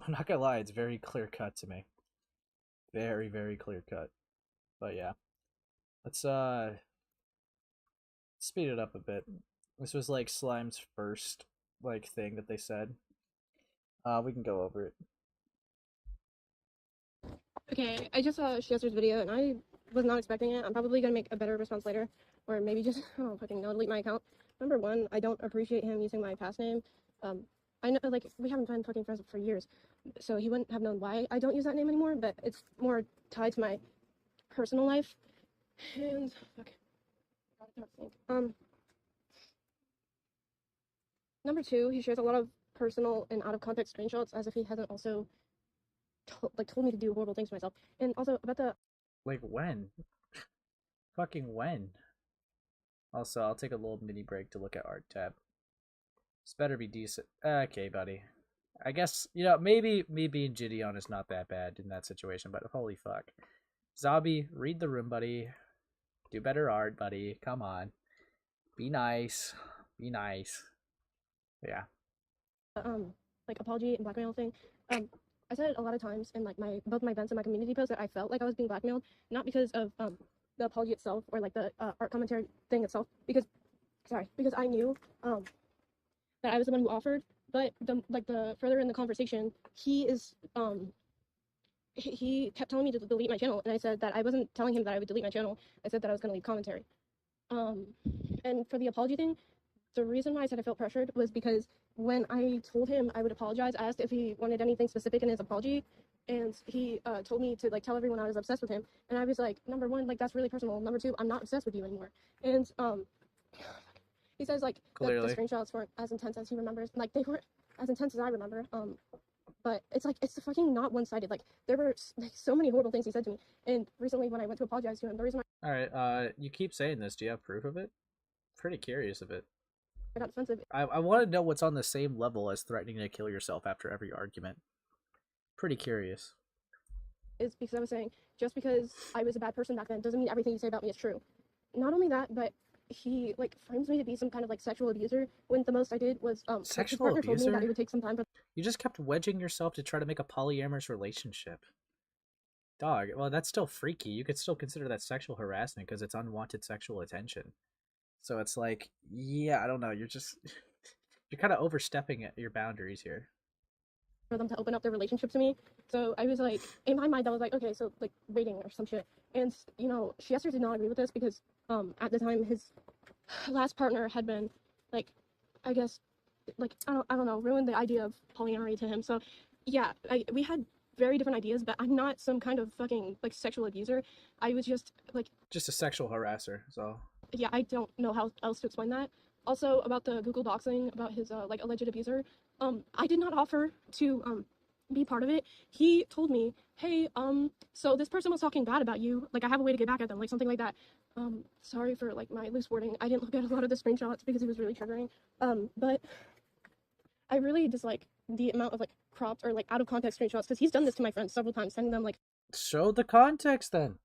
A: I'm not gonna lie, it's very clear cut to me. Very, very clear cut. But yeah, let's speed it up a bit. This was like Slime's first like thing that they said. We can go over it.
D: Okay, I just saw Shister's video and I was not expecting it. I'm probably gonna make a better response later, or maybe just I don't fucking know, delete my account. Number one, I don't appreciate him using my past name. I know, like, we haven't been fucking friends for years, so he wouldn't have known why I don't use that name anymore. But it's more tied to my personal life. And fuck, number two, he shares a lot of personal and out of context screenshots as if he hasn't also told me to do horrible things to myself. And also about the
A: like when fucking when. Also, I'll take a little mini break to look at art tab. This better be decent. Okay, buddy. I guess, you know, maybe me being Gideon is not that bad in that situation, but holy fuck. Zombie, read the room, buddy. Do better art, buddy. Come on. Be nice. Be nice. Yeah.
D: like apology and blackmail thing. I said a lot of times in like both my events and my community posts that I felt like I was being blackmailed, not because of the apology itself or like the art commentary thing itself, because I knew that I was the one who offered, but the further in the conversation, he kept telling me to delete my channel, and I said that I wasn't telling him that I would delete my channel. I said that I was going to leave commentary. And for the apology thing, the reason why I said I felt pressured was because when I told him I would apologize, I asked if he wanted anything specific in his apology, and he told me to like tell everyone I was obsessed with him, and I was like, number one, like that's really personal. Number two, I'm not obsessed with you anymore. And he says like the screenshots weren't as intense as he remembers, like they weren't as intense as I remember. But it's like it's fucking not one-sided. Like there were like so many horrible things he said to me, and recently when I went to apologize to him, the reason why
A: All right, you keep saying this. Do you have proof of it? Pretty curious of it.
D: I got defensive.
A: I want to know what's on the same level as threatening to kill yourself after every argument. Pretty curious.
D: Is because I was saying, just because I was a bad person back then doesn't mean everything you say about me is true. Not only that, but he like frames me to be some kind of like sexual abuser when the most I did was
A: sexual
D: his partner
A: abuser?
D: told me that it would take some time. But
A: You just kept wedging yourself to try to make a polyamorous relationship. Dog, well, that's still freaky. You could still consider that sexual harassment because it's unwanted sexual attention. So it's like, yeah, I don't know. You're kind of overstepping your boundaries here.
D: For them to open up their relationship to me, so I was like, in my mind, I was like, okay, so like rating or some shit. And you know, Shister did not agree with this because at the time his last partner had been like, I guess, like I don't know, ruined the idea of polyamory to him. So yeah, we had very different ideas, but I'm not some kind of fucking like sexual abuser. I was just
A: a sexual harasser. So
D: yeah, I don't know how else to explain that. Also about the Google doxing about his like alleged abuser, I did not offer to be part of it, he told me, hey, so this person was talking bad about you. Like, I have a way to get back at them, like something like that. Sorry for like my loose wording. I didn't look at a lot of the screenshots because it was really triggering. But I really dislike the amount of like cropped or like out of context screenshots because he's done this to my friends several times, sending them like.
A: Show the context then.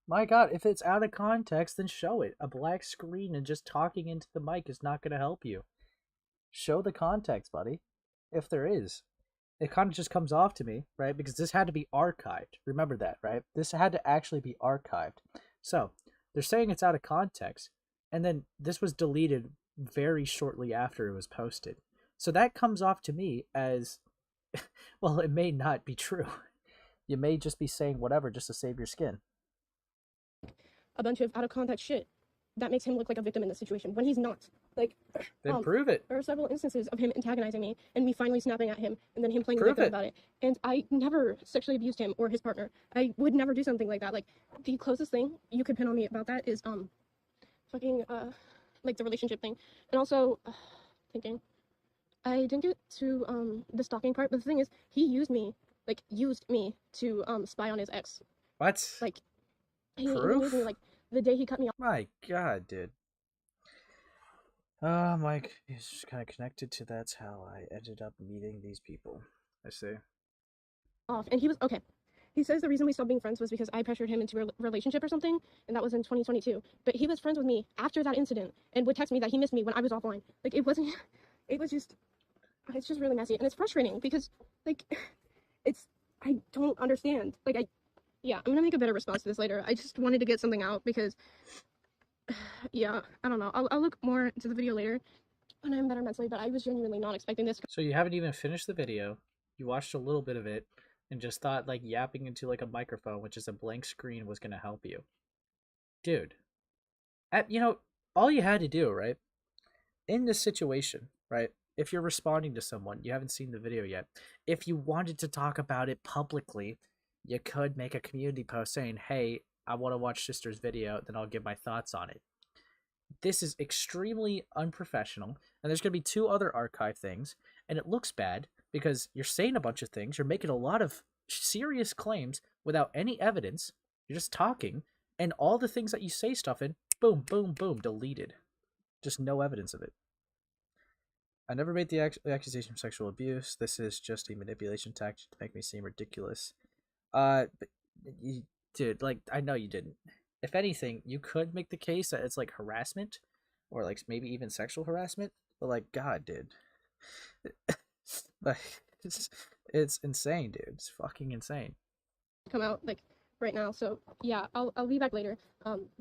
A: My God, if it's out of context, then show it. A black screen and just talking into the mic is not going to help you. Show the context, buddy. If there is. It kind of just comes off to me, right? Because this had to be archived. Remember that, right? This had to actually be archived. So, they're saying it's out of context. And then this was deleted very shortly after it was posted. So that comes off to me as, well, it may not be true. You may just be saying whatever just to save your skin.
D: A bunch of out of context shit that makes him look like a victim in the situation when he's not. Like,
A: then prove it.
D: There are several instances of him antagonizing me and me finally snapping at him and then him playing the
A: Prove
D: victim
A: it.
D: about it. And I never sexually abused him or his partner. I would never do something like that. Like, the closest thing you could pin on me about that is fucking like the relationship thing. And also thinking I didn't get to the stalking part, but the thing is he used me to spy on his ex.
A: What?
D: Like, he
A: Proof?
D: used me like the day he cut me off.
A: My God, dude. Mike is just kind of connected to that's how I ended up meeting these people. I see.
D: Off, and he was okay. He says the reason we stopped being friends was because I pressured him into a relationship or something, and that was in 2022. But he was friends with me after that incident and would text me that he missed me when I was offline. Like, it was just really messy, and it's frustrating because, like, I don't understand. Like, I'm gonna make a better response to this later. I just wanted to get something out because, yeah, I don't know. I'll look more into the video later when I'm better mentally, but I was genuinely not expecting this.
A: So you haven't even finished the video. You watched a little bit of it and just thought like yapping into like a microphone, which is a blank screen, was going to help you. Dude, all you had to do, right? In this situation, right? If you're responding to someone, you haven't seen the video yet. If you wanted to talk about it publicly, you could make a community post saying, hey, I want to watch Shister's video, then I'll give my thoughts on it. This is extremely unprofessional, and there's going to be 2 other archive things, and it looks bad because you're saying a bunch of things, you're making a lot of serious claims without any evidence, you're just talking, and all the things that you say stuff in, boom, boom, boom, deleted. Just no evidence of it. I never made the accusation of sexual abuse. This is just a manipulation tactic to make me seem ridiculous. But dude, like, I know you didn't. If anything, you could make the case that it's like harassment or like maybe even sexual harassment, but like, God, dude. Like, it's insane, dude. It's fucking insane.
D: Come out like right now, so yeah, I'll be back later.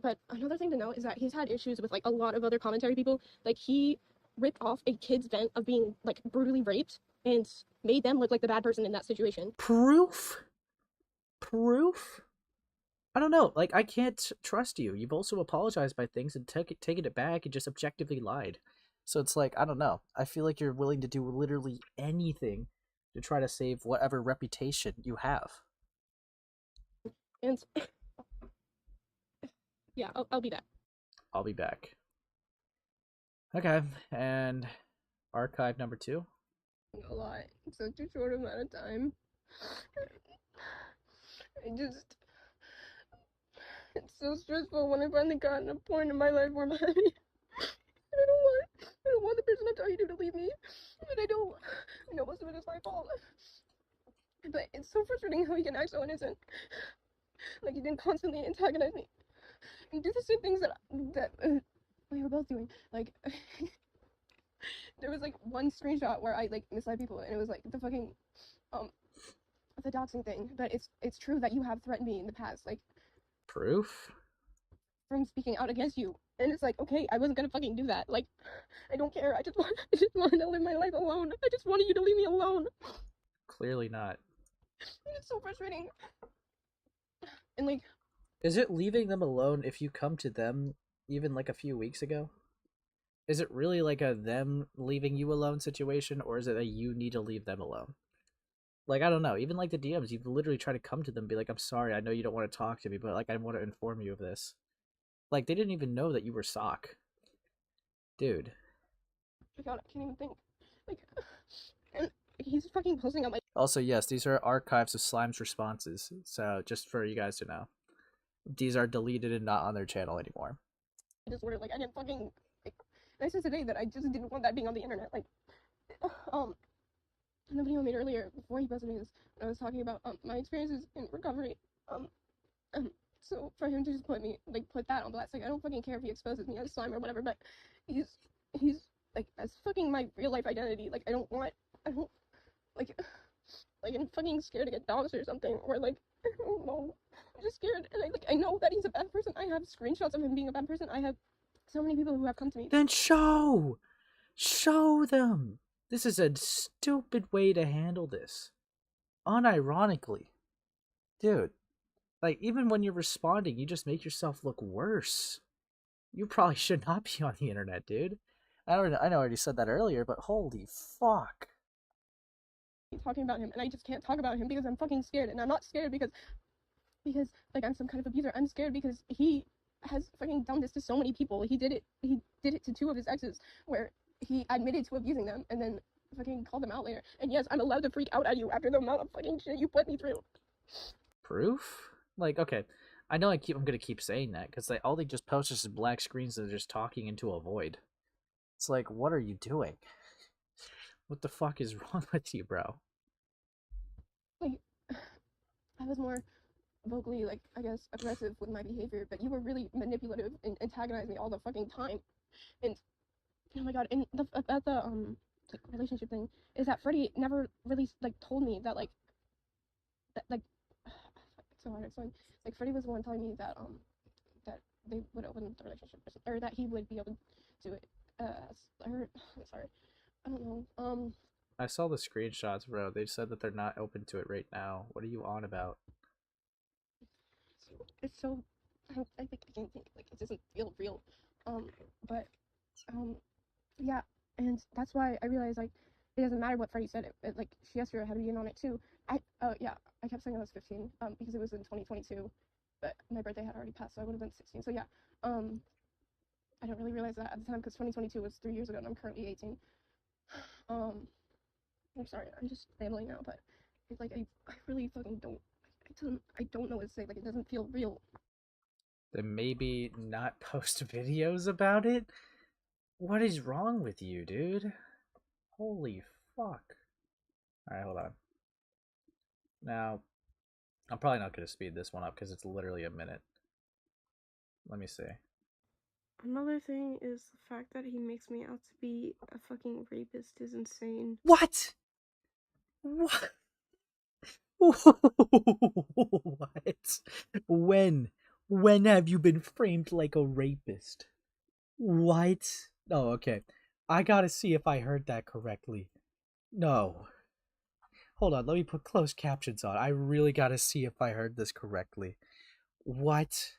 D: But another thing to note is that he's had issues with like a lot of other commentary people. Like, he ripped off a kid's vent of being like brutally raped and made them look like the bad person in that situation.
A: Proof? I don't know. Like, I can't trust you. You've also apologized by things and taken it back and just objectively lied. So it's like, I don't know. I feel like you're willing to do literally anything to try to save whatever reputation you have.
D: And yeah, I'll be back.
A: I'll be back. Okay, and archive number 2.
D: A lot. It's such a short amount of time. It's so stressful when I finally gotten a point in my life where I'm happy. I don't want the person I'm talking to leave me. But I know most of it is my fault. But it's so frustrating how he can act so innocent. Like, he didn't constantly antagonize me and do the same things that we were both doing. Like, there was like one screenshot where I like misled people, and it was like the fucking the doxing thing. But it's true that you have threatened me in the past, like,
A: Proof?
D: from speaking out against you. And it's like, okay, I wasn't gonna fucking do that. Like, I don't care. I just wanted to live my life alone. I just wanted you to leave me alone.
A: Clearly not.
D: It's so frustrating. And like,
A: is it leaving them alone if you come to them even like a few weeks ago? Is it really like a them leaving you alone situation, or is it that you need to leave them alone? Like, I don't know. Even like the DMs, you've literally tried to come to them and be like, I'm sorry, I know you don't want to talk to me, but like, I want to inform you of this. Like, they didn't even know that you were sock. Dude.
D: God, I can't even think. Like, and he's fucking posting on my
A: Also, yes, these are archives of Slime's responses. So, just for you guys to know, these are deleted and not on their channel anymore.
D: disorder. Like, I didn't fucking, like, and I said today that I just didn't want that being on the internet. Like, in the video I made earlier, before he posted me this, I was talking about, my experiences in recovery, so for him to just put that on blast, like, I don't fucking care if he exposes me as slime or whatever, but he's, like, as fucking my real life identity. Like, I don't, like, I'm fucking scared to get dogs or something, or, like, I don't know, I'm just scared, and I know that he's a bad person. I have screenshots of him being a bad person. I have so many people who have come to me.
A: Then show them. This is a stupid way to handle this. Unironically. Dude, like, even when you're responding, you just make yourself look worse. You probably should not be on the internet, dude. I know I already said that earlier, but holy fuck.
D: Talking about him, and I just can't talk about him because I'm fucking scared. And I'm not scared because like I'm some kind of abuser. I'm scared because he has fucking done this to so many people. He did it to 2 of his exes, where he admitted to abusing them and then fucking called them out later. And yes, I'm allowed to freak out at you after the amount of fucking shit you put me through.
A: Proof? Like, okay, I know I'm gonna keep saying that because all they just post is black screens and they're just talking into a void. It's like, what are you doing? What the fuck is wrong with you, bro?
D: Like, I was more vocally, like, I guess, aggressive with my behavior, but you were really manipulative and antagonized me all the fucking time. And oh my god, and about the like, relationship thing is that Freddie never really like told me that, like, that, like, it's so hard to explain. Like, Freddie was the one telling me that that they would open the relationship, or that he would be able to do it. I'm sorry, I don't know.
A: I saw the screenshots, bro. They said that they're not open to it right now. What are you on about?
D: It's so, I think I can't think, like, it doesn't feel real. But yeah, and that's why I realized, like, it doesn't matter what Freddie said. Like, Shister had to be in on it too. Yeah, I kept saying I was 15, because it was in 2022, but my birthday had already passed, so I would have been 16. So yeah, I don't really realize that at the time because 2022 was 3 years ago, and I'm currently 18. I'm sorry, I'm just rambling now, but it's like I really fucking don't. I don't know what to say. Like, it doesn't feel real.
A: Then maybe not post videos about it? What is wrong with you, dude? Holy fuck. Alright, hold on. Now, I'm probably not going to speed this one up because it's literally a minute. Let me see.
D: Another thing is the fact that he makes me out to be a fucking rapist is insane.
A: What? What? What? When? When have you been framed like a rapist? What? Oh, okay. I gotta see if I heard that correctly. No. Hold on, let me put closed captions on. I really gotta see if I heard this correctly. What?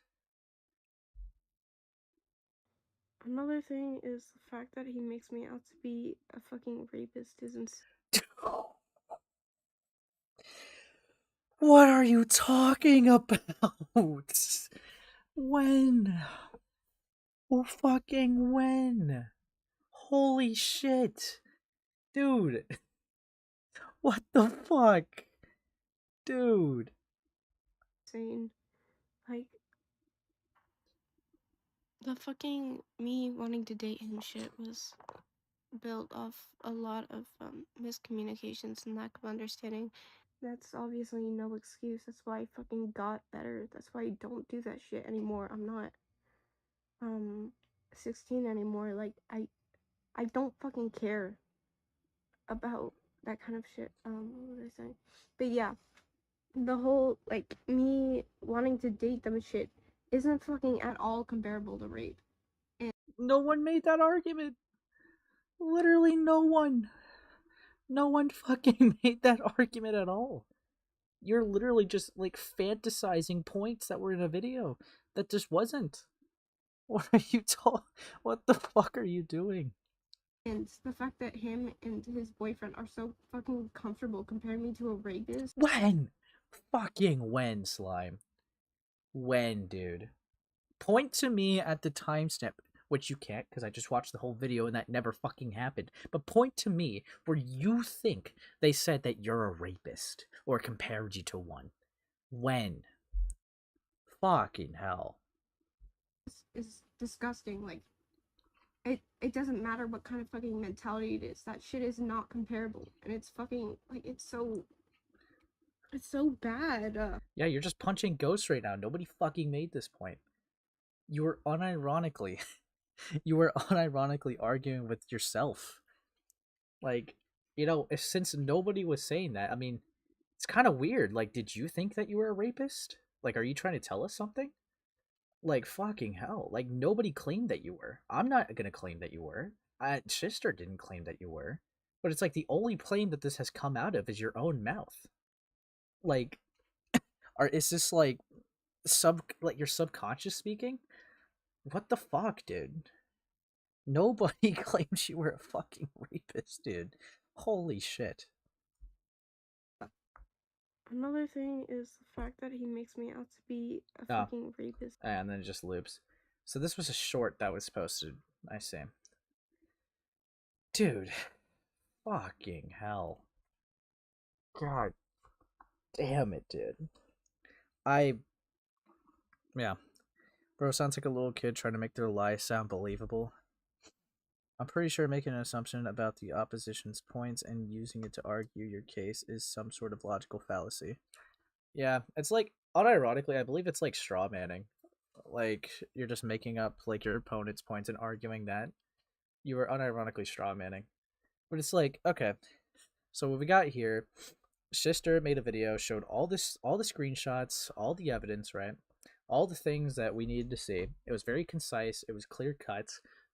D: Another thing is the fact that he makes me out to be a fucking rapist is insane.
A: What are you talking about? When? Oh, fucking when? Holy shit. Dude. What the fuck? Dude.
D: Insane. Like, the fucking me wanting to date him shit was built off a lot of miscommunications and lack of understanding. That's obviously no excuse. That's why I fucking got better. That's why I don't do that shit anymore. I'm not 16 anymore. Like, I don't fucking care about that kind of shit. What was I saying? But yeah, the whole, like, me wanting to date them shit isn't fucking at all comparable to rape.
A: No one made that argument. Literally no one. No one fucking made that argument at all. You're literally just, like, fantasizing points that were in a video that just wasn't. What are you What the fuck are you doing?
D: And the fact that him and his boyfriend are so fucking comfortable comparing me to a rapist.
A: When? Fucking when, Slime? When, dude? Point to me at the timestamp. which you can't because I just watched the whole video and that never fucking happened. But point to me where you think they said that you're a rapist or compared you to one. When? Fucking hell.
D: Is disgusting. Like, it doesn't matter what kind of fucking mentality it is. That shit is not comparable, and it's fucking like it's so bad.
A: Yeah, you're just punching ghosts right now. Nobody fucking made this point. You were unironically arguing with yourself. Like, you know, since nobody was saying that, I mean, it's kind of weird. Like, did you think that you were a rapist? Like, are you trying to tell us something? Like, fucking hell. Like, nobody claimed that you were. I'm not gonna claim that you were. Shister didn't claim that you were. But it's like the only claim that this has come out of is your own mouth. Like, is this like your subconscious speaking? What the fuck, dude? Nobody claims you were a fucking rapist, dude. Holy shit.
D: Another thing is the fact that he makes me out to be a
A: Oh.
D: fucking rapist.
A: And then it just loops. So this was a short that was posted. I see. Dude. Fucking hell. God damn it, dude. Yeah. Bro, sounds like a little kid trying to make their lie sound believable. I'm pretty sure making an assumption about the opposition's points and using it to argue your case is some sort of logical fallacy. Yeah, it's like, unironically, I believe it's like straw manning. Like, you're just making up like your opponent's points and arguing that. You were unironically straw manning. But it's like, okay, so what we got here, Shister made a video, showed all the screenshots, all the evidence, right? All the things that we needed to see. It was very concise. It was clear cut.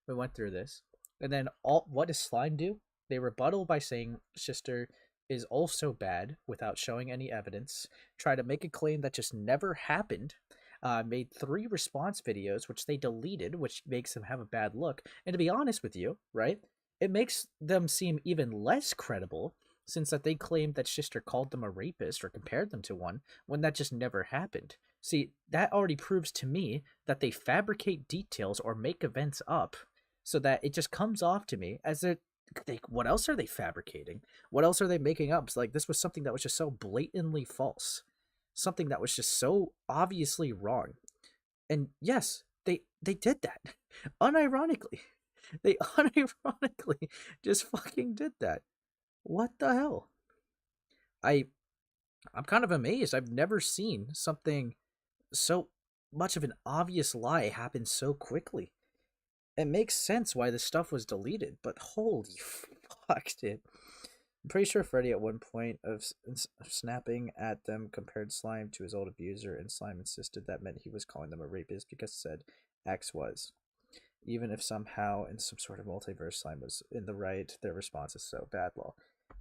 A: We went through this. And then what does Slime do? They rebuttal by saying Shister is also bad without showing any evidence. Try to make a claim that just never happened. Made 3 response videos, which they deleted, which makes them have a bad look. And to be honest with you, right? It makes them seem even less credible since that they claimed that Shister called them a rapist or compared them to one when that just never happened. See, that already proves to me that they fabricate details or make events up so that it just comes off to me as what else are they fabricating? What else are they making up? Like, this was something that was just so blatantly false. Something that was just so obviously wrong. And yes, they did that. Unironically. They unironically just fucking did that. What the hell? I'm kind of amazed. I've never seen something so much of an obvious lie happen so quickly. It makes sense why this stuff was deleted, but holy fuck, dude. I'm pretty sure Freddy at one point of snapping at them compared Slime to his old abuser, and Slime insisted that meant he was calling them a rapist because said X was. Even if somehow in some sort of multiverse Slime was in the right, their response is so bad, lol.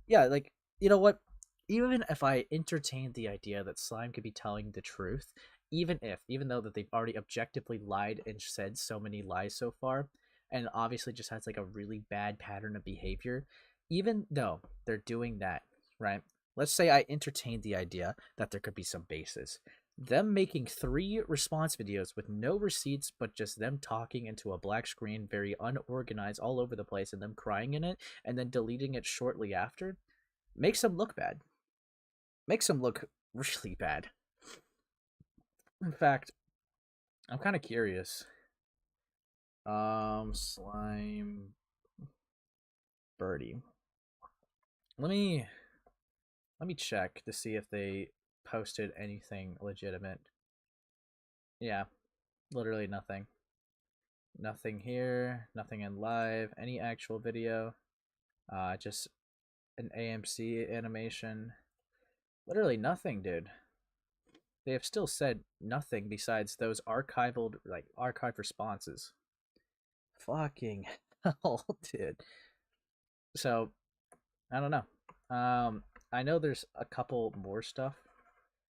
A: Yeah, like, you know what? Even if I entertained the idea that Slime could be telling the truth, even though that they've already objectively lied and said so many lies so far, and obviously just has like a really bad pattern of behavior, even though they're doing that, right? Let's say I entertained the idea that there could be some basis. Them making 3 response videos with no receipts, but just them talking into a black screen, very unorganized, all over the place, and them crying in it, and then deleting it shortly after, makes them look bad. Makes them look really bad. In fact, I'm kind of curious. Slime Birdie. Let me check to see if they posted anything legitimate. Yeah, literally nothing. Nothing here, nothing in live, any actual video. Just an AMC animation. Literally nothing, dude. They have still said nothing besides those archived responses. Fucking hell, dude. So, I don't know. I know there's a couple more stuff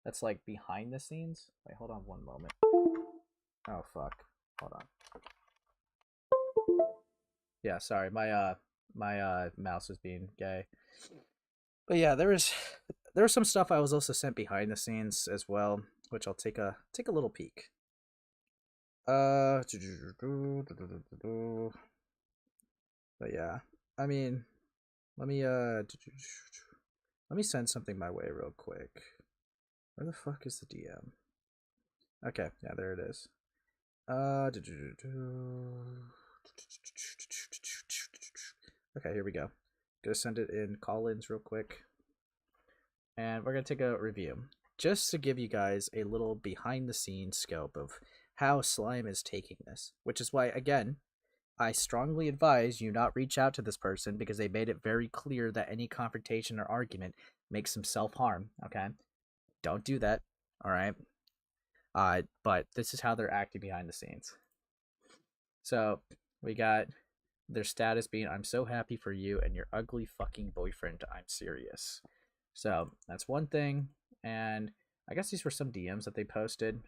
A: that's like behind the scenes. Wait, hold on one moment. Oh fuck. Hold on. Yeah, sorry. My mouse was being gay. But yeah, there was some stuff I was also sent behind the scenes as well, which I'll take a little peek. But yeah, I mean, let me send something my way real quick. Where the fuck is the DM? Okay, yeah, there it is. Okay, here we go. Gonna send it in call-ins real quick, and we're gonna take a review just to give you guys a little behind-the-scenes scope of how Slime is taking this, which is why, again, I strongly advise you not reach out to this person because they made it very clear that any confrontation or argument makes them self-harm, okay? Don't do that, alright? But this is how they're acting behind the scenes. So, we got their status being, I'm so happy for you and your ugly fucking boyfriend, I'm serious. So, that's one thing, and I guess these were some DMs that they posted.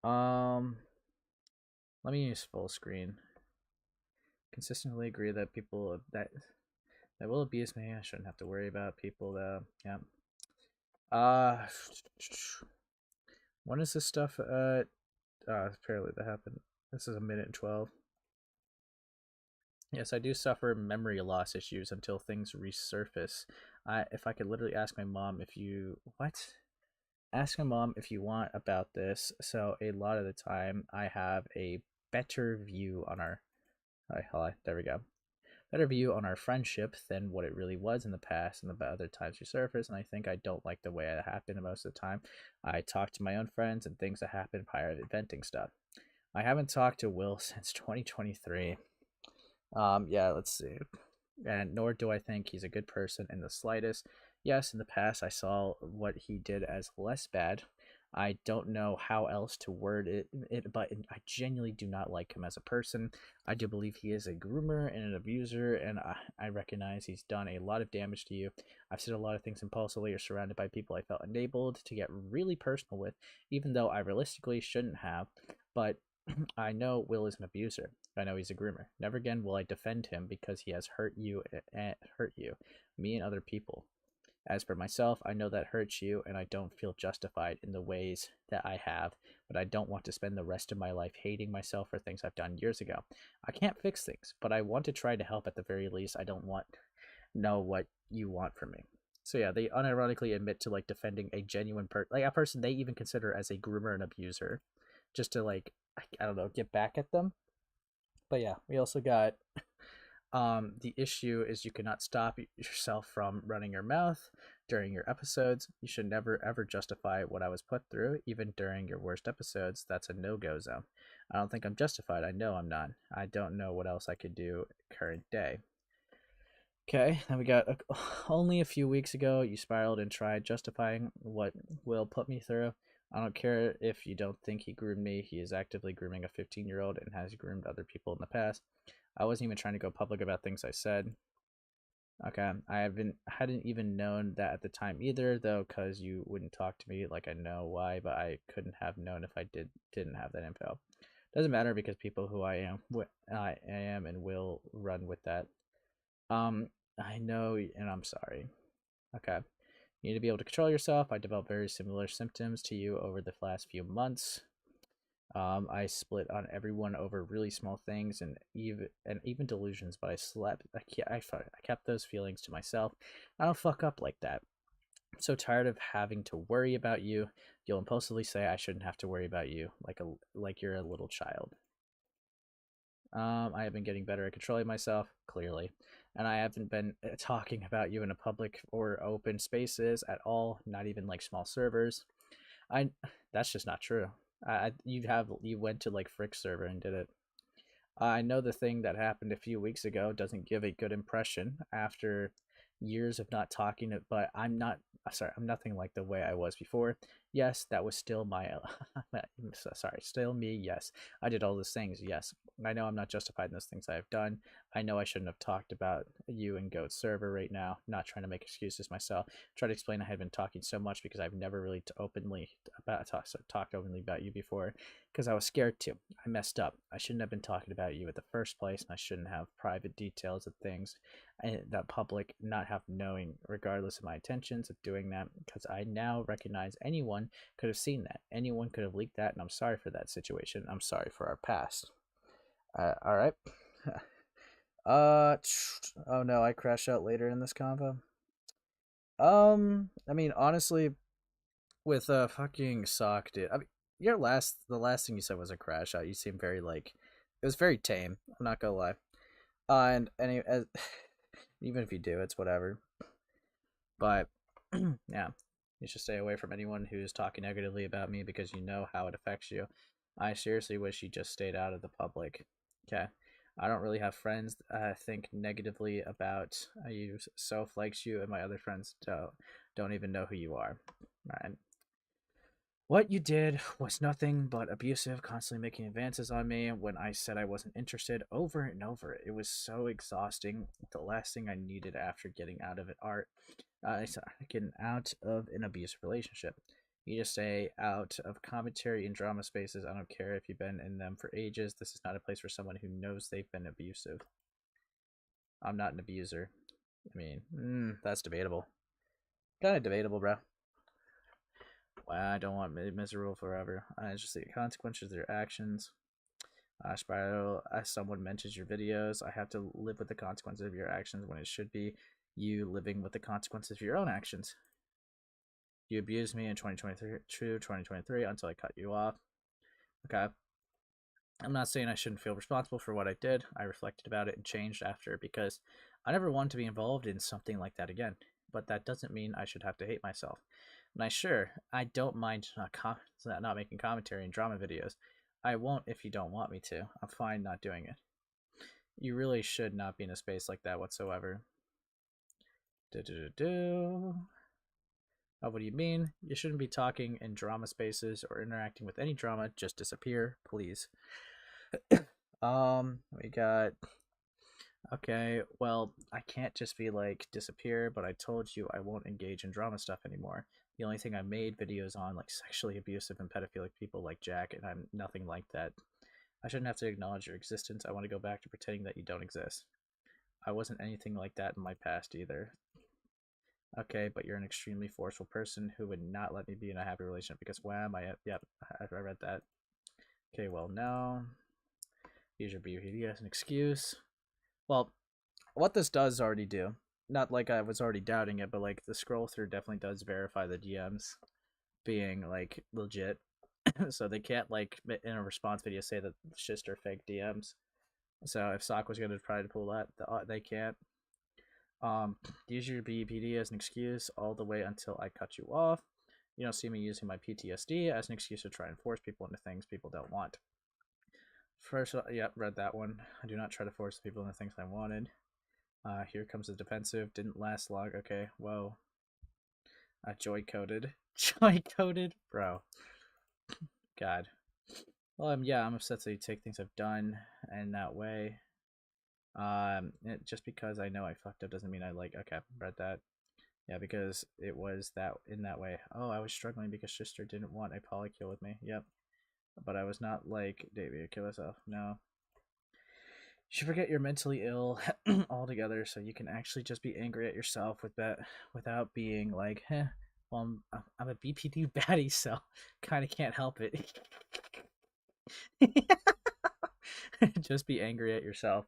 A: Let me use full screen. Consistently agree that people that will abuse me. I shouldn't have to worry about people though. Yeah. When is this stuff apparently that happened. This is 1:12. Yes, I do suffer memory loss issues until things resurface. If I could literally ask my mom if you ask my mom if you want about this. So a lot of the time I have a better view on our there we go. Better view on our friendship than what it really was in the past and the other times resurface, and I think I don't like the way it happened most of the time. I talk to my own friends and things that happen prior to venting stuff. I haven't talked to Will since 2023. Yeah, let's see. And nor do I think he's a good person in the slightest. Yes, in the past I saw what he did as less bad. I don't know how else to word it, but I genuinely do not like him as a person. I do believe he is a groomer and an abuser, and I recognize he's done a lot of damage to you. I've said a lot of things impulsively or surrounded by people I felt enabled to get really personal with, even though I realistically shouldn't have. But I know Will is an abuser. I know he's a groomer. Never again will I defend him because he has hurt you, me and other people. As for myself, I know that hurts you, and I don't feel justified in the ways that I have, but I don't want to spend the rest of my life hating myself for things I've done years ago. I can't fix things, but I want to try to help at the very least. I don't want know what you want from me. So yeah, they unironically admit to like defending a genuine a person they even consider as a groomer and abuser, just to like I don't know, get back at them. But yeah, we also got the issue is you cannot stop yourself from running your mouth during your episodes. You should never ever justify what I was put through, even during your worst episodes. That's a no-go zone. I don't think I'm justified. I know I'm not. I don't know what else I could do current day. Okay, then we got only a few weeks ago, you spiraled and tried justifying what Will put me through. I don't care if you don't think he groomed me. He is actively grooming a 15-year-old and has groomed other people in the past. I wasn't even trying to go public about things I said. Okay, hadn't even known that at the time either, though, because you wouldn't talk to me. Like I know why, but I couldn't have known if I didn't have that info. Doesn't matter because people who I am and will run with that. I know, and I'm sorry. Okay. You need to be able to control yourself. I developed very similar symptoms to you over the last few months. I split on everyone over really small things and even delusions, but I kept those feelings to myself. I don't fuck up like that. I'm so tired of having to worry about you. You'll impulsively say I shouldn't have to worry about you, like you're a little child. I have been getting better at controlling myself, clearly, and I haven't been talking about you in a public or open spaces at all, not even like small servers. That's just not true. You went to like Frick server and did it. I know the thing that happened a few weeks ago doesn't give a good impression after years of not talking, but I'm nothing like the way I was before. Yes, that was still still me. Yes, I did all those things. Yes, I know I'm not justified in those things I have done. I know I shouldn't have talked about you and Goat server right now. Not trying to make excuses myself. Try to explain I had been talking so much because I've never really talked openly about you before because I was scared to. I messed up. I shouldn't have been talking about you at the first place, and I shouldn't have private details of things that public not have knowing, regardless of my intentions of doing that, because I now recognize anyone anyone could have seen that. Anyone could have leaked that, and I'm sorry for that situation. I'm sorry for our past. All right. Oh no, I crash out later in this convo. I mean, honestly, with fucking sock, dude. I mean, the last thing you said was a crash out. You seem very like, it was very tame. I'm not gonna lie. And even if you do, it's whatever. But yeah, you should stay away from anyone who's talking negatively about me because you know how it affects you. I seriously wish you just stayed out of the public. Okay. I don't really have friends think negatively about you. Soph likes you, and my other friends don't even know who you are. Right. What you did was nothing but abusive, constantly making advances on me when I said I wasn't interested over and over. It was so exhausting. The last thing I needed after getting out of getting out of an abusive relationship. You just stay out of commentary and drama spaces. I don't care if you've been in them for ages. This is not a place for someone who knows they've been abusive. I'm not an abuser. I mean, that's debatable. Kind of debatable, bro. Well, I don't want miserable forever. I just see the consequences of their actions. Spiral, as someone mentions your videos, I have to live with the consequences of your actions when it should be you living with the consequences of your own actions. You abused me in 2023 until I cut you off. Okay. I'm not saying I shouldn't feel responsible for what I did. I reflected about it and changed after because I never want to be involved in something like that again. But that doesn't mean I should have to hate myself. And I don't mind not making commentary and drama videos. I won't if you don't want me to. I'm fine not doing it. You really should not be in a space like that whatsoever. Oh, what do you mean? You shouldn't be talking in drama spaces or interacting with any drama. Just disappear, please. We got... Okay, well, I can't just be like, disappear, but I told you I won't engage in drama stuff anymore. The only thing I made videos on, like sexually abusive and pedophilic people like Jack, and I'm nothing like that. I shouldn't have to acknowledge your existence. I want to go back to pretending that you don't exist. I wasn't anything like that in my past either. Okay, but you're an extremely forceful person who would not let me be in a happy relationship because wham, yep, I read that. Okay, well, no. Use your BPD as an excuse. Well, what this does already do, not like I was already doubting it, but like the scroll through definitely does verify the DMs being like legit. So they can't like in a response video say that Shister fake DMs. So if Sock was gonna try to pull that, they can't. Use your BPD as an excuse all the way until I cut you off. You don't see me using my PTSD as an excuse to try and force people into things people don't want. First, yep, read that one. I do not try to force people into things I wanted. Here comes the defensive. Didn't last long. Okay, whoa. Joy coded. Joy coded? Bro. God. Well, yeah, I'm upset that you take things I've done in that way. Just because I know I fucked up doesn't mean I like. Okay, read that. Yeah, because it was that in that way. Oh, I was struggling because Shister didn't want a poly kill with me. Yep. But I was not like, David, kill yourself. No. You should forget you're mentally ill altogether, so you can actually just be angry at yourself without being like, well, I'm a BPD baddie, so kind of can't help it. Just be angry at yourself,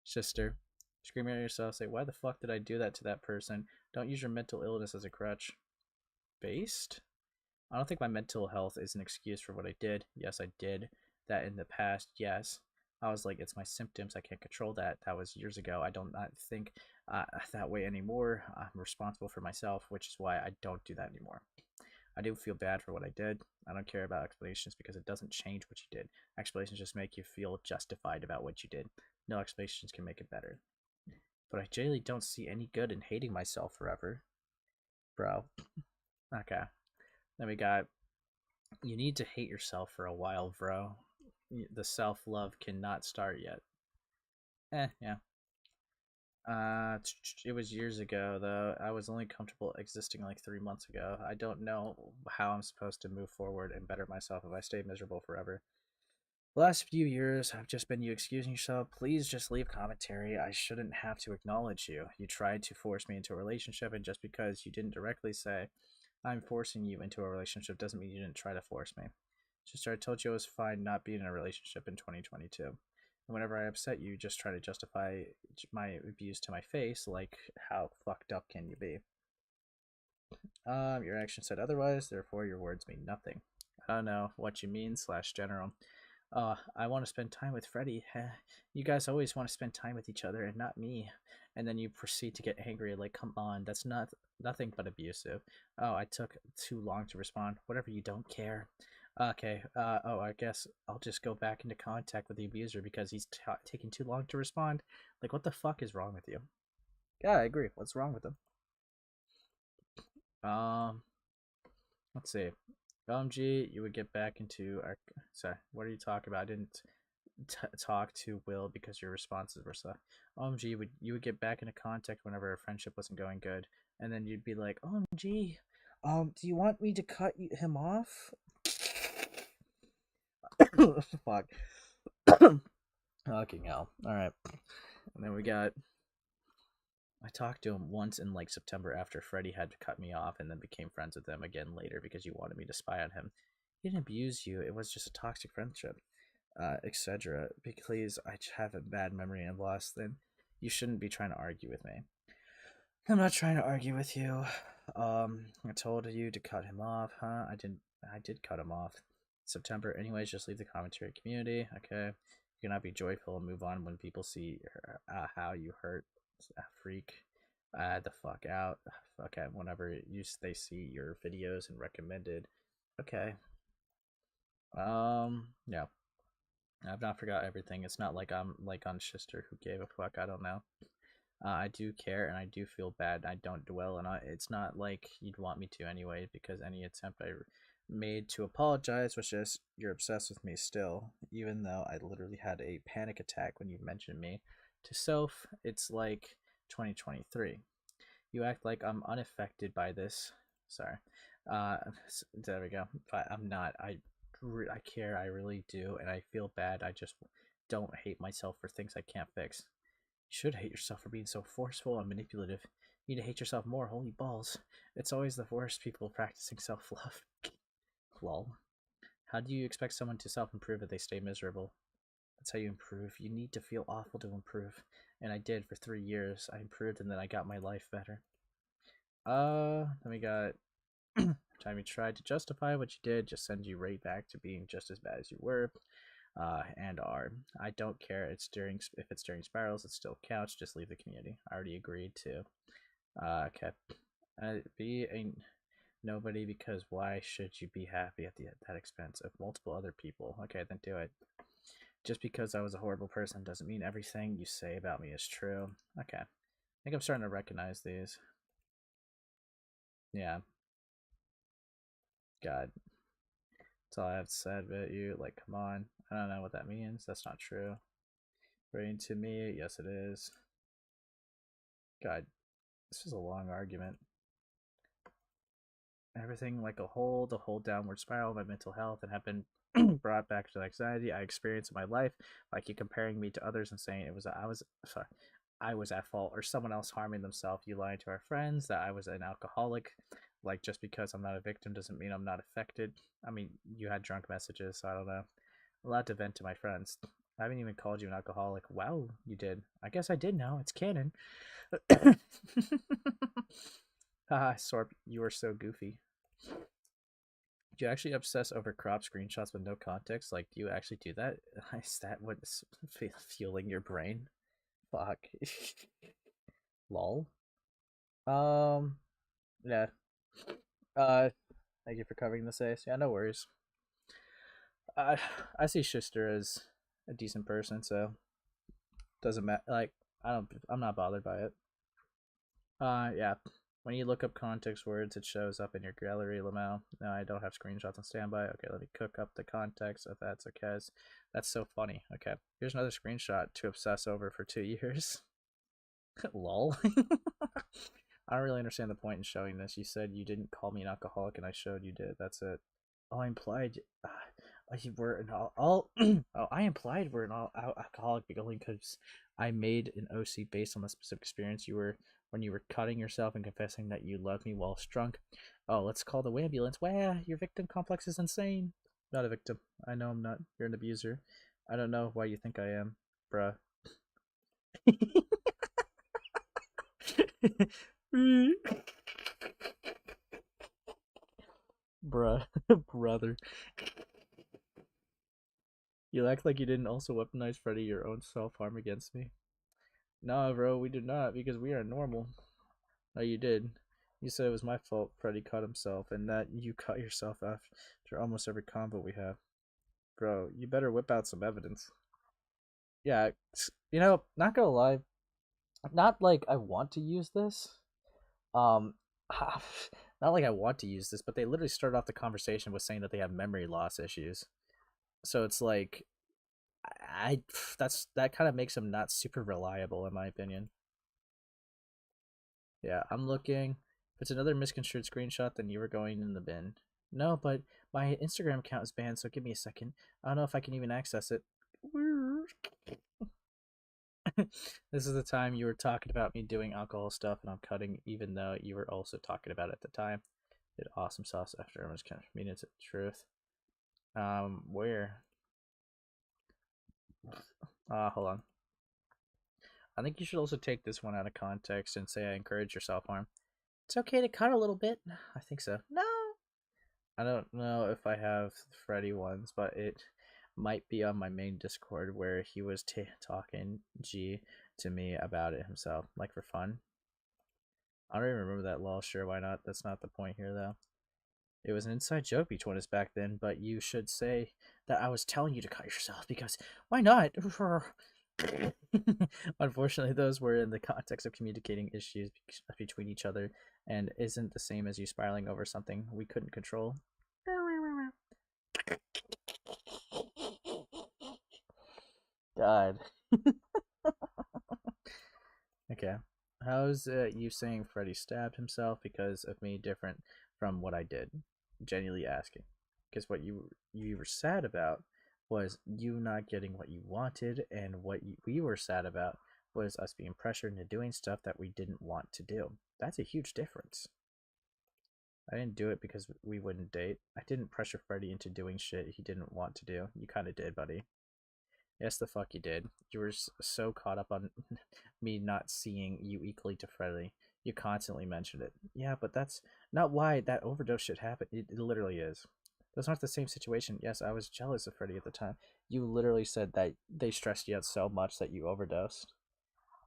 A: Shister. Screaming at yourself, say, why the fuck did I do that to that person? Don't use your mental illness as a crutch. Based? I don't think my mental health is an excuse for what I did. Yes, I did that in the past. Yes. I was like, it's my symptoms. I can't control that. That was years ago. I don't not think that way anymore. I'm responsible for myself, which is why I don't do that anymore. I do feel bad for what I did. I don't care about explanations because it doesn't change what you did. Explanations just make you feel justified about what you did. No explanations can make it better. But I generally don't see any good in hating myself forever. Bro. Okay. Then we got, you need to hate yourself for a while, bro. The self-love cannot start yet. Yeah. It was years ago, though. I was only comfortable existing like 3 months ago. I don't know how I'm supposed to move forward and better myself if I stay miserable forever. The last few years have just been you excusing yourself. Please just leave commentary. I shouldn't have to acknowledge you. You tried to force me into a relationship, and just because you didn't directly say I'm forcing you into a relationship doesn't mean you didn't try to force me. Shister, I told you it was fine not being in a relationship in 2022. And whenever I upset you, just try to justify my abuse to my face, like, how fucked up can you be? Your action said otherwise, therefore your words mean nothing. I don't know what you mean, /general. I want to spend time with Freddy. You guys always want to spend time with each other and not me. And then you proceed to get angry, like, come on, that's nothing but abusive. Oh, I took too long to respond. Whatever, you don't care. Okay, oh, I guess I'll just go back into contact with the abuser because he's taking too long to respond. Like, what the fuck is wrong with you? Yeah, I agree. What's wrong with him? Let's see. OMG, you would get back into our. Sorry, what are you talking about? I didn't talk to Will because your responses were so. OMG, you would get back into contact whenever our friendship wasn't going good, and then you'd be like, OMG, do you want me to cut him off? Fuck. Fucking hell. All right, and then we got. I talked to him once in like September after Freddy had to cut me off and then became friends with him again later because you wanted me to spy on him. He didn't abuse you, it was just a toxic friendship, etc. Please, I have a bad memory and lost, then you shouldn't be trying to argue with me. I'm not trying to argue with you. I told you to cut him off, huh? I did cut him off. September, anyways, just leave the commentary community, okay? You cannot be joyful and move on when people see how you hurt a freak. The fuck out. Okay, whenever they see your videos and recommended. Okay. Yeah. I've not forgot everything. It's not like I'm like on Shister who gave a fuck. I don't know. I do care and I do feel bad. I don't dwell and it's not like you'd want me to anyway because any attempt I made to apologize was just you're obsessed with me still, even though I literally had a panic attack when you mentioned me to self. It's like 2023. You act like I'm unaffected by this. Sorry. There we go. But I'm not. I care. I really do, and I feel bad. I just don't hate myself for things I can't fix. You should hate yourself for being so forceful and manipulative. You need to hate yourself more. Holy balls! It's always the worst people practicing self-love. Lol. How do you expect someone to self-improve if they stay miserable? That's how you improve. You need to feel awful to improve. And I did for 3 years. I improved and then I got my life better. Then we got time you tried to justify what you did, just send you right back to being just as bad as you were. And are. I don't care. If it's during spirals, it still counts. Just leave the community. I already agreed to. Okay. Be a nobody because why should you be happy at that expense of multiple other people? Okay, then do it. Just because I was a horrible person doesn't mean everything you say about me is true. Okay. I think I'm starting to recognize these. Yeah. God. That's all I have said about you. Like, come on. I don't know what that means. That's not true. Bring to me. Yes, it is. God. This is a long argument. Everything like the whole downward spiral of my mental health and have been brought back to the anxiety I experienced in my life, like you comparing me to others and saying I was at fault or someone else harming themselves. You lying to our friends that I was an alcoholic. Like, just because I'm not a victim doesn't mean I'm not affected. I mean, you had drunk messages, so I don't know. I'm allowed to vent to my friends. I haven't even called you an alcoholic. Wow, you did. I guess I did now. It's canon. Haha, Sorp, you are so goofy. Do you actually obsess over crop screenshots with no context? Like, do you actually do that? Is that what's fueling your brain? Fuck. Lol. Yeah. Thank you for covering this ace. Yeah, no worries. I see Shister as a decent person, so doesn't matter. Like, I'm not bothered by it. Yeah. When you look up context words, it shows up in your gallery, Lamau. No, I don't have screenshots on standby. Okay, let me cook up the context if that's okay. That's so funny. Okay, here's another screenshot to obsess over for 2 years. Lol. I don't really understand the point in showing this. You said you didn't call me an alcoholic, and I showed you did. That's it. Oh, I implied. You were an all oh, I implied we're an all alcoholic only because I made an OC based on the specific experience you were when you were cutting yourself and confessing that you loved me while drunk. Oh, let's call the ambulance. Wow, your victim complex is insane. Not a victim. I know I'm not. You're an abuser. I don't know why you think I am, bruh. Bruh, brother. You act like you didn't also weaponize Freddy your own self-harm against me. Nah, bro, we did not, because we are normal. No, you did. You said it was my fault Freddy cut himself, and that you cut yourself after almost every combo we have. Bro, you better whip out some evidence. Yeah, you know, not gonna lie, not like I want to use this. Um, not like I want to use this, but they literally started off the conversation with saying that they have memory loss issues. So it's like, that kind of makes them not super reliable in my opinion. Yeah, I'm looking. If it's another misconstrued screenshot, then you were going in the bin. No, but my Instagram account is banned, so give me a second. I don't know if I can even access it. This is the time you were talking about me doing alcohol stuff and I'm cutting, even though you were also talking about it at the time. Did awesome sauce after everyone's kind of mean it's the truth. Where? Hold on. I think you should also take this one out of context and say I encourage your self-harm. It's okay to cut a little bit. I think so. No! I don't know if I have Freddy ones, but it might be on my main Discord where he was talking G to me about it himself, like for fun. I don't even remember that lol. Sure, why not? That's not the point here, though. It was an inside joke between us back then, but you should say that I was telling you to cut yourself because why not? Unfortunately, those were in the context of communicating issues between each other and isn't the same as you spiraling over something we couldn't control. God. Okay. How's you saying Freddy stabbed himself because of me different from what I did? Genuinely asking. Because what you were sad about was you not getting what you wanted, and what we were sad about was us being pressured into doing stuff that we didn't want to do. That's a huge difference. I didn't do it because we wouldn't date. I didn't pressure Freddy into doing shit he didn't want to do. You kind of did, buddy. Yes, the fuck you did. You were so caught up on me not seeing you equally to Freddy. You constantly mentioned it. Yeah, but that's not why that overdose shit happened. It literally is. Those aren't the same situation. Yes, I was jealous of Freddy at the time. You literally said that they stressed you out so much that you overdosed.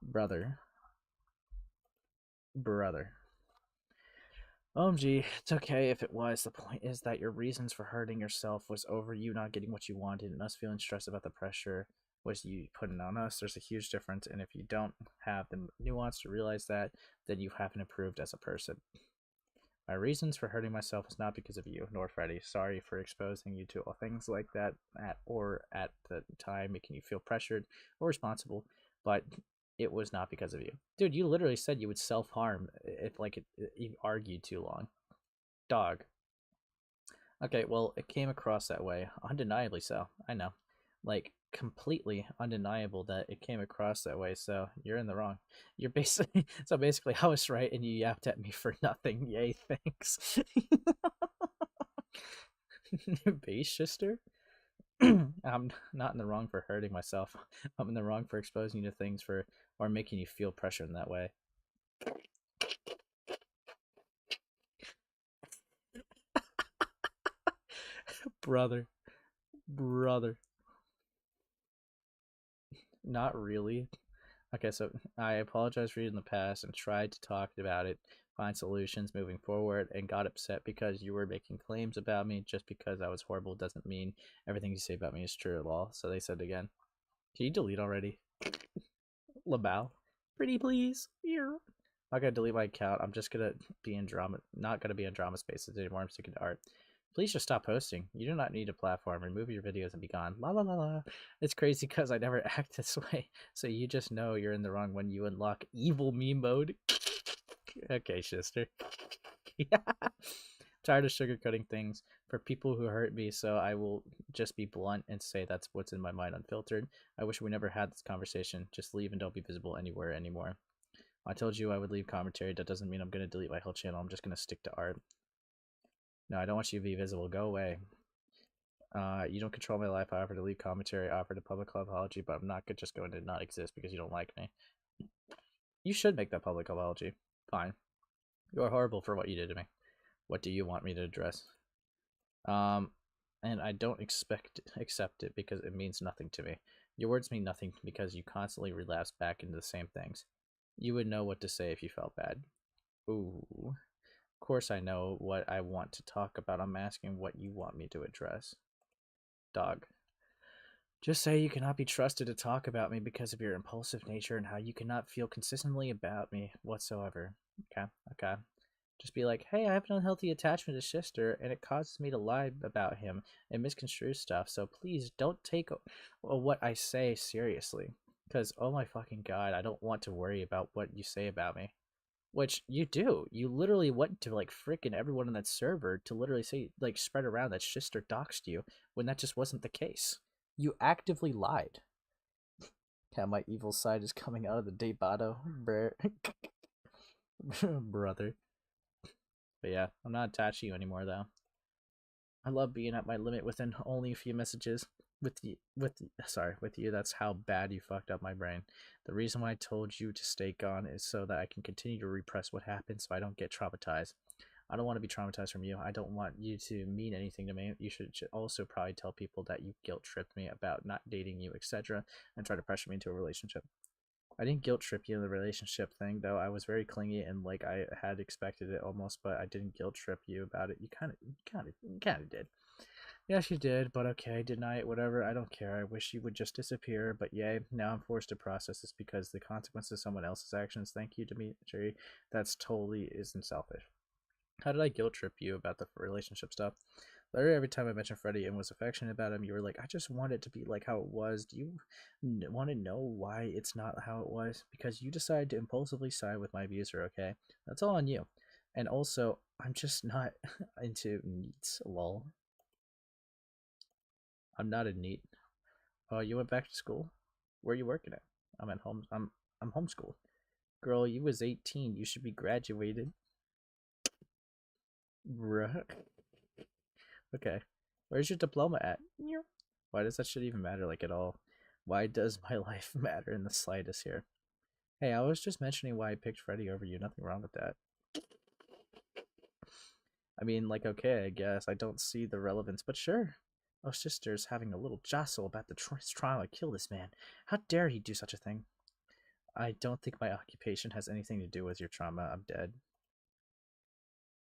A: Brother. Brother. OMG, it's okay if it was. The point is that your reasons for hurting yourself was over you not getting what you wanted and us feeling stressed about the pressure was you putting on us. There's a huge difference, and if you don't have the nuance to realize that, then you haven't improved as a person. My reasons for hurting myself was not because of you, nor Freddy. Sorry for exposing you to all things like that at the time, making you feel pressured or responsible, but it was not because of you. Dude, you literally said you would self-harm if you argued too long. Dog. Okay, well, it came across that way. Undeniably so. I know. Like, completely undeniable that it came across that way, so you're in the wrong. You're basically... So basically, I was right and you yapped at me for nothing. Yay, thanks. Base Shister? I'm not in the wrong for hurting myself. I'm in the wrong for exposing you to things or making you feel pressure in that way. Brother. Not really. Okay, so I apologize for you in the past and tried to talk about it, find solutions moving forward, and got upset because you were making claims about me. Just because I was horrible doesn't mean everything you say about me is true at all. So they said again. Can you delete already? LaBelle? Pretty please? Here. I'm not gonna delete my account. I'm just gonna be in drama. Not gonna be in drama spaces anymore. I'm sticking to art. Please just stop posting. You do not need a platform. Remove your videos and be gone. La la la la. It's crazy because I never act this way. So you just know you're in the wrong when you unlock evil meme mode. Okay, Shister. Yeah. I'm tired of sugarcoating things for people who hurt me, so I will just be blunt and say that's what's in my mind unfiltered. I wish we never had this conversation. Just leave and don't be visible anywhere anymore. I told you I would leave commentary. That doesn't mean I'm going to delete my whole channel. I'm just going to stick to art. No, I don't want you to be visible. Go away. You don't control my life. I offer to leave commentary. I offer a public apology, but I'm not just going to not exist because you don't like me. You should make that public apology. Fine. You are horrible for what you did to me. What do you want me to address? And I don't accept it because it means nothing to me. Your words mean nothing because you constantly relapse back into the same things. You would know what to say if you felt bad. Ooh. Of course I know what I want to talk about. I'm asking what you want me to address. Dog. Just say you cannot be trusted to talk about me because of your impulsive nature and how you cannot feel consistently about me whatsoever. Okay. Just be like, hey, I have an unhealthy attachment to Shister, and it causes me to lie about him and misconstrue stuff, so please don't take what I say seriously. Because, oh my fucking god, I don't want to worry about what you say about me. Which you do. You literally went to like freaking everyone on that server to literally say, like, spread around that Shister doxed you when that just wasn't the case. You actively lied. Yeah, my evil side is coming out of the Debato, brother. But yeah, I'm not attached to you anymore, though. I love being at my limit within only a few messages. With you, that's how bad you fucked up my brain. The reason why I told you to stay gone is so that I can continue to repress what happened so I don't get traumatized. I don't want to be traumatized from you. I don't want you to mean anything to me. You should also probably tell people that you guilt-tripped me about not dating you, etc., and try to pressure me into a relationship. I didn't guilt trip you in the relationship thing, though. I was very clingy and like I had expected it almost, but I didn't guilt trip you about it. You kind of did. Yes, you did, but okay, deny it, whatever. I don't care. I wish you would just disappear, but yay, now I'm forced to process this because the consequences of someone else's actions. Thank you, Dimitri. That's totally isn't selfish. How did I guilt trip you about the relationship stuff? Literally every time I mentioned Freddie and was affectionate about him, you were like, I just want it to be like how it was. Do you want to know why it's not how it was? Because you decided to impulsively side with my abuser, okay? That's all on you. And also, I'm just not into neats, lol. I'm not a neat. Oh, you went back to school? Where are you working at? I'm at home. I'm homeschooled. Girl, you was 18. You should be graduated. Bruh. Okay. Where's your diploma at? Why does that shit even matter, like, at all? Why does my life matter in the slightest here? Hey, I was just mentioning why I picked Freddie over you. Nothing wrong with that. I mean, like, okay, I guess. I don't see the relevance, but sure. Oh, Shister's having a little jostle about the trauma to kill this man. How dare he do such a thing? I don't think my occupation has anything to do with your trauma. I'm dead.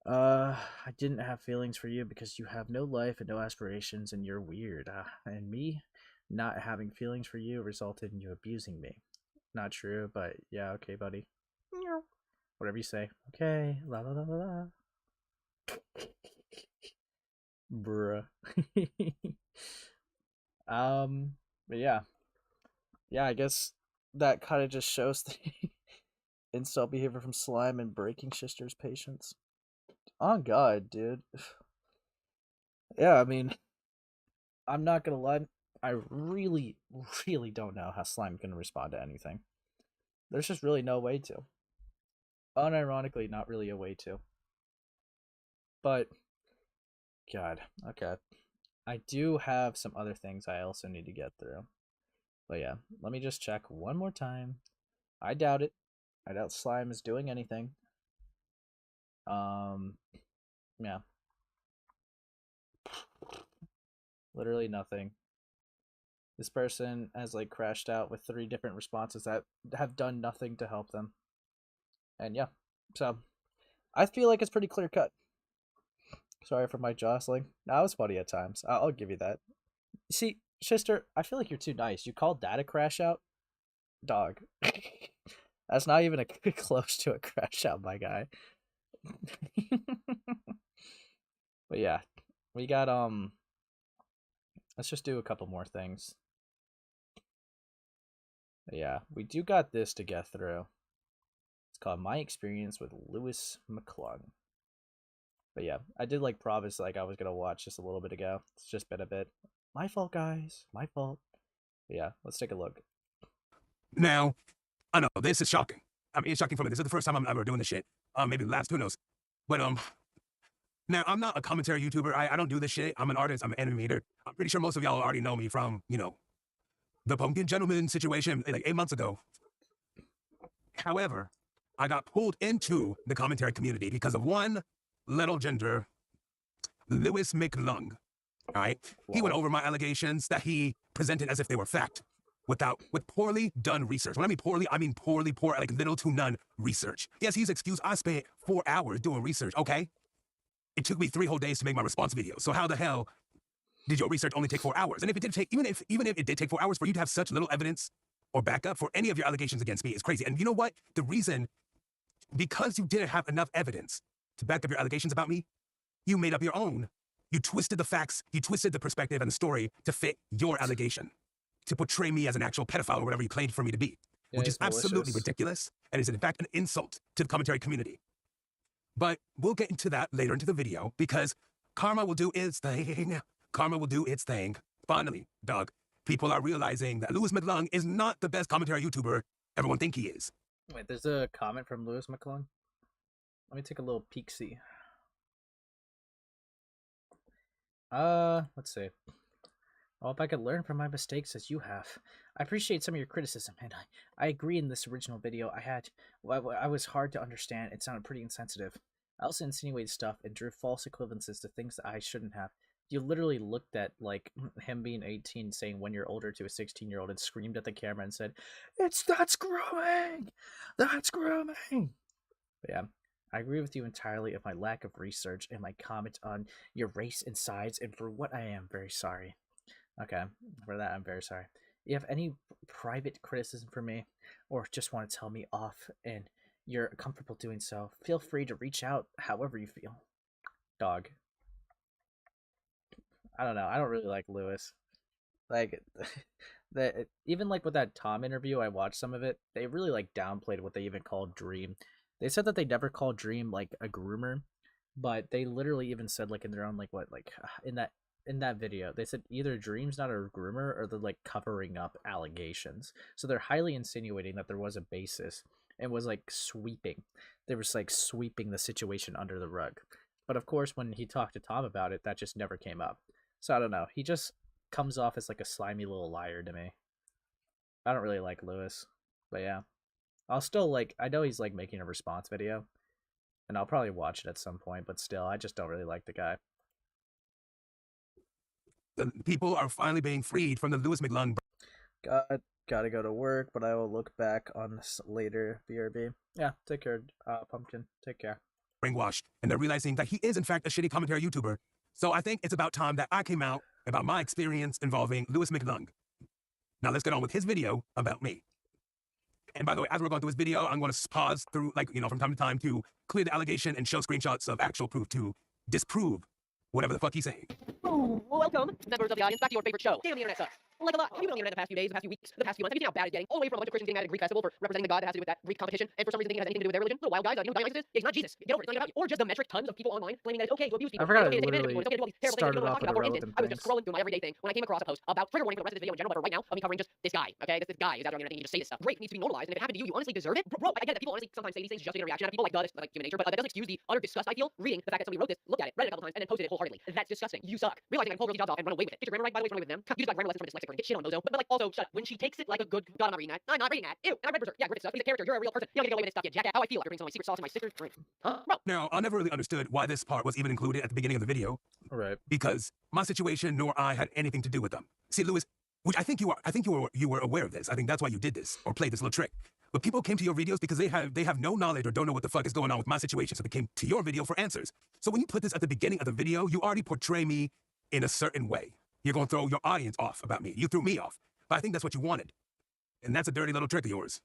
A: I didn't have feelings for you because you have no life and no aspirations and you're weird. And me not having feelings for you resulted in you abusing me. Not true, but yeah, okay, buddy. Whatever you say. Okay, la la la la la. Bruh. But yeah. Yeah, I guess that kind of just shows the insult behavior from Slime and breaking Shister's patience. On God, dude. Yeah, I mean, I'm not gonna lie. I really, really don't know how Slime's gonna respond to anything. There's just really no way to. Unironically, not really a way to. But, God, okay. I do have some other things I also need to get through. But yeah, let me just check one more time. I doubt it. I doubt Slime is doing anything. Yeah. Literally nothing. This person has like crashed out with 3 different responses that have done nothing to help them. And yeah, so I feel like it's pretty clear cut. Sorry for my jostling. That was funny at times. I'll give you that. See, Shister, I feel like you're too nice. You called that a crash out? Dog. That's not even close to a crash out, my guy. But yeah, we got, let's just do a couple more things. Yeah, we do got this to get through. It's called My Experience with Louis Mcclung. But yeah, I did like promise like I was gonna watch just a little bit ago. It's just been a bit. My fault, guys. My fault. But yeah, let's take a look.
E: Now, I know this is shocking. I mean, it's shocking for me. This is the first time I'm ever doing this shit. Maybe the last, who knows? But now I'm not a commentary YouTuber. I don't do this shit. I'm an artist. I'm an animator. I'm pretty sure most of y'all already know me from, you know, the Pumpkin Gentleman situation like 8 months ago. However, I got pulled into the commentary community because of one little ginger, Louis Mcclung. All right, he went over my allegations that he presented as if they were fact, with poorly done research. When I mean poor, like little to none research. Yes, he's excused. I spent 4 hours doing research. Okay, it took me 3 whole days to make my response video. So how the hell did your research only take 4 hours? And if it did take, even if it did take 4 hours for you to have such little evidence or backup for any of your allegations against me is crazy. And you know what? The reason, because you didn't have enough evidence to back up your allegations about me, you made up your own. You twisted the facts, you twisted the perspective and the story to fit your allegation, to portray me as an actual pedophile or whatever you claimed for me to be, which is absolutely ridiculous and is in fact an insult to the commentary community. But we'll get into that later into the video because karma will do its thing. Karma will do its thing. Finally, dog, people are realizing that Louis Mcclung is not the best commentary YouTuber everyone think he is.
A: Wait, there's a comment from Louis Mcclung. Let me take a little peek-see. Let's see. Well, if I could learn from my mistakes as you have. I appreciate some of your criticism, and I agree in this original video I was hard to understand. It sounded pretty insensitive. I also insinuated stuff and drew false equivalences to things that I shouldn't have. You literally looked at, like, him being 18, saying 1 year older to a 16-year-old and screamed at the camera and said, that's grooming! That's grooming! But yeah. I agree with you entirely of my lack of research and my comment on your race and sides, and for what I am very sorry. Okay, for that I'm very sorry. You have any private criticism for me, or just want to tell me off and you're comfortable doing so, feel free to reach out however you feel. Dog. I don't know, I don't really like Louis. Like, even like with that Tom interview, I watched some of it, they really like downplayed what they even called Dream. They said that they never called Dream like a groomer, but they literally even said like in their own in that video, they said either Dream's not a groomer or they're like covering up allegations. So they're highly insinuating that there was a basis and was like sweeping. They was like sweeping the situation under the rug. But of course, when he talked to Tom about it, that just never came up. So I don't know. He just comes off as like a slimy little liar to me. I don't really like Louis, but yeah. I'll still like, I know he's like making a response video, and I'll probably watch it at some point, but still, I just don't really like the guy.
E: The people are finally being freed from the Louis Mcclung.
A: Gotta go to work, but I will look back on this later, BRB. Yeah, take care, Pumpkin. Take care.
E: Brainwashed, and they're realizing that he is in fact a shitty commentary YouTuber. So I think it's about time that I came out about my experience involving Louis Mcclung. Now let's get on with his video about me. And by the way, as we're going through this video, I'm going to pause through, like, you know, from time to time to clear the allegation and show screenshots of actual proof to disprove whatever the fuck he's saying.
F: Oh, welcome, members of the audience, back to your favorite show. Damn, the internet sucks. Like a lot. Have you been on the internet the past few days, the past few weeks, the past few months? Have you seen how bad it's getting? All the way from a bunch of Christians getting mad at a Greek festival for representing the god that has to do with that Greek competition, and for some reason thinking it has anything to do with their religion. Little wild guys, you know what Dionysus is? Yeah, he's not Jesus. Get over it. It's not about you. Or just the metric tons of people online claiming that it's okay to abuse people.
A: I forgot
F: it's okay
A: it
F: to take advantage of
A: literally
F: people. It's okay to do all these terrible things. You know what I'm talking about? For instance, I was just
A: things.
F: scrolling through my everyday thing when I came across a post about trigger warning for the rest of this video in general, but right now, I'll be covering just this guy, okay? This guy is out there on the internet thinking you just say this stuff. Great, it needs to be normalized, and if it happened to you, you honestly deserve it. Bro, I get that people honestly sometimes say these things just to get a reaction out of people, like, duh, that's like human nature, but that doesn't excuse the utter disgust I feel reading the fact that somebody wrote this, looked at it, read it a couple times, and then posted it wholeheartedly. That's disgusting. You suck. Realizing I can pull girls' jobs off and run away with it. Get your grammar right, by the way, run away with them. You just got grammar lessons from a dyslexic or get shit on Mozo. But like, also, shut up. When she takes it like a good god, I'm not reading that. I'm not reading that. Ew, and I read Berserk. Yeah, Griffith stuff. He's a character. You're a real person. You're not gonna get away with this stuff, you jackass. How I feel like you're bringing some of my secret sauce in my sister's drink. Huh? Bro.
E: Now, I never really understood why this part was even included at the beginning of the video.
A: Right.
E: Because my situation nor I had anything to do with them. See, Louis, which I think you were aware of this. I think that's why you did this or played this little trick. But people came to your videos because they have no knowledge or don't know what the fuck is going on with my situation, so they came to your video for answers. So when you put this at the beginning of the video, you already portray me in a certain way. You're going to throw your audience off about me. You threw me off. But I think that's what you wanted. And that's a dirty little trick of yours.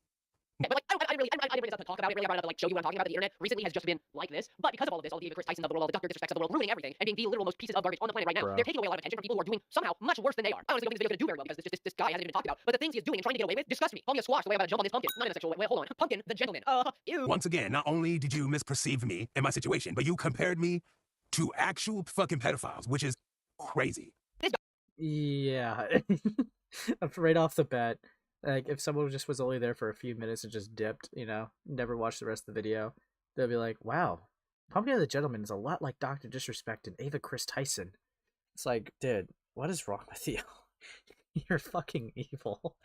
F: Yeah, but like, I didn't bring this up to talk about it. Really, I brought it up to like show you what I'm talking about. The internet recently has just been like this, but because of all of this, all the David Chris Tysons of the world, all the Dr. Disrespects of the world, ruining everything and being the literal most pieces of garbage on the planet right now.
A: Bro.
F: They're taking away a lot of attention from people who are doing somehow much worse than they are. I honestly don't think this video is gonna do very well because this guy hasn't even talked about. But the things he is doing and trying to get away with disgust me. Call me a squash the way I'm about to jump on this pumpkin. Not in a sexual way. Hold on, Pumpkin, the gentleman. Ew.
E: Once again, not only did you misperceive me and my situation, but you compared me to actual fucking pedophiles, which is crazy.
A: Yeah. Right off the bat, like if someone just was only there for a few minutes and just dipped, you know, never watched the rest of the video, they'll be like, wow, Pumpkin of the Gentleman is a lot like Dr. Disrespect and Ava Chris Tyson. It's like, dude, what is wrong with you? You're fucking evil.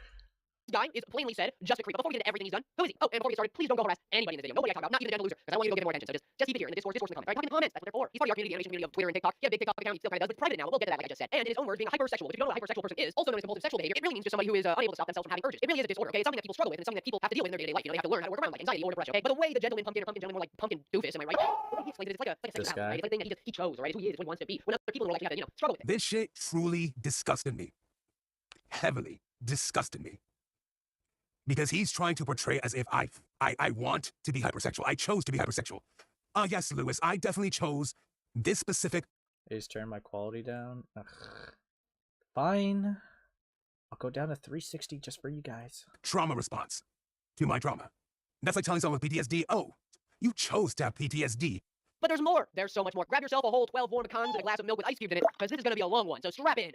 F: Guy is plainly said just a creep. But before we get into everything he's done, who is he? Oh, and before we get started, please don't go harass anybody in this video. Nobody I talk about, not even the gentle loser, because I want you to go give him more attention. So just keep it here in the Discord in the comments. Right? Talk in the comments. That's what they're for. He's part of our community, animation community of Twitter and TikTok. He had a big TikTok account. He still kind of does, but it's private now. But we'll get to that, like I just said. And in his own words, being a hypersexual. If you don't know what a hypersexual person is, also known as compulsive sexual behavior, it really means just somebody who is unable to stop themselves from having urges. It really is a disorder. Okay, it's something that people struggle with, and it's something that people have to deal with in their day-to-day life. You know, they have to learn how to work around, like anxiety or depression. Okay, but the way the gentleman pumpkin or pumpkin gentleman more like pumpkin doofus, am I right? He explains it. It's like a
A: This
F: second
A: guy.
F: right? It's like a thing that he chose, right? It's who he is, it's what he wants to be. When other people in their life have to, struggle with it.
E: This shit truly disgusted me. Heavily disgusted me. Because he's trying to portray as if I want to be hypersexual. I chose to be hypersexual. Yes, Louis, I definitely chose this specific
A: I just turned my quality down. Ugh. Fine. I'll go down to 360 just for you guys.
E: trauma response to my trauma. That's like telling someone with PTSD, oh, you chose to have PTSD.
F: But there's more. There's so much more. Grab yourself a whole 12 warm pecans and a glass of milk with ice cubes in it, because this is going to be a long one, so strap in.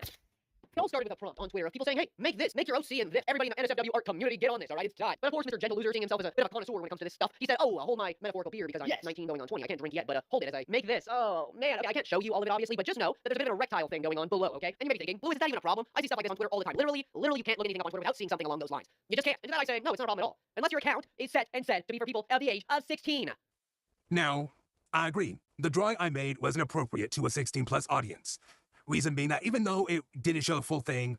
F: It all started with a prompt on Twitter of people saying, hey, make this, make your OC and this. Everybody in the NSFW art community, get on this, all right? It's time. But of course, Mr. Gentle Loser, seeing himself as a bit of a connoisseur when it comes to this stuff, he said, oh, hold my metaphorical beer because I'm 19 going on 20. I can't drink yet, but hold it as I make this. Oh, man, okay, I can't show you all of it, obviously, but just know that there's a bit of an erectile thing going on below, okay? And you may be thinking, Louis, is that even a problem? I see stuff like this on Twitter all the time. Literally, you can't look anything up on Twitter without seeing something along those lines. You just can't. And to that I say, no, it's not a problem at all. Unless your account is set and said to be for people of the age of 16.
E: Now, I agree. The drawing I made wasn't appropriate to a 16-plus audience. Reason being that even though it didn't show the full thing,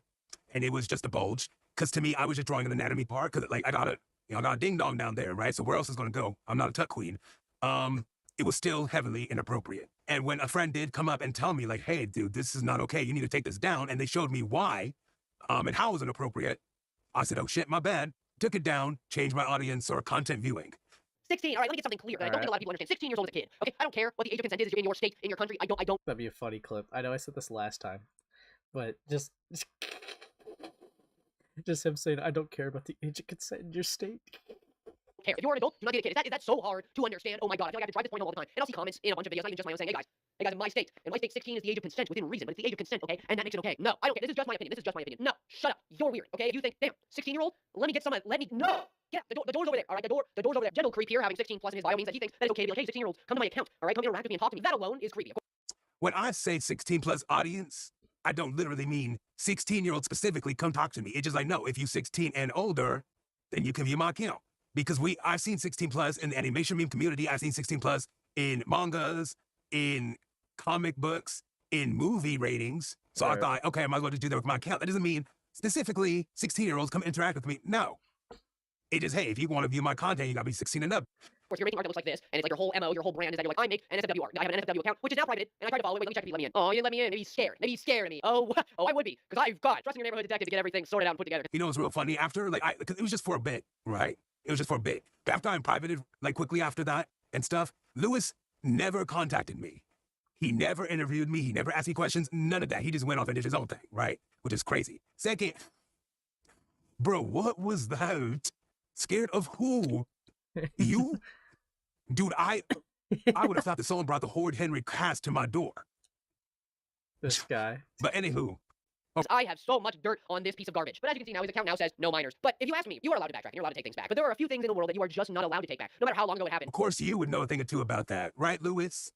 E: and it was just a bulge, because to me, I was just drawing an anatomy part, because like I got a ding-dong down there, right? So where else is going to go? I'm not a tuck queen. It was still heavily inappropriate. And when a friend did come up and tell me, like, hey, dude, this is not okay. You need to take this down. And they showed me why, and how it was inappropriate. I said, oh, shit, my bad. Took it down, changed my audience or content viewing.
F: 16. All right, let me get something clear that I don't think a lot of people understand. 16 years old is a kid. Okay, I don't care what the age of consent is in your state, in your country. I don't.
A: That'd be a funny clip. I know I said this last time, but just him saying, I don't care about the age of consent in your state.
F: Care. If you're an adult, do not get a kid. Is that so hard to understand? Oh my god, I feel like I have to drive this point home all the time. And I'll see comments in a bunch of videos, not even just my own, saying, hey guys, in my state, 16 is the age of consent within reason, but it's the age of consent, okay? And that makes it okay. No, I don't care. This is just my opinion. No, shut up. You're weird, okay? If you think, damn, 16-year-old, no. Yeah, the door's over there, all right? The door's over there. Gentle creep here, having 16 plus in his bio means that he thinks that it's okay to be like, hey, 16-year-olds, come to my account, all right? Come interact with me and talk to me. That alone is creepy.
E: When I say 16-plus audience, I don't literally mean 16-year-olds specifically come talk to me. It's just like, no, if you're 16 and older, then you can view my account. Because I've seen 16-plus in the animation meme community. I've seen 16-plus in mangas, in comic books, in movie ratings. So I thought, okay, I might as well just do that with my account. That doesn't mean specifically 16-year-olds come interact with me. No. It is, hey, if you want to view my content, you got to be 16 and up.
F: Of course, you're making art that looks like this, and it's like your whole MO, your whole brand is that you're like, I make NSFW art. I have an NSFW account, which is now private, and I tried to follow it. Wait, let me check if you let me in. Oh, you didn't let me in. Maybe he's scared. Maybe he's scared of me. Oh, I would be, because I've got trusting your neighborhood detective to get everything sorted out and put together.
E: You know what's real funny? After, like, because it was just for a bit, right? It was just for a bit. But after I privated, like, quickly after that and stuff, Louis never contacted me. He never interviewed me. He never asked me questions. None of that. He just went off and did his own thing, right? Which is crazy. Second, bro, what was that? Scared of who? You? Dude, I would have thought that someone brought the Horde Henry cast to my door.
A: This guy.
E: But anywho.
F: I have so much dirt on this piece of garbage. But as you can see now, his account now says no minors. But if you ask me, you are allowed to backtrack and you're allowed to take things back. But there are a few things in the world that you are just not allowed to take back, no matter how long ago it happened.
E: Of course, you would know a thing or two about that, right, Louis?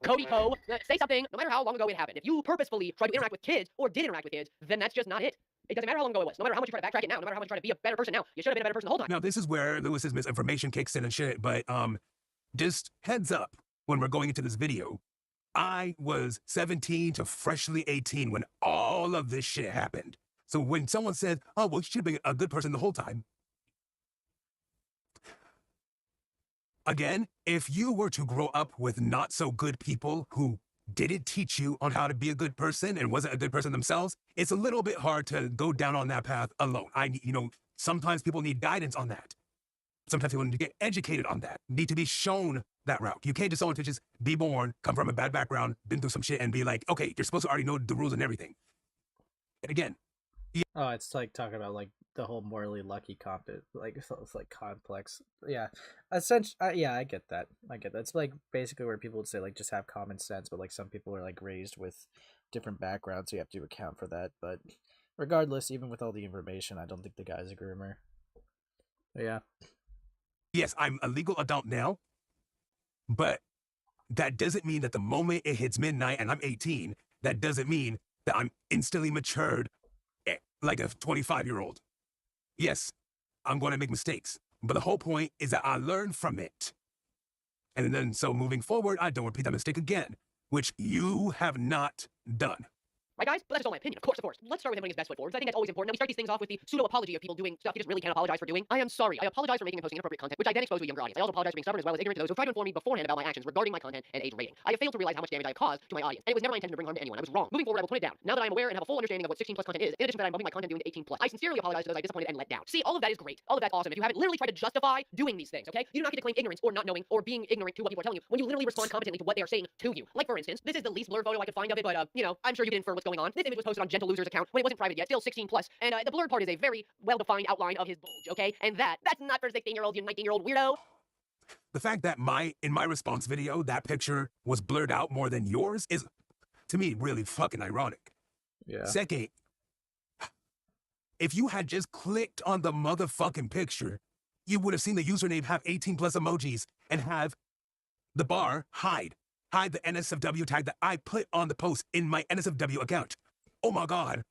F: Cody Co, say something, no matter how long ago it happened. If you purposefully try to interact with kids or did interact with kids, then that's just not it. It doesn't matter how long ago it was. No matter how much you try to backtrack it now, no matter how much you try to be a better person now, you should have been a better person the whole time.
E: Now, this is where Louis's misinformation kicks in and shit, but just heads up when we're going into this video. I was 17 to freshly 18 when all of this shit happened. So when someone said, oh, well, you should have been a good person the whole time. Again, if you were to grow up with not so good people who didn't teach you on how to be a good person and wasn't a good person themselves, it's a little bit hard to go down on that path alone. Sometimes people need guidance on that. Sometimes people need to get educated on that, need to be shown that route. You can't just someone to just be born, come from a bad background, been through some shit and be like, okay, you're supposed to already know the rules and everything. And again,
A: Oh, it's like talking about like the whole morally lucky like it's like complex. Yeah, essentially. Yeah, I get that. I get that. It's like basically where people would say like just have common sense, but like some people are like raised with different backgrounds, so you have to account for that. But regardless, even with all the information, I don't think the guy's a groomer. But yeah.
E: Yes, I'm a legal adult now, but that doesn't mean that the moment it hits midnight and I'm 18, that doesn't mean that I'm instantly matured like a 25-year-old. Yes, I'm going to make mistakes, but the whole point is that I learn from it. And then so moving forward, I don't repeat that mistake again, which you have not done.
F: Right, guys? But that's just all my opinion. Of course, of course. Let's start with him putting his best foot forward. I think that's always important. That we start these things off with the pseudo-apology of people doing stuff you just really can't apologize for doing. I am sorry. I apologize for making and posting inappropriate content, which I then expose to a younger audience. I also apologize for being stubborn as well as ignorant to those who tried to inform me beforehand about my actions regarding my content and age rating. I have failed to realize how much damage I have caused to my audience, and it was never my intention to bring harm to anyone. I was wrong. Moving forward, I will tone it down. Now that I am aware and have a full understanding of what 16+ content is, in addition to that, I'm bumping my content doing to 18+. I sincerely apologize to those I disappointed and let down. See, all of that is great. All of that's awesome. If you haven't literally tried to justify doing these things, okay? You do not get to claim ignorance or not knowing or being ignorant to what people are telling you when you literally respond competently to what they are saying to you. Like, for instance, this is the least blurred photo I could find of it, but, you know, I'm sure you can infer what's going on. This image was posted on Gentle Loser's account when it wasn't private yet, still 16+, and the blurred part is a very well-defined outline of his bulge, okay? And that's not for 16-year-olds, you 19-year-old weirdo.
E: The fact that in my response video, that picture was blurred out more than yours is, to me, really fucking ironic.
A: Yeah.
E: Second, if you had just clicked on the motherfucking picture, you would have seen the username have 18+ emojis and have the bar hide the NSFW tag that I put on the post in my NSFW account. Oh my God.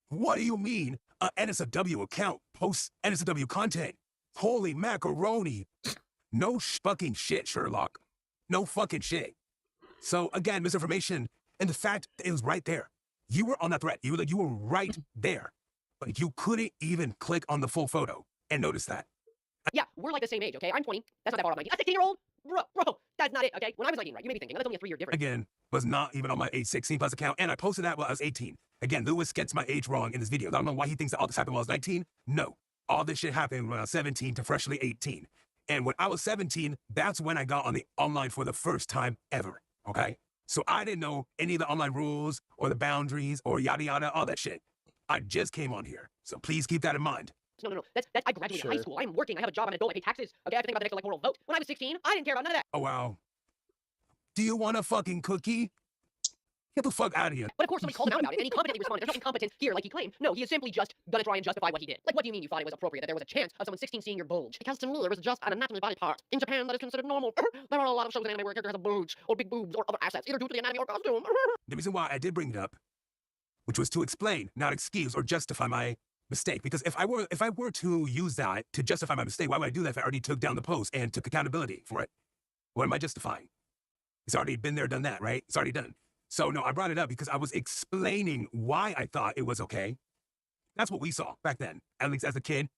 E: What do you mean a NSFW account posts NSFW content? Holy macaroni. No fucking shit, Sherlock. No fucking shit. So again, misinformation, and the fact that it was right there. You were on that thread. You were right there. But you couldn't even click on the full photo and notice that.
F: Yeah, we're like the same age, okay? I'm 20. That's not that far off my age. A 16-year-old? Bro, that's not it, okay? When I was 19, right, you may be thinking, that's only a 3-year difference.
E: Again, was not even on my age 16+ account, and I posted that while I was 18. Again, Louis gets my age wrong in this video. I don't know why he thinks that all this happened while I was 19. No, all this shit happened when I was 17 to freshly 18. And when I was 17, that's when I got on the online for the first time ever, okay? So I didn't know any of the online rules or the boundaries or yada yada, all that shit. I just came on here, so please keep that in mind.
F: No. That's I graduated high
A: Sure.
F: school. I'm working. I have a job. I'm an adult. I pay taxes. Okay, I have to think about the next electoral vote. When I was 16, I didn't care about none of that.
E: Oh, wow. Do you want a fucking cookie? Get the fuck out of here.
F: But of course, somebody called him out about it, and he competently responded. There's no incompetence here, like he claimed. No, he is simply just gonna try and justify what he did. Like, what do you mean you thought it was appropriate that there was a chance of someone 16 seeing your bulge? Because to me, it was just an anatomy body part. In Japan, that is considered normal. There are a lot of shows in anime where a character has a bulge, or big boobs, or other assets, either due to the anatomy or costume.
E: The reason why I did bring it up, which was to explain, not excuse or justify my mistake. Because if I were to use that to justify my mistake, why would I do that if I already took down the post and took accountability for it? What am I justifying? It's already been there, done that, right? It's already done. So no, I brought it up because I was explaining why I thought it was okay. That's what we saw back then. At least as a kid,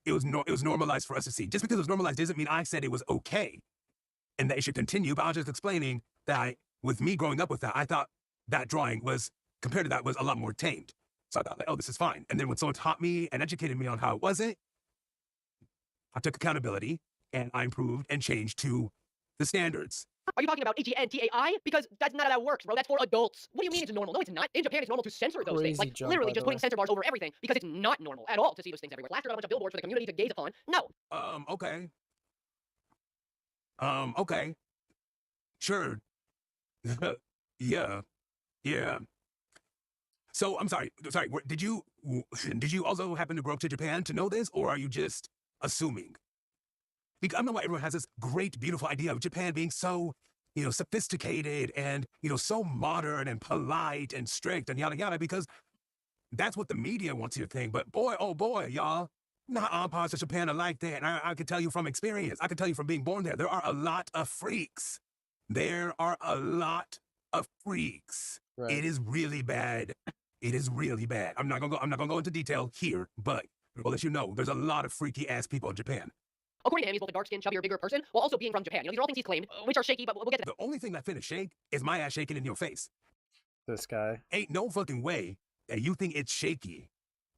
E: it was normalized for us to see. Just because it was normalized doesn't mean I said it was okay and that it should continue. But I was just explaining that with me growing up with that, I thought that drawing was, compared to that, was a lot more tamed. So I thought, like, oh, this is fine. And then when someone taught me and educated me on how it wasn't, I took accountability and I improved and changed to the standards.
F: Are you talking about HENTAI? Because that's not how that works, bro. That's for adults. What do you mean it's normal? No, it's not. In Japan, it's normal to censor those things.
A: Crazy
F: Like,
A: jump,
F: literally
A: by
F: just
A: the
F: putting
A: way.
F: censor bars over everything because it's not normal at all to see those things everywhere. Plastered on a bunch of billboards for the community to gaze upon. No.
E: Okay. Okay. Sure. Yeah. So I'm sorry. Did you also happen to grow up to Japan to know this, or are you just assuming? Because I don't know why everyone has this great, beautiful idea of Japan being so, sophisticated and, so modern and polite and strict and yada yada, because that's what the media wants you to think. But boy, oh boy, y'all, not all parts of Japan are like that. And I can tell you from experience. I can tell you from being born there. There are a lot of freaks. There are a lot of freaks.
A: Right.
E: It is really bad. It is really bad. I'm not gonna go into detail here, but I'll let you know there's a lot of freaky ass people in Japan.
F: According to him, he's both a dark-skinned, chubbier, bigger person, while also being from Japan. These are all things he's claimed, which are shaky, but we'll get to that.
E: The only thing that finna shake is my ass shaking in your face.
A: This guy.
E: Ain't no fucking way that you think it's shaky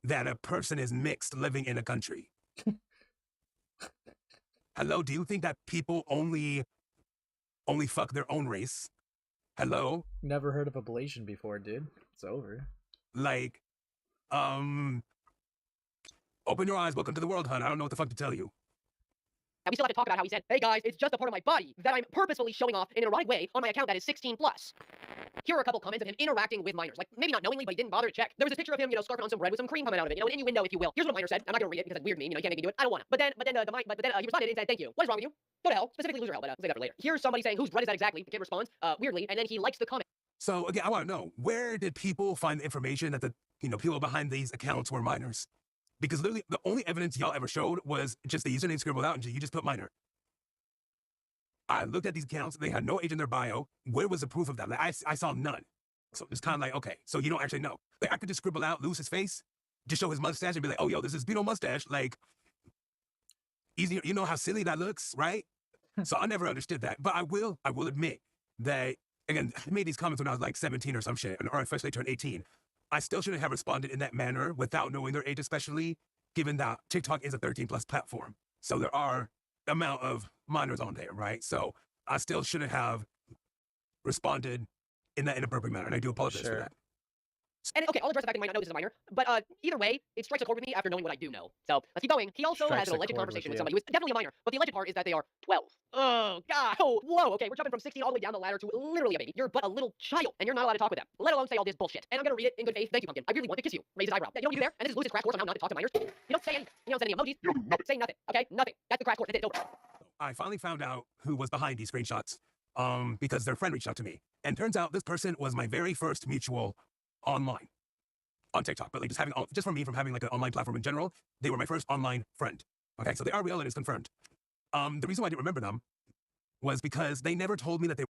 E: that a person is mixed living in a country. Hello, do you think that people only fuck their own race? Hello?
A: Never heard of ablation before, dude. It's over.
E: Like, Open your eyes. Welcome to the world, hun. I don't know what the fuck to tell you.
F: And we still have to talk about how he said, hey guys, it's just a part of my body that I'm purposefully showing off in an erotic way on my account that is 16 plus. Here are a couple comments of him interacting with minors. Like, maybe not knowingly, but he didn't bother to check. There was this picture of him, scarfing on some bread with some cream coming out of it, an innuendo, if you will. Here's what a minor said. I'm not gonna read it because it's weird meme, you can't make me do it. I don't wanna. But then he responded and said, thank you. What is wrong with you? Go to hell. Specifically loser hell, but we'll say that for later. Here's somebody saying, whose bread is that exactly? The kid responds, weirdly, and then he likes the comment.
E: So again, I want to know, where did people find the information that the people behind these accounts were minors? Because literally the only evidence y'all ever showed was just the username scribbled out and you just put minor. I looked at these accounts, they had no age in their bio. Where was the proof of that? Like, I saw none. So it's kind of like, okay, so you don't actually know. Like, I could just scribble out, lose his face, just show his mustache and be like, oh, yo, this is Beano mustache. Like, easier, you know how silly that looks, right? So I never understood that. But I will admit that, again, I made these comments when I was like 17 or some shit, or especially turned 18. I still shouldn't have responded in that manner without knowing their age, especially given that TikTok is a 13 plus platform. So there are amount of minors on there, right? So I still shouldn't have responded in that inappropriate manner, and I do apologize for that.
F: And okay, I'll address the fact that you might not know this is a minor, but either way, it strikes a chord with me after knowing what I do know. So let's keep going. He also has an alleged conversation with somebody who is definitely a minor, but the alleged part is that they are 12. Oh god, oh whoa, okay, we're jumping from 16 all the way down the ladder to literally a baby. You're but a little child, and you're not allowed to talk with them, let alone say all this bullshit. And I'm gonna read it in good faith. Thank you, pumpkin. I really want to kiss you. Raise his eyebrow. You know what you do there? And this is Lewis's crash course on how not to talk to minors. You don't say anything. You don't send any emojis. You don't say nothing. Okay, nothing. That's the crash course. That's it. It's over.
E: I finally found out who was behind these screenshots, because their friend reached out to me, and turns out this person was my very first mutual online. On TikTok, but like just for me, from having like an online platform in general, they were my first online friend. Okay, so they are real and it's confirmed. The reason why I didn't remember them was because they never told me that they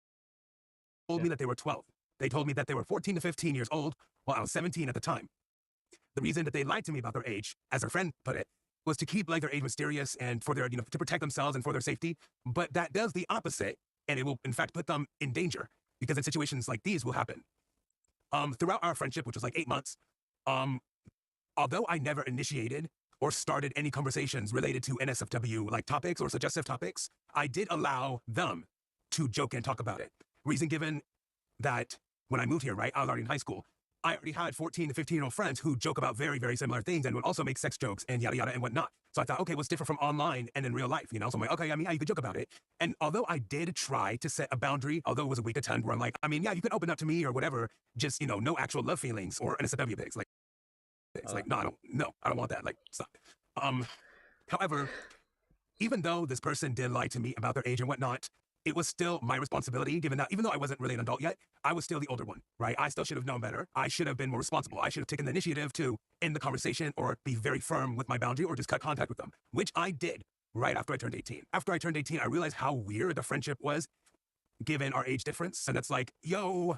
E: were 12. They told me that they were 14 to 15 years old while I was 17 at the time. The reason that they lied to me about their age, as their friend put it, was to keep like their age mysterious and for their, to protect themselves and for their safety. But that does the opposite, and it will in fact put them in danger because in situations like these will happen. Throughout our friendship, which was like 8 months, although I never initiated or started any conversations related to NSFW like topics or suggestive topics, I did allow them to joke and talk about it. Reason given that when I moved here, right, I was already in high school, I already had 14 to 15-year-old friends who joke about very, very similar things and would also make sex jokes and yada, yada, and whatnot. So I thought, okay, what's different from online and in real life, So I'm like, okay, yeah, you could joke about it. And although I did try to set a boundary, although it was a weak attempt where I'm like, yeah, you can open up to me or whatever, just, no actual love feelings or NSFW pics. Like, it's like, no, I don't want that. Like, stop. However, even though this person did lie to me about their age and whatnot, it was still my responsibility, given that even though I wasn't really an adult yet, I was still the older one, right? I still should have known better. I should have been more responsible. I should have taken the initiative to end the conversation or be very firm with my boundary or just cut contact with them, which I did right after I turned 18. After I turned 18, I realized how weird the friendship was given our age difference. And it's like, yo,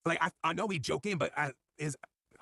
E: like, I know we joking, but I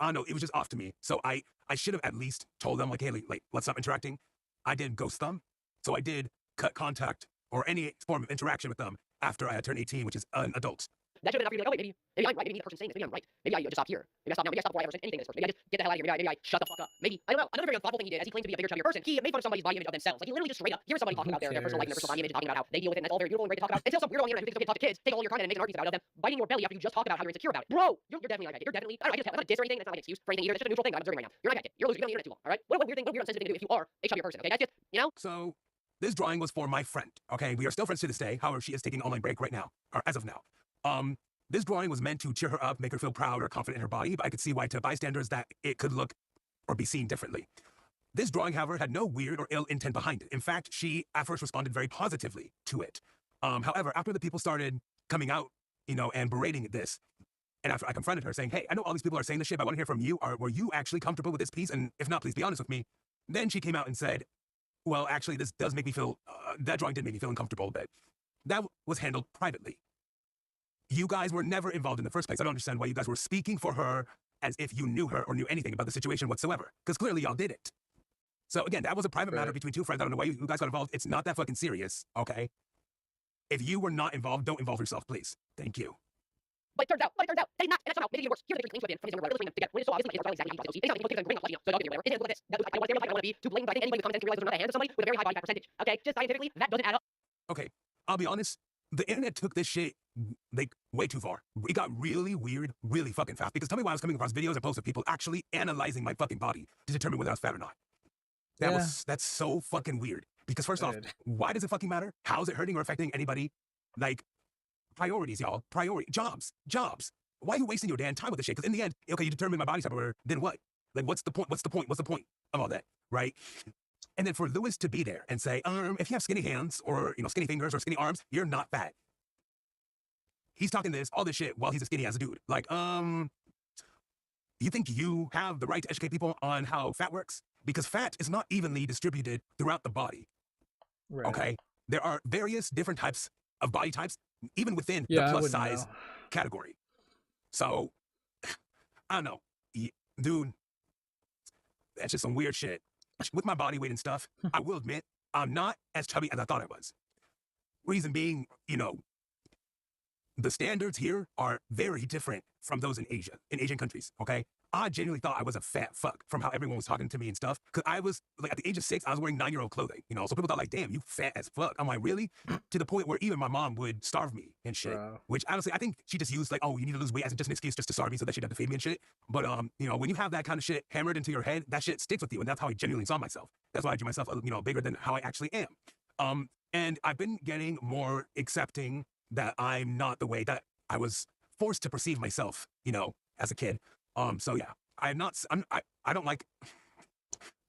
E: don't know, it was just off to me. So I should have at least told them, like, hey, like, let's stop interacting. I didn't ghost them. So I did cut contact or any form of interaction with them after I had turned 18, which is an adult.
F: That should have been enough for you to be like, oh, maybe I'm right. Maybe the person's saying this. Maybe I'm right. Maybe I just stop here. Maybe I stop now. Maybe I stop before I ever said anything to this person. Maybe I just get the hell out of here. Maybe I shut the fuck up. Maybe. I don't know. Another very unthoughtful thing he did, as he claimed to be a bigger, chubbier person, he made fun of somebody's body image of themselves. Like, he literally just straight up, here's somebody talking about their personal life and their personal body image and talking about how they deal with it, and that's all very beautiful and great to talk about. Until some weirdo on the internet who thinks it's okay to talk to kids, take all your content and make an argument about it of them biting your belly after you just talked about how you're insecure about it. Bro, you're definitely like that. You're definitely, I don't know, I just, I'm not a diss or anything. That's not like an excuse for anything either. It's just a neutral thing that I'm observing right now. You're not that kid. You're a loser. You've been on the internet too long, all right? What weird thing, what weird unsensitive thing to do if you are a chubbier person, okay? That's just,
E: So this drawing was for my friend, okay? We are still friends to this day. However, she is taking online break right now, or as of now. This drawing was meant to cheer her up, make her feel proud or confident in her body, but I could see why to bystanders that it could look or be seen differently. This drawing, however, had no weird or ill intent behind it. In fact, she at first responded very positively to it. However, after the people started coming out, and berating this, and after I confronted her saying, hey, I know all these people are saying this shit, but I want to hear from you. Were you actually comfortable with this piece? And if not, please be honest with me. Then she came out and said, well, actually, this does make me feel, that drawing did make me feel uncomfortable, but that was handled privately. You guys were never involved in the first place. I don't understand why you guys were speaking for her as if you knew her or knew anything about the situation whatsoever, because clearly y'all didn't. So again, that was a private matter between two friends. I don't know why you guys got involved. It's not that fucking serious, okay? If you were not involved, don't involve yourself, please. Thank you.
F: But it turns out, they not, and that's somehow making it worse. Here are the three claims from his younger brother, illustrating them together. When it's so obvious, like, it's exactly how he it's not like he's bring up, so dog whatever. It's like this. I don't want to be to blame, but I think anybody with common sense can realize there's another hand of somebody with a very high body fat percentage. Okay, just scientifically, that doesn't add up.
E: Okay, I'll be honest. The internet took this shit like way too far. It got really weird, really fucking fast. Because tell me why I was coming across videos and posts of people actually analyzing my fucking body to determine whether I was fat or not. That's so fucking weird. Because first off, why does it fucking matter? How is it hurting or affecting anybody? Like, priorities, y'all. Jobs. Why are you wasting your damn time with this shit? Because in the end, okay, you determine my body type or whatever, then what? Like, what's the point? What's the point of all that, right? And then for Louis to be there and say, if you have skinny hands or, skinny fingers or skinny arms, you're not fat. He's talking all this shit while he's a skinny ass dude. Like, you think you have the right to educate people on how fat works? Because fat is not evenly distributed throughout the body. Right. Okay? There are various different types of body types, even within the plus size category. So, I don't know. Dude, that's just some weird shit. With my body weight and stuff, I will admit, I'm not as chubby as I thought I was. Reason being, the standards here are very different from those in Asia, in Asian countries, okay? I genuinely thought I was a fat fuck from how everyone was talking to me and stuff. Because I was, like, at the age of 6, I was wearing 9-year-old clothing, So people thought, like, damn, you fat as fuck. I'm like, really? To the point where even my mom would starve me and shit. Bro. Which, honestly, I think she just used, like, oh, you need to lose weight as just an excuse just to starve me so that she'd have to feed me and shit. But, when you have that kind of shit hammered into your head, that shit sticks with you. And that's how I genuinely saw myself. That's why I drew myself, bigger than how I actually am. And I've been getting more accepting that I'm not the way that I was forced to perceive myself, as a kid. So yeah, I don't like,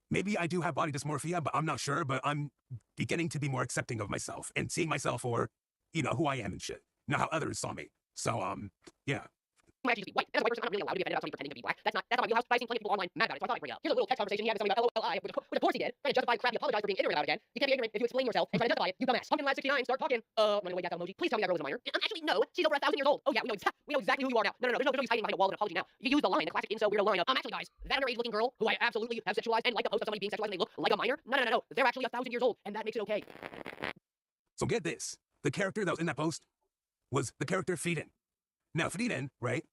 E: maybe I do have body dysmorphia, but I'm not sure, but I'm beginning to be more accepting of myself and seeing myself for, who I am and shit, not how others saw me. So, yeah.
F: I'm actually just be white. As a white person, I'm not really allowed to be offended about somebody pretending to be black. That's not my wheelhouse, but I've seen plenty of people online mad about it, so I thought I'd bring it up. Here's a little text conversation he had with somebody about LOLI, which of course he did, trying to justify crap he apologized for being ignorant about again. You can't be ignorant if you explain yourself and try to justify it, you dumbass. Pumpkin Lad 69, start talking. Running away, yak emoji. Please tell me that girl is a minor. Actually, no, she's over 1,000 years old. Oh yeah, we know exactly who you are now. No, there's no use hiding behind a wall of an apology now. You use the line, the classic incel weirdo line of, actually guys, that underage looking girl who I absolutely have sexualized and like the post of somebody being sexualized and they look like a minor. No. They're actually 1,000 years old, and that makes it okay.
E: So get this. The character that was in that post was the character Frieden. Now, Frieden, right?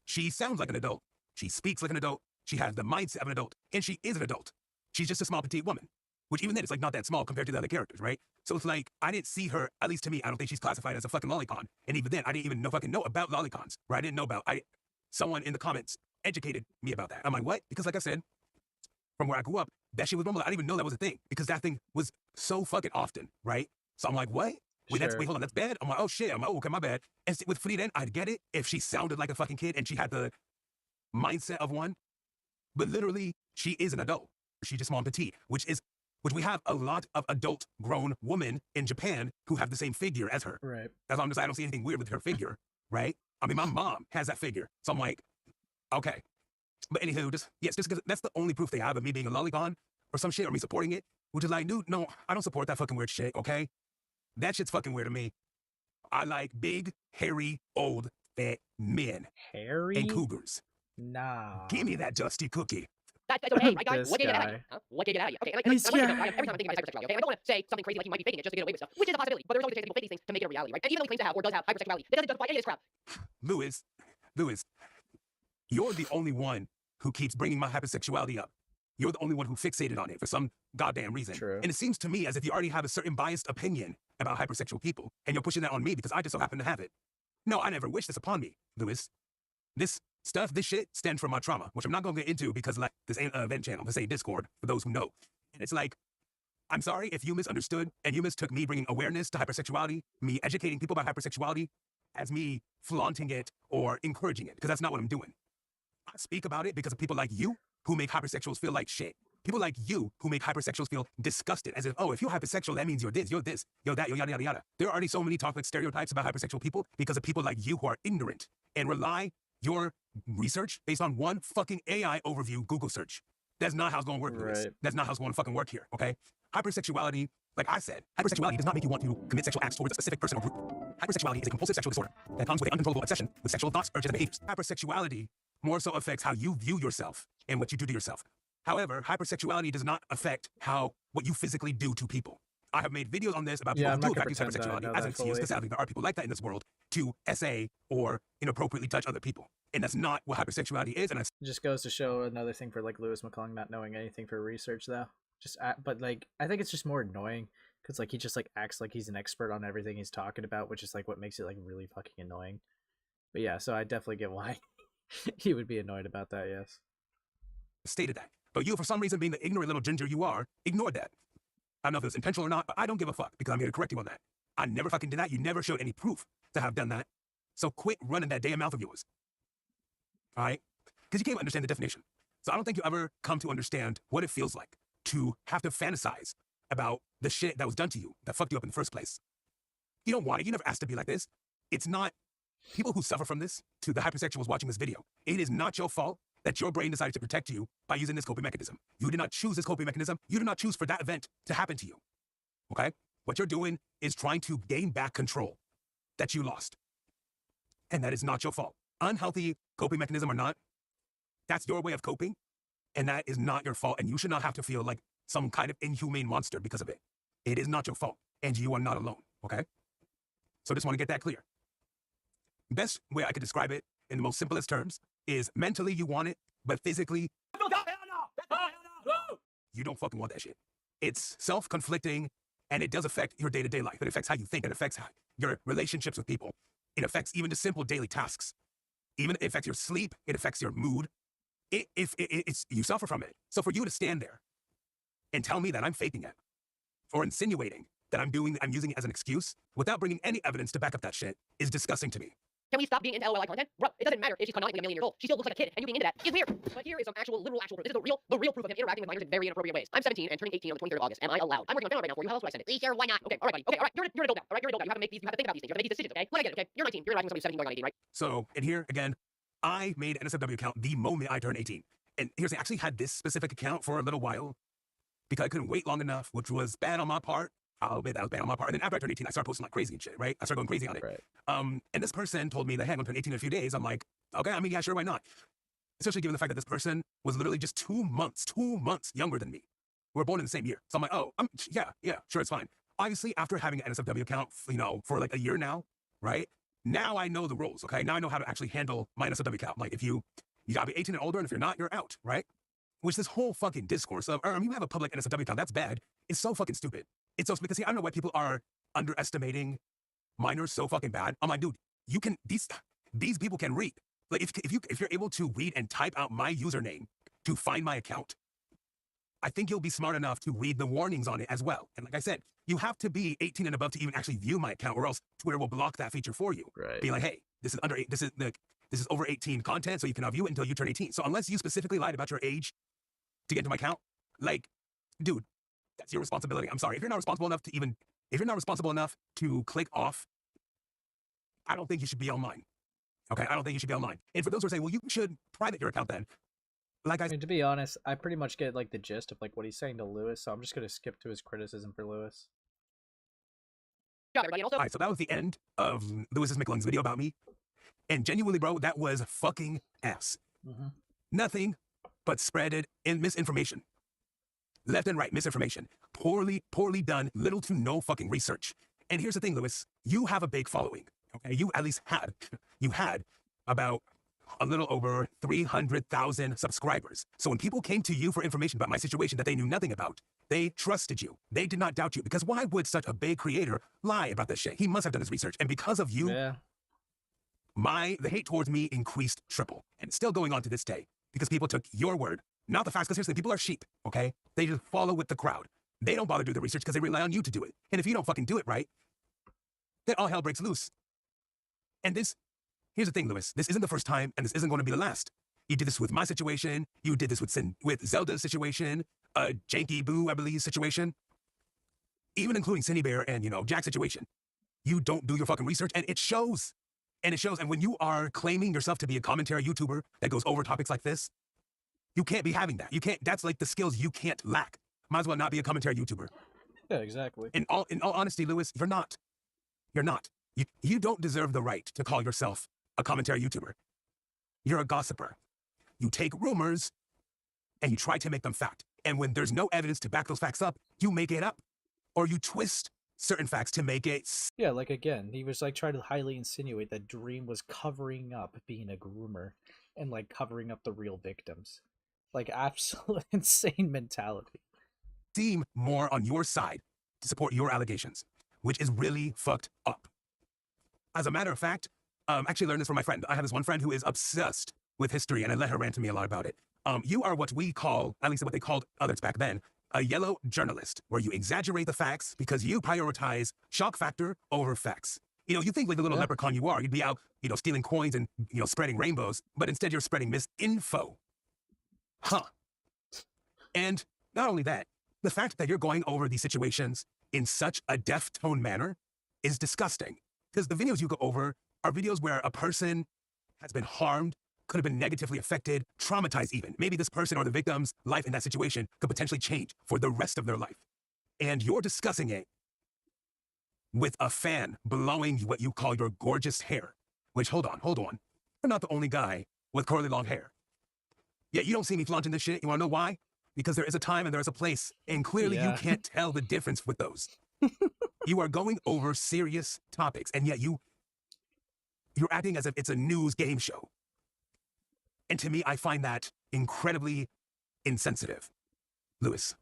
E: She sounds like an adult. She speaks like an adult. She has the mindset of an adult. And she is an adult. She's just a small, petite woman. Which even then, it's like not that small compared to the other characters, right? So it's like, I didn't see her, at least to me, I don't think she's classified as a fucking lolicon. And even then, I didn't even know about lolicons, right? I didn't know about, someone in the comments educated me about that. I'm like, what? Because like I said, from where I grew up, that shit was normal. I didn't even know that was a thing. Because that thing was so fucking often, right? So I'm like, what? Wait, hold on, that's bad? I'm like, oh shit. I'm like, oh, okay, my bad. And with Frieden, I'd get it if she sounded like a fucking kid and she had the mindset of one. But literally, she is an adult. She's just small and petite, which we have a lot of adult grown women in Japan who have the same figure as her.
A: Right.
E: That's why I'm just, I don't see anything weird with her figure, right? I mean, my mom has that figure. So I'm like, okay. But anywho, just because that's the only proof they have of me being a lolicon or some shit or me supporting it, which is like, dude, no, I don't support that fucking weird shit, okay? That shit's fucking weird to me. I like big, hairy, old, fat men.
A: Hairy?
E: And cougars.
A: Nah.
E: Give me that dusty cookie.
F: That's okay, right, guys?
A: This
F: What can you get out of
A: guy.
F: you? Huh? What can you get out of you? Okay,
A: He's
F: every time I'm thinking about hypersexuality, okay? I don't want to say something crazy like you might be faking it just to get away with stuff, which is a possibility, but there's always a chance people fake these things to make it a reality, right? And even though he claims to have or does have hypersexuality, that doesn't justify any of this crap.
E: Louis, you're the only one who keeps bringing my hypersexuality up. You're the only one who fixated on it for some goddamn reason.
A: True.
E: And it seems to me as if you already have a certain biased opinion about hypersexual people, and you're pushing that on me because I just so happen to have it. No, I never wish this upon me, Louis. This shit stems from my trauma, which I'm not going to get into because, like, this ain't an event channel. This ain't Discord, for those who know. And it's like, I'm sorry if you misunderstood and you mistook me bringing awareness to hypersexuality, me educating people about hypersexuality, as me flaunting it or encouraging it, because that's not what I'm doing. I speak about it because of people like you who make hypersexuals feel like shit. People like you who make hypersexuals feel disgusted, as if, oh, if you're hypersexual, that means you're this, you're that, you're yada, yada, yada. There are already so many toxic stereotypes about hypersexual people because of people like you who are ignorant and rely your research based on one fucking AI overview Google search. That's not how it's going to work, Louis. That's not how it's going to fucking work here, okay? Hypersexuality, like I said, hypersexuality does not make you want to commit sexual acts towards a specific person or group. Hypersexuality is a compulsive sexual disorder that comes with an uncontrollable obsession with sexual thoughts, urges, and behaviors. Hypersexuality more so affects how you view yourself and what you do to yourself. However, hypersexuality does not affect what you physically do to people. I have made videos on this about people who do use hypersexuality as an excuse, because sadly there are people like that in this world, to essay or inappropriately touch other people. And that's not what hypersexuality is. And it
A: just goes to show another thing for like Louis Mcclung not knowing anything for research though. But like, I think it's just more annoying because like he just like acts like he's an expert on everything he's talking about, which is like what makes it like really fucking annoying. But yeah, so I definitely get why he would be annoyed about that. Yes.
E: Stated that. But you, for some reason, being the ignorant little ginger you are, ignored that. I don't know if it was intentional or not, but I don't give a fuck because I'm here to correct you on that. I never fucking did that. You never showed any proof to have done that. So quit running that damn mouth of yours. All right? Because you can't understand the definition. So I don't think you ever come to understand what it feels like to have to fantasize about the shit that was done to you that fucked you up in the first place. You don't want it. You never asked to be like this. It's not people who suffer from this, to the hypersexuals watching this video. It is not your fault that your brain decided to protect you by using this coping mechanism. You did not choose this coping mechanism. You did not choose for that event to happen to you. Okay? What you're doing is trying to gain back control that you lost. And that is not your fault. Unhealthy coping mechanism or not, that's your way of coping, and that is not your fault, and you should not have to feel like some kind of inhumane monster because of it. It is not your fault, and you are not alone, okay? So just want to get that clear. Best way I could describe it in the most simplest terms is mentally you want it, but physically, you don't fucking want that shit. It's self-conflicting, and it does affect your day-to-day life. It affects how you think. It affects your relationships with people. It affects even just simple daily tasks. Even it affects your sleep. It affects your mood. You suffer from it. So for you to stand there and tell me that I'm faking it or insinuating that I'm using it as an excuse without bringing any evidence to back up that shit is disgusting to me.
F: Can we stop being into LOL content? Bro, it doesn't matter if she's canonically a million years old. She still looks like a kid, and you being into that is weird. But here is some literal proof. This is the real proof of him interacting with minors in very inappropriate ways. I'm 17 and turning 18 on the 23rd of August. Am I allowed? I'm working on family right now for you. How else do I send it? Sure, why not? Okay, all right, buddy. Okay, all right. You're an adult now. All right, you're an adult now. You have to make these. You have to think about these things. You have to make these decisions. Okay, look, I get it. Okay, you're 19. You're interacting with somebody who's 17 going on 18, right?
E: So, and here again, I made an SFW account the moment I turned 18. And here's the thing, I actually had this specific account for a little while because I couldn't wait long enough, which was bad on my part. I'll admit that was bad on my part. And then after I turned 18, I started posting like crazy and shit, right? I started going crazy on it.
A: Right.
E: And this person told me that, hey, I'm going to turn 18 in a few days. I'm like, okay, I mean, yeah, sure, why not? Especially given the fact that this person was literally just 2 months younger than me. We were born in the same year. So I'm like, oh, yeah, sure, it's fine. Obviously, after having an NSFW account, for like a year now, right? Now I know the rules, okay? Now I know how to actually handle my NSFW account. Like if you gotta be 18 and older, and if you're not, you're out, right? Which this whole fucking discourse of, you have a public NSFW account, that's bad. It's so fucking stupid. It's so, because see, I don't know why people are underestimating minors so fucking bad. I'm like, dude, you can, these people can read. Like if you're able to read and type out my username to find my account, I think you'll be smart enough to read the warnings on it as well. And like I said, you have to be 18 and above to even actually view my account, or else Twitter will block that feature for you.
A: Right.
E: Be like, hey, this is over 18 content, so you cannot view it until you turn 18. So unless you specifically lied about your age to get into my account, like, dude, that's your responsibility. I'm sorry. If you're not responsible enough to click off, I don't think you should be online. Okay, I don't think you should be online. And for those who are saying, well, you should private your account then. Like
A: I mean, to be honest, I pretty much get like the gist of like what he's saying to Louis, so I'm just gonna skip to his criticism for Louis.
F: Job, everybody. And also,
E: all right, so that was the end of Louis Mcclung's video about me. And genuinely, bro, that was fucking ass.
A: Mm-hmm.
E: Nothing but spreaded in misinformation. Left and right misinformation. Poorly done, little to no fucking research. And here's the thing, Louis, you have a big following. Okay, you at least had. You had about a little over 300,000 subscribers. So when people came to you for information about my situation that they knew nothing about, they trusted you. They did not doubt you. Because why would such a big creator lie about this shit? He must have done his research. And because of you,
A: Yeah.
E: the hate towards me increased triple. And it's still going on to this day. Because people took your word, not the facts. Because seriously, people are sheep, okay? They just follow with the crowd. They don't bother to do the research because they rely on you to do it. And if you don't fucking do it right, then all hell breaks loose. And here's the thing, Louis. This isn't the first time, and this isn't going to be the last. You did this with my situation. You did this with Zelda's situation, Janky Boo, I believe, situation. Even including Cindy Bear and, Jack's situation. You don't do your fucking research, and it shows. And it shows. And when you are claiming yourself to be a commentary YouTuber that goes over topics like this, you can't be having that. You can't. That's like the skills you can't lack. Might as well not be a commentary YouTuber.
A: Yeah, exactly.
E: In all honesty, Louis, you're not. You're not. You don't deserve the right to call yourself a commentary YouTuber. You're a gossiper. You take rumors and you try to make them fact. And when there's no evidence to back those facts up, you make it up. Or you twist certain facts to make it.
A: Yeah, like again, he was like trying to highly insinuate that Dream was covering up being a groomer and like covering up the real victims. Like absolute insane mentality.
E: Seem more on your side to support your allegations, which is really fucked up. As a matter of fact, actually learned this from my friend. I have this one friend who is obsessed with history, and I let her rant to me a lot about it. You are what we call, at least what they called others back then, a yellow journalist, where you exaggerate the facts because you prioritize shock factor over facts. You know, you think like the little leprechaun you are, you'd be out, stealing coins and, spreading rainbows, but instead you're spreading misinfo. Huh. And not only that, the fact that you're going over these situations in such a deaf-tone manner is disgusting. Because the videos you go over are videos where a person has been harmed, could have been negatively affected, traumatized even. Maybe this person or the victim's life in that situation could potentially change for the rest of their life. And you're discussing it with a fan blowing what you call your gorgeous hair. Which, hold on. You're not the only guy with curly long hair. Yeah, you don't see me flaunting this shit. You wanna know why? Because there is a time and there is a place, and clearly you can't tell the difference with those. You are going over serious topics, and yet you're acting as if it's a news game show. And to me, I find that incredibly insensitive. Louis,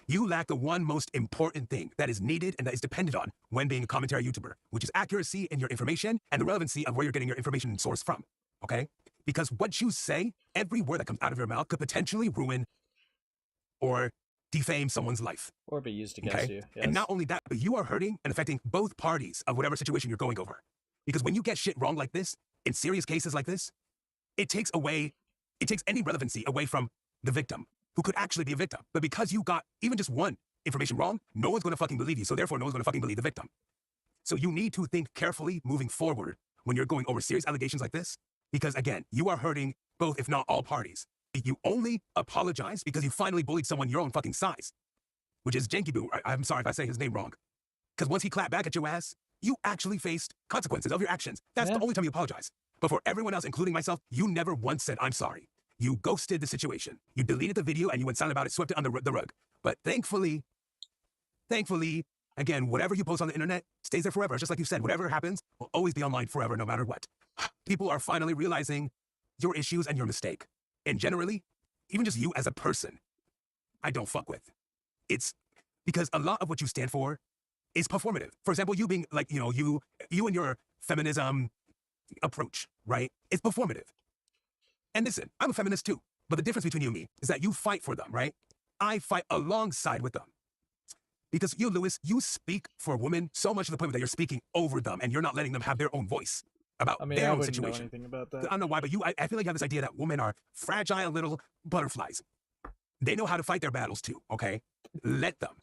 E: you lack the one most important thing that is needed and that is dependent on when being a commentary YouTuber, which is accuracy in your information and the relevancy of where you're getting your information source from, okay? Because what you say, every word that comes out of your mouth could potentially ruin or defame someone's life.
A: Or be used against you. Yes.
E: And not only that, but you are hurting and affecting both parties of whatever situation you're going over. Because when you get shit wrong like this, in serious cases like this, it takes any relevancy away from the victim, who could actually be a victim. But because you got even just one information wrong, no one's gonna fucking believe you, so therefore no one's gonna fucking believe the victim. So you need to think carefully moving forward when you're going over serious allegations like this, because again, you are hurting both, if not all parties. You only apologize because you finally bullied someone your own fucking size, which is Janky Boo. I'm sorry if I say his name wrong. Because once he clapped back at your ass, you actually faced consequences of your actions. That's the only time you apologize. But for everyone else, including myself, you never once said, I'm sorry. You ghosted the situation. You deleted the video and you went silent about it, swept it under the rug. But thankfully, again, whatever you post on the internet stays there forever. It's just like you said, whatever happens will always be online forever, no matter what. People are finally realizing your issues and your mistake. And generally, even just you as a person, I don't fuck with. It's because a lot of what you stand for is performative. For example, you being like, you and your feminism approach, right? It's performative. And listen, I'm a feminist too. But the difference between you and me is that you fight for them, right? I fight alongside with them. Because you, Louis, you speak for women so much to the point that you're speaking over them and you're not letting them have their own voice about their own situation.
A: Know anything about that.
E: I don't know why, but I feel like you have this idea that women are fragile little butterflies. They know how to fight their battles too, okay? Let them.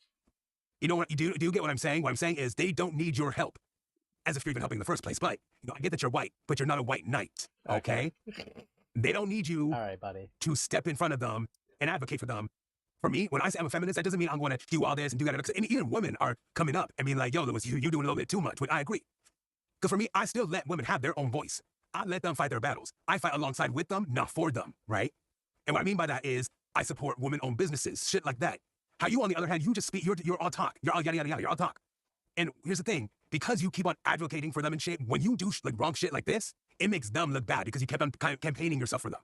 E: You know what? Do you get what I'm saying? What I'm saying is they don't need your help. As if you're even helping in the first place. But, I get that you're white, but you're not a white knight, okay? They don't need you to step in front of them and advocate for them. For me, when I say I'm a feminist, that doesn't mean I'm going to do all this and do that. And even women are coming up and being like, yo, Louis, you're doing a little bit too much. But I agree. Because for me, I still let women have their own voice. I let them fight their battles. I fight alongside with them, not for them, right? And what I mean by that is I support women-owned businesses, shit like that. How you, on the other hand, you just speak, you're all talk. You're all yada, yada, yada, you're all talk. And here's the thing, because you keep on advocating for them and shit, when you do wrong shit like this, it makes them look bad because you kept on campaigning yourself for them.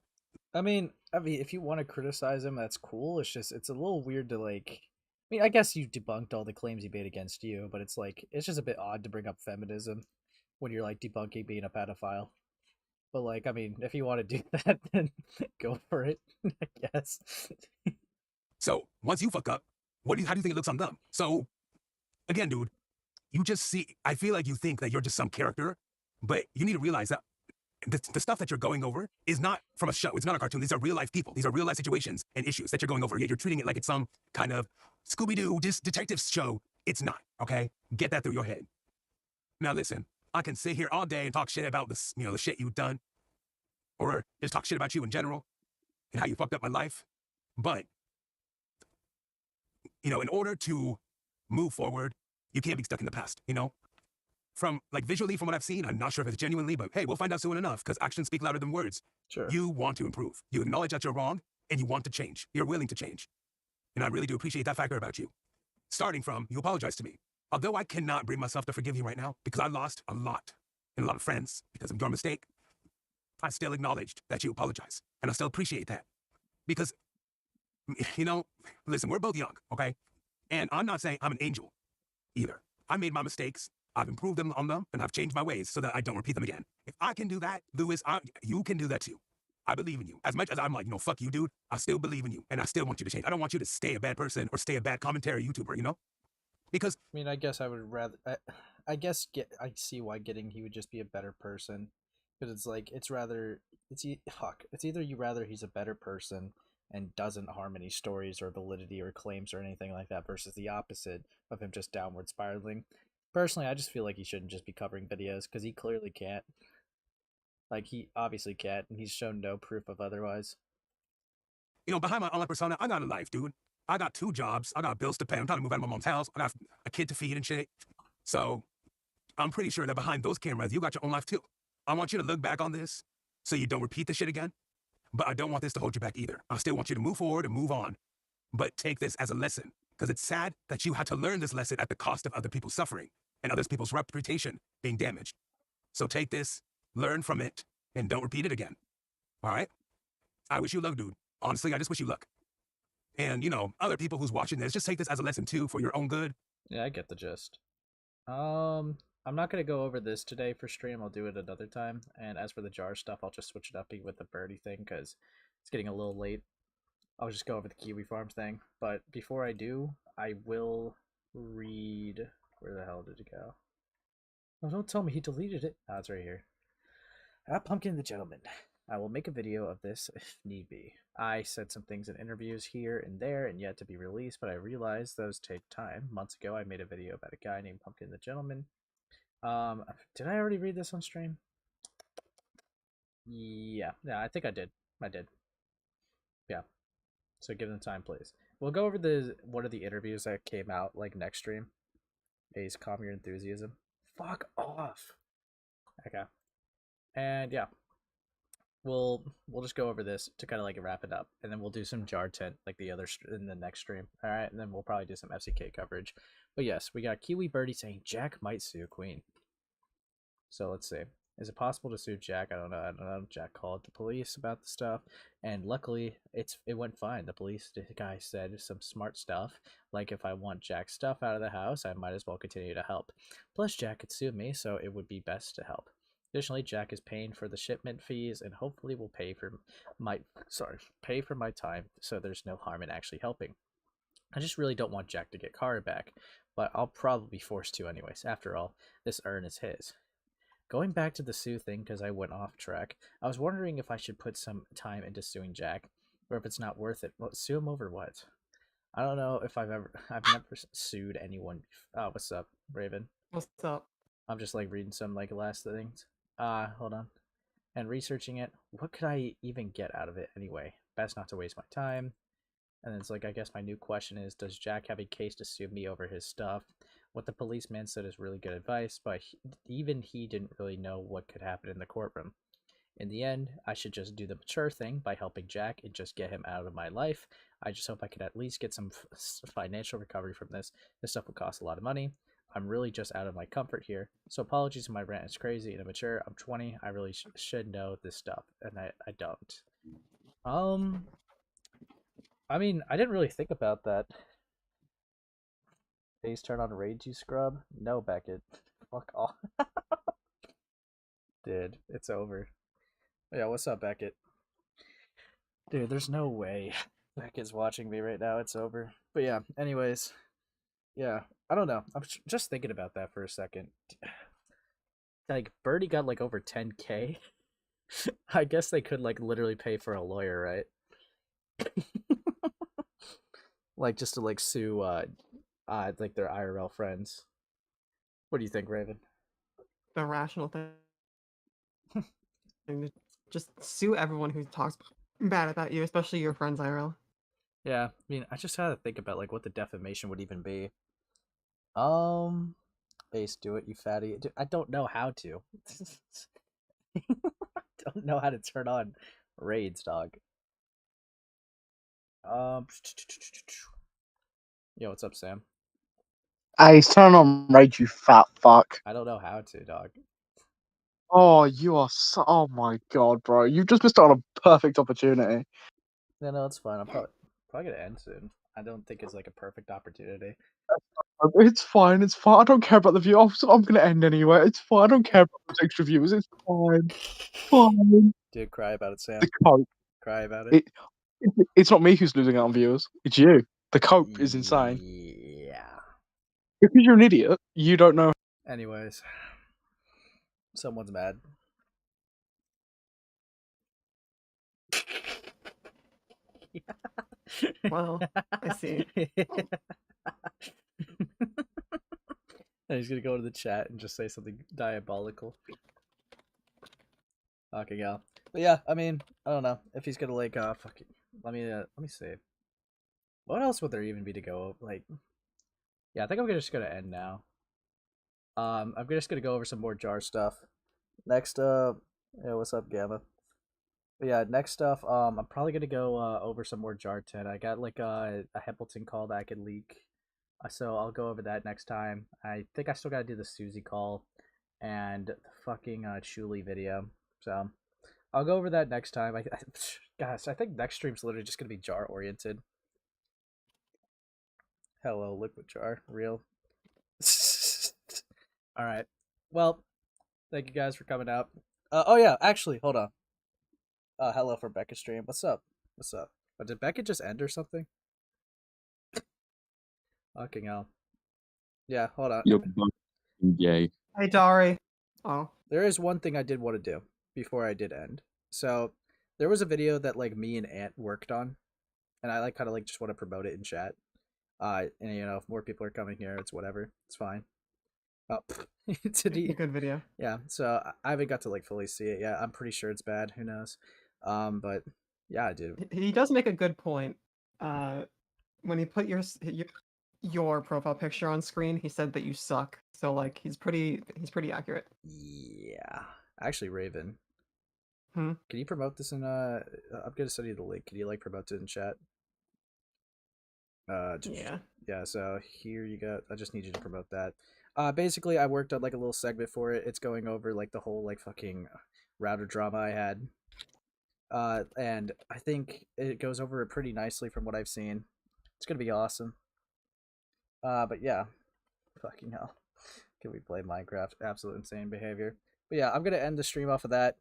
A: I mean, if you want to criticize him, that's cool. It's a little weird to I guess you debunked all the claims he made against you, but it's just a bit odd to bring up feminism when you're debunking being a pedophile. But if you want to do that, then go for it, I guess.
E: So once you fuck up, how do you think it looks on them? So again, dude, you just see, I feel like you think that you're just some character, but you need to realize that the stuff that you're going over is not from a show. It's not a cartoon. These are real life people. These are real life situations and issues that you're going over. Yet you're treating it like it's some kind of Scooby-Doo detective show. It's not, okay? Get that through your head. Now listen, I can sit here all day and talk shit about this, the shit you've done, or just talk shit about you in general and how you fucked up my life. But, in order to move forward, you can't be stuck in the past, From visually, from what I've seen, I'm not sure if it's genuinely, but hey, we'll find out soon enough because actions speak louder than words.
A: Sure.
E: You want to improve. You acknowledge that you're wrong and you want to change. You're willing to change. And I really do appreciate that factor about you. Starting from, you apologize to me. Although I cannot bring myself to forgive you right now because I lost a lot and a lot of friends because of your mistake, I still acknowledged that you apologize. And I still appreciate that. Because, listen, we're both young, okay? And I'm not saying I'm an angel. either. I made my mistakes. I've improved on them, and I've changed my ways so that I don't repeat them again. If I can do that, Louis, you can do that too. I believe in you. As much as I'm like, fuck you, dude, I still believe in you, and I still want you to change. I don't want you to stay a bad person or stay a bad commentary YouTuber, Because
A: I mean, I guess I would rather. I see why he would just be a better person, because it's like it's either you rather he's a better person and doesn't harm any stories or validity or claims or anything like that, versus the opposite of him just downward spiraling. Personally, I just feel like he shouldn't just be covering videos because he clearly can't. Like, he obviously can't, and he's shown no proof of otherwise.
E: behind my online persona, I got a life, dude. I got 2 jobs. I got bills to pay. I'm trying to move out of my mom's house. I got a kid to feed and shit. So I'm pretty sure that behind those cameras, you got your own life too. I want you to look back on this so you don't repeat the shit again. But I don't want this to hold you back either. I still want you to move forward and move on. But take this as a lesson, because it's sad that you had to learn this lesson at the cost of other people's suffering and other people's reputation being damaged. So take this, learn from it, and don't repeat it again. All right? I wish you luck, dude. Honestly, I just wish you luck. And, other people who's watching this, just take this as a lesson too for your own good.
A: Yeah, I get the gist. I'm not gonna go over this today for stream. I'll do it another time. And as for the jar stuff, I'll just switch it up with the birdie thing because it's getting a little late. I'll just go over the Kiwi Farms thing. But before I do, I will read. Where the hell did it go? Oh, don't tell me he deleted it. Ah, it's right here. Pumpkin the Gentleman. I will make a video of this if need be. I said some things in interviews here and there and yet to be released, but I realized those take time. Months ago, I made a video about a guy named Pumpkin the Gentleman. Did I already read this on stream? Yeah, I think I did. Yeah. So give them time, please. We'll go over one of the interviews that came out like next stream. Ace, calm your enthusiasm. Fuck off. Okay. And yeah. We'll just go over this to kind of like wrap it up, and then we'll do some jar tent like the other in the next stream. All right, and then we'll probably do some FCK coverage. But yes, we got Kiwi Birdie saying Jack might sue Queen. So let's see. Is it possible to sue Jack? I don't know. Jack called the police about the stuff, and luckily it went fine. The guy said some smart stuff, like if I want Jack's stuff out of the house, I might as well continue to help. Plus, Jack could sue me, so it would be best to help. Additionally, Jack is paying for the shipment fees and hopefully will pay for my time, so there's no harm in actually helping. I just really don't want Jack to get Kara back, but I'll probably be forced to anyways. After all, this urn is his. Going back to the sue thing because I went off track, I was wondering if I should put some time into suing Jack, or if it's not worth it. Well, sue him over what? I don't know if I've never sued anyone. Oh, what's up, Raven?
G: What's up?
A: I'm just like reading some like last things. Hold on. And researching it. What could I even get out of it anyway? Best not to waste my time. And it's like, I guess my new question is, does Jack have a case to sue me over his stuff? What the policeman said is really good advice, but even he didn't really know what could happen in the courtroom. In the end, I should just do the mature thing by helping Jack and just get him out of my life. I just hope I could at least get some financial recovery from this. This stuff would cost a lot of money. I'm really just out of my comfort here. So apologies if my rant is crazy and immature. I'm 20. I really should know this stuff, and I don't. I mean, I didn't really think about that. Face turn on raid, you scrub? No, Beckett. Fuck off. Dude, it's over. Yeah, what's up, Beckett? Dude, there's no way Beckett's watching me right now. It's over. But yeah, anyways. Yeah, I don't know. I'm just thinking about that for a second. Like, Birdie got like over 10K. I guess they could like literally pay for a lawyer, right? Like just to like sue like their IRL friends. What do you think, Raven?
G: The rational thing to just sue everyone who talks bad about you, especially your friends IRL.
A: Yeah, I mean, I just had to think about like what the defamation would even be. Ace, do it, you fatty. I don't know how to. I don't know how to turn on raids, dog. Yo, what's up, Sam?
H: Ace, turn on raid, you fat fuck.
A: I don't know how to, dog.
H: Oh, you are so... Oh my god, bro. You just missed out on a perfect opportunity.
A: No, it's fine. I'm probably gonna end soon. I don't think it's like a perfect opportunity.
H: It's fine. It's fine. I don't care about the view. I'm gonna end anyway. It's fine. I don't care about those extra views. It's fine. Fine.
A: Dude, cry about it, Sam.
H: The cope.
A: Cry about it.
H: It's not me who's losing out on viewers. It's you. The cope is insane.
A: Yeah.
H: Because you're an idiot, you don't know.
A: Anyways, someone's mad.
G: Well, I see.
A: And he's gonna go to the chat and just say something diabolical. Okay, yeah. But yeah, I mean, I don't know if he's gonna like fuck it. Let me see. What else would there even be to go like? Yeah, I think I'm just gonna end now. I'm just gonna go over some more JAR stuff. Next yeah, what's up, Gamma? But yeah, next stuff, I'm probably gonna go over some more JAR 10. I got like a Hempleton call that I could leak. So I'll go over that next time. I think I still gotta do the Susie call and the fucking Chuli video. So I'll go over that next time. Guys, I think next stream's literally just gonna be JAR oriented. Hello, Liquid JAR, real. All right. Well, thank you guys for coming out. Oh yeah, actually, hold on. Hello for Becca stream. What's up? What's up? But did Becca just end or something? Fucking hell. Yeah, hold on.
H: You're gay.
G: Hey, Dari. Oh.
A: There is one thing I did want to do before I did end. So there was a video that like me and Ant worked on, and I like kind of like just want to promote it in chat. And you know, if more people are coming here, it's whatever. It's fine. Oh,
G: It's a good video.
A: Yeah, so I haven't got to like fully see it yet. I'm pretty sure it's bad. Who knows? But yeah, I do.
G: He does make a good point. When he put your profile picture on screen, he said that you suck. So like he's pretty accurate.
A: Yeah, actually, Raven.
G: Hmm?
A: Can you promote this in I'm gonna send you the link. Can you like promote it in chat?
G: Yeah.
A: Yeah, so here you go. I just need you to promote that. Basically I worked on like a little segment for it. It's going over like the whole like fucking router drama I had. And I think it goes over it pretty nicely from what I've seen. It's gonna be awesome. But yeah. Fucking hell. Can we play Minecraft? Absolute insane behavior. But yeah, I'm gonna end the stream off of that.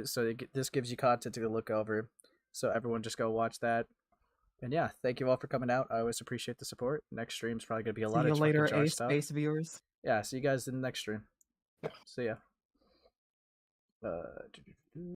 A: So this gives you content to look over. So everyone just go watch that. And yeah, thank you all for coming out. I always appreciate the support. Next stream's probably gonna be a lot
G: See you
A: of
G: later,
A: fucking JAR
G: Ace
A: stuff.
G: Space viewers.
A: Yeah, see you guys in the next stream. See ya.